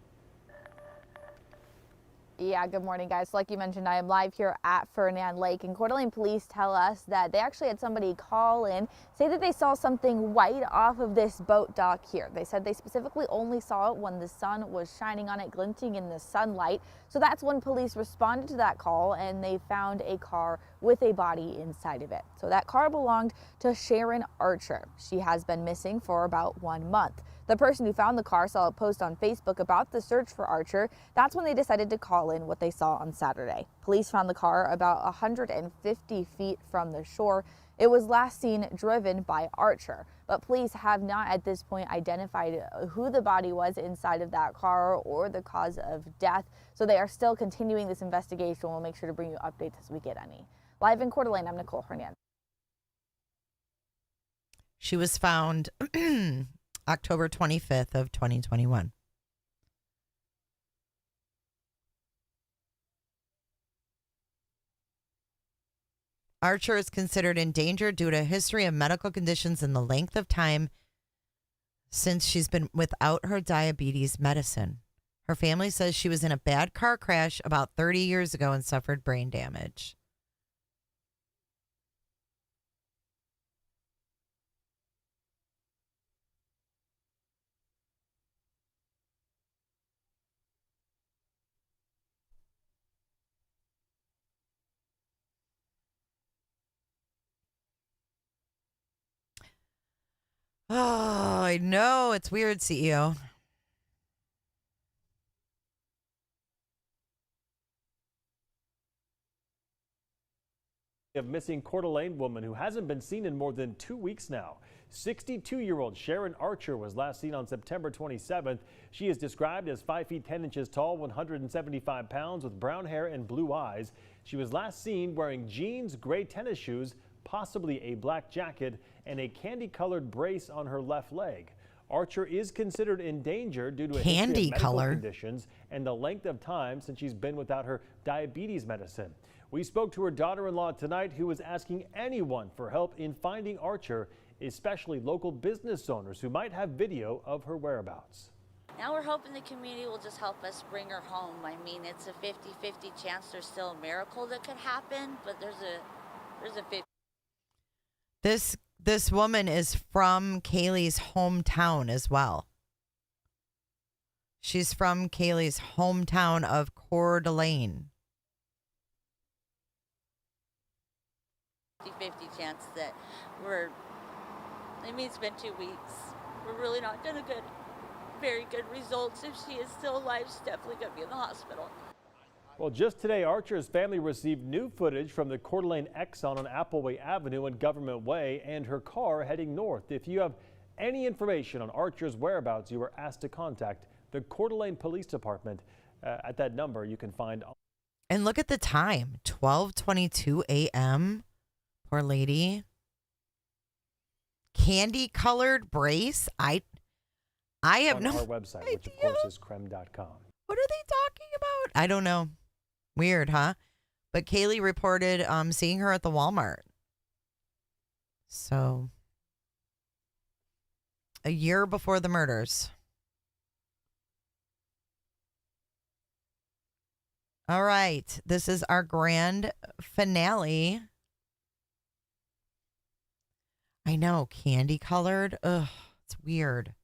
Yeah, good morning, guys. Like you mentioned, I am live here at Fernand Lake, and Coeur d'Alene police tell us that they actually had somebody call in, say that they saw something white off of this boat dock here. They said they specifically only saw it when the sun was shining on it, glinting in the sunlight. So that's when police responded to that call, and they found a car with a body inside of it. So that car belonged to Sharon Archer. She has been missing for about 1 month. The person who found the car saw a post on Facebook about the search for Archer. That's when they decided to call in what they saw on Saturday. Police found the car about 150 feet from the shore. It was last seen driven by Archer, but police have not at this point identified who the body was inside of that car or the cause of death. So they are still continuing this investigation. We'll make sure to bring you updates as we get any. Live in Coeur d'Alene, I'm Nicole Hernandez. She was found October 25th of 2021. Archer is considered endangered due to a history of medical conditions and the length of time since she's been without her diabetes medicine. Her family says she was in a bad car crash about 30 years ago and suffered brain damage. Oh, I know. It's weird, CEO. Of missing Coeur d'Alene woman who hasn't been seen in more than 2 weeks now. 62-year-old Sharon Archer was last seen on September 27th. She is described as 5 feet 10 inches tall, 175 pounds, with brown hair and blue eyes. She was last seen wearing jeans, gray tennis shoes, possibly a black jacket, and a candy-colored brace on her left leg. Archer is considered in danger due to a history of medical conditions and the length of time since she's been without her diabetes medicine. We spoke to her daughter-in-law tonight, who was asking anyone for help in finding Archer, especially local business owners who might have video of her whereabouts. Now we're hoping the community will just help us bring her home. I mean, it's a 50-50 chance there's still a miracle that could happen, but there's a 50. This woman is from Kaylee's hometown as well. She's from Kaylee's hometown of Coeur d'Alene. 50-50 chance that it's been 2 weeks. We're really not going to get very good results. If she is still alive, she's definitely going to be in the hospital. Well, just today, Archer's family received new footage from the Coeur d'Alene Exxon on Appleway Avenue and Government Way and her car heading north. If you have any information on Archer's whereabouts, you are asked to contact the Coeur d'Alene Police Department at that number you can find. And look at the time, 12:22 a.m. Poor lady. Candy colored brace. I have no on our website, which of course is creme.com. What are they talking about? I don't know. Weird, huh? But Kaylee reported seeing her at the Walmart. So, a year before the murders. All right. This is our grand finale. I know. Candy colored. Ugh. It's weird.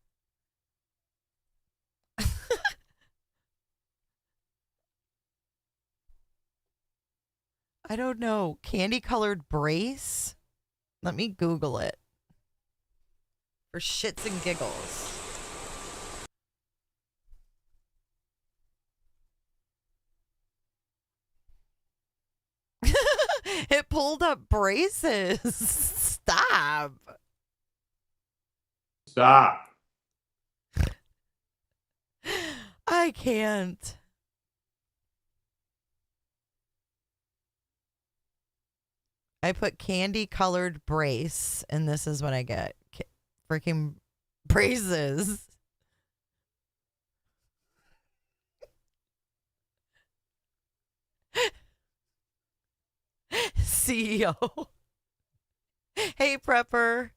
I don't know. Candy colored brace? Let me Google it. For shits and giggles. It pulled up braces. Stop. Stop. I can't. I put candy colored brace, and this is what I get. Freaking braces. CEO. Hey, prepper.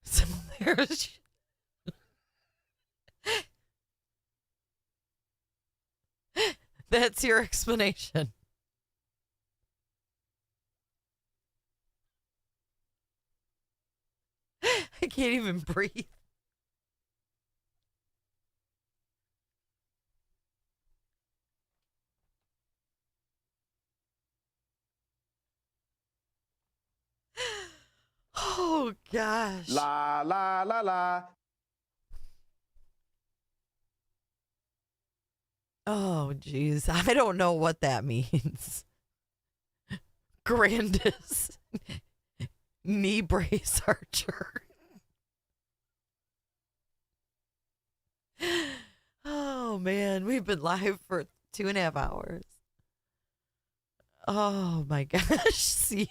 So there's. That's your explanation. I can't even breathe. Oh, gosh. La, la, la, la. Oh, geez. I don't know what that means. Grandest knee brace Archer. Oh, man. We've been live for 2.5 hours. Oh, my gosh. See.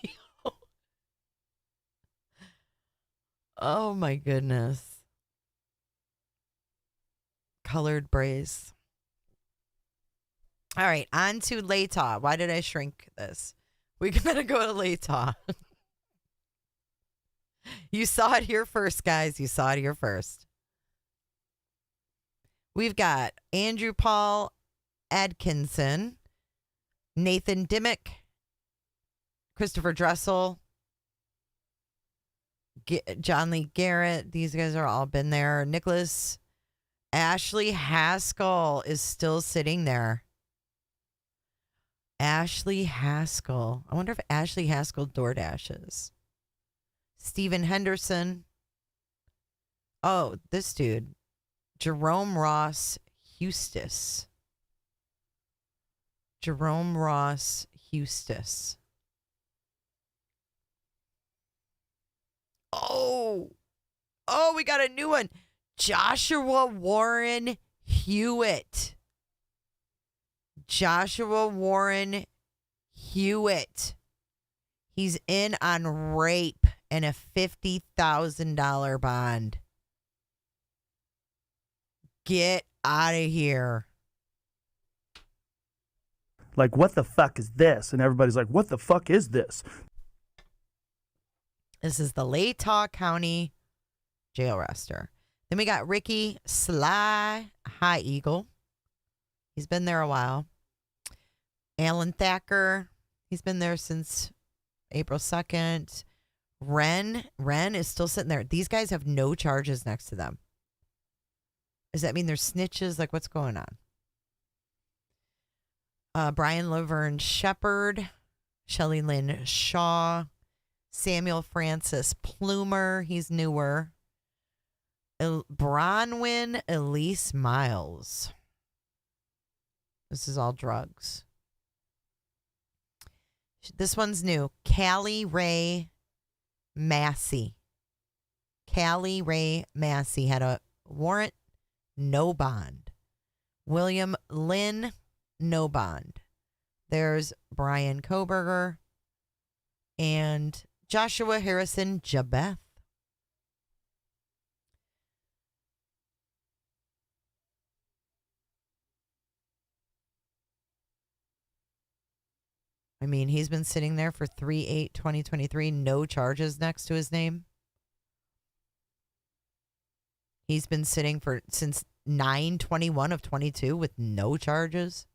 Oh, my goodness. Colored brace. All right, on to Latah. Why did I shrink this? We gotta go to Latah. You saw it here first, guys. You saw it here first. We've got Andrew Paul Adkinson, Nathan Dimmick, Christopher Dressel, John Lee Garrett. These guys are all been there. Nicholas Ashley Haskell is still sitting there. Ashley Haskell. I wonder if Ashley Haskell DoorDashes. Steven Henderson. Oh, this dude. Jerome Ross Hustis. Jerome Ross Hustis. Oh, we got a new one. Joshua Warren Hewitt. Joshua Warren Hewitt. He's in on rape and a $50,000 bond. Get out of here. Like, what the fuck is this? And everybody's like, what the fuck is this? This is the Latah County jail arrestor. Then we got Ricky Sly High Eagle. He's been there a while. Alan Thacker. He's been there since April 2nd. Ren is still sitting there. These guys have no charges next to them. Does that mean they're snitches? Like, what's going on? Brian Laverne Shepard. Shelley Lynn Shaw. Samuel Francis Plumer. He's newer. Bronwyn Elise Miles. This is all drugs. This one's new. Callie Ray Massey. Callie Ray Massey had a warrant, no bond. William Lynn, no bond. There's Bryan Kohberger and Joshua Harrison Jabeth. I mean, he's been sitting there for 3/8/2023, no charges next to his name. He's been sitting for since 9/21 of 22 with no charges.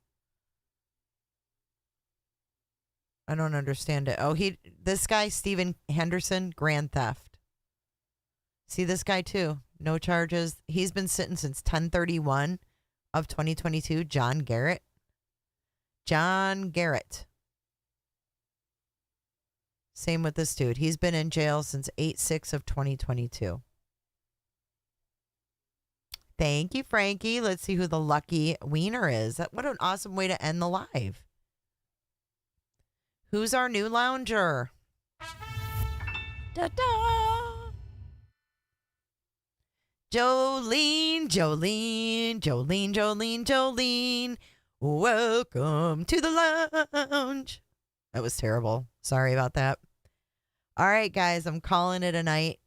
I don't understand it. Oh, this guy, Steven Henderson, grand theft. See this guy too, no charges. He's been sitting since 10/31 of 2022. John Garrett. Same with this dude. He's been in jail since 8/6 of 2022. Thank you, Frankie. Let's see who the lucky wiener is. What an awesome way to end the live. Who's our new lounger? Da-da! Jolene. Welcome to the lounge. That was terrible. Sorry about that. All right, guys, I'm calling it a night.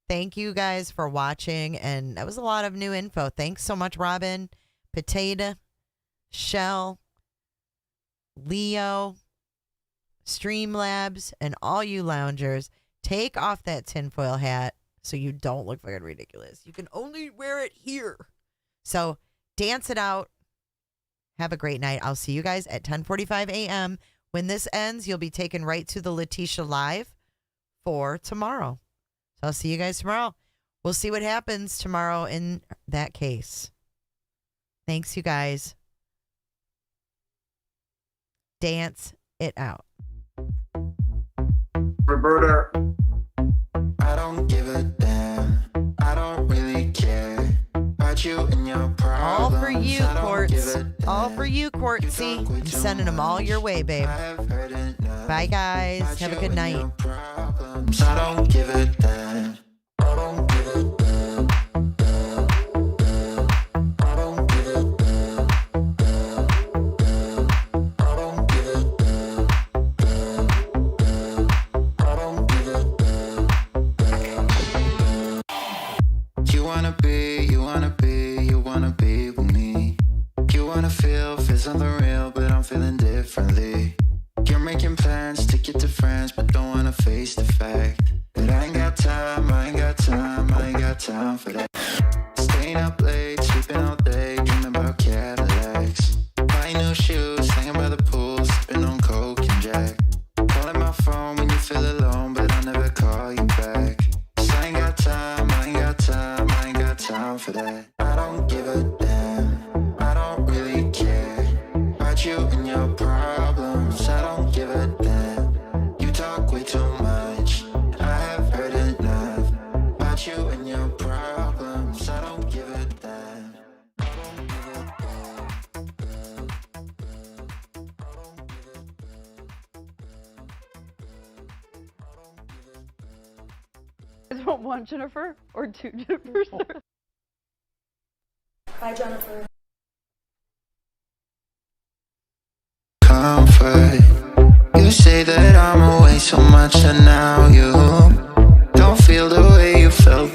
Thank you guys for watching, and that was a lot of new info. Thanks so much, Robin, Potato, Shell, Leo, Streamlabs, and all you loungers. Take off that tinfoil hat so you don't look fucking ridiculous. You can only wear it here. So dance it out. Have a great night. I'll see you guys at 10:45 a.m. When this ends, you'll be taken right to the Letitia Live for tomorrow. So I'll see you guys tomorrow. We'll see what happens tomorrow in that case. Thanks, you guys. Dance it out. Roberta. I don't give a damn. I don't really care about you and your problems. All for you, Quartz. All for you, Quartzy. I'm sending them all your way, babe. Bye, guys. Have a good night. I don't give a damn. I don't give a damn. I don't give a damn. I don't give a damn. I don't give a damn. You wanna be with me. You wanna feel something real, but I'm feeling differently. You're making plans to get to friends, but don't wanna face the fact that I ain't got time for that. Staying up late, sleeping all day, dreaming about Cadillacs. Buying new shoes, hanging by the pool, sipping on Coke and Jack. Calling my phone when you feel alone, but I'll never call you back. 'Cause I ain't got time for that. I don't give a damn. I don't really care about you and your problems. guys want one Jennifer or two Jennifers? Bye, Jennifer. Comfort. You say that I'm away so much, and now you don't feel the way you felt.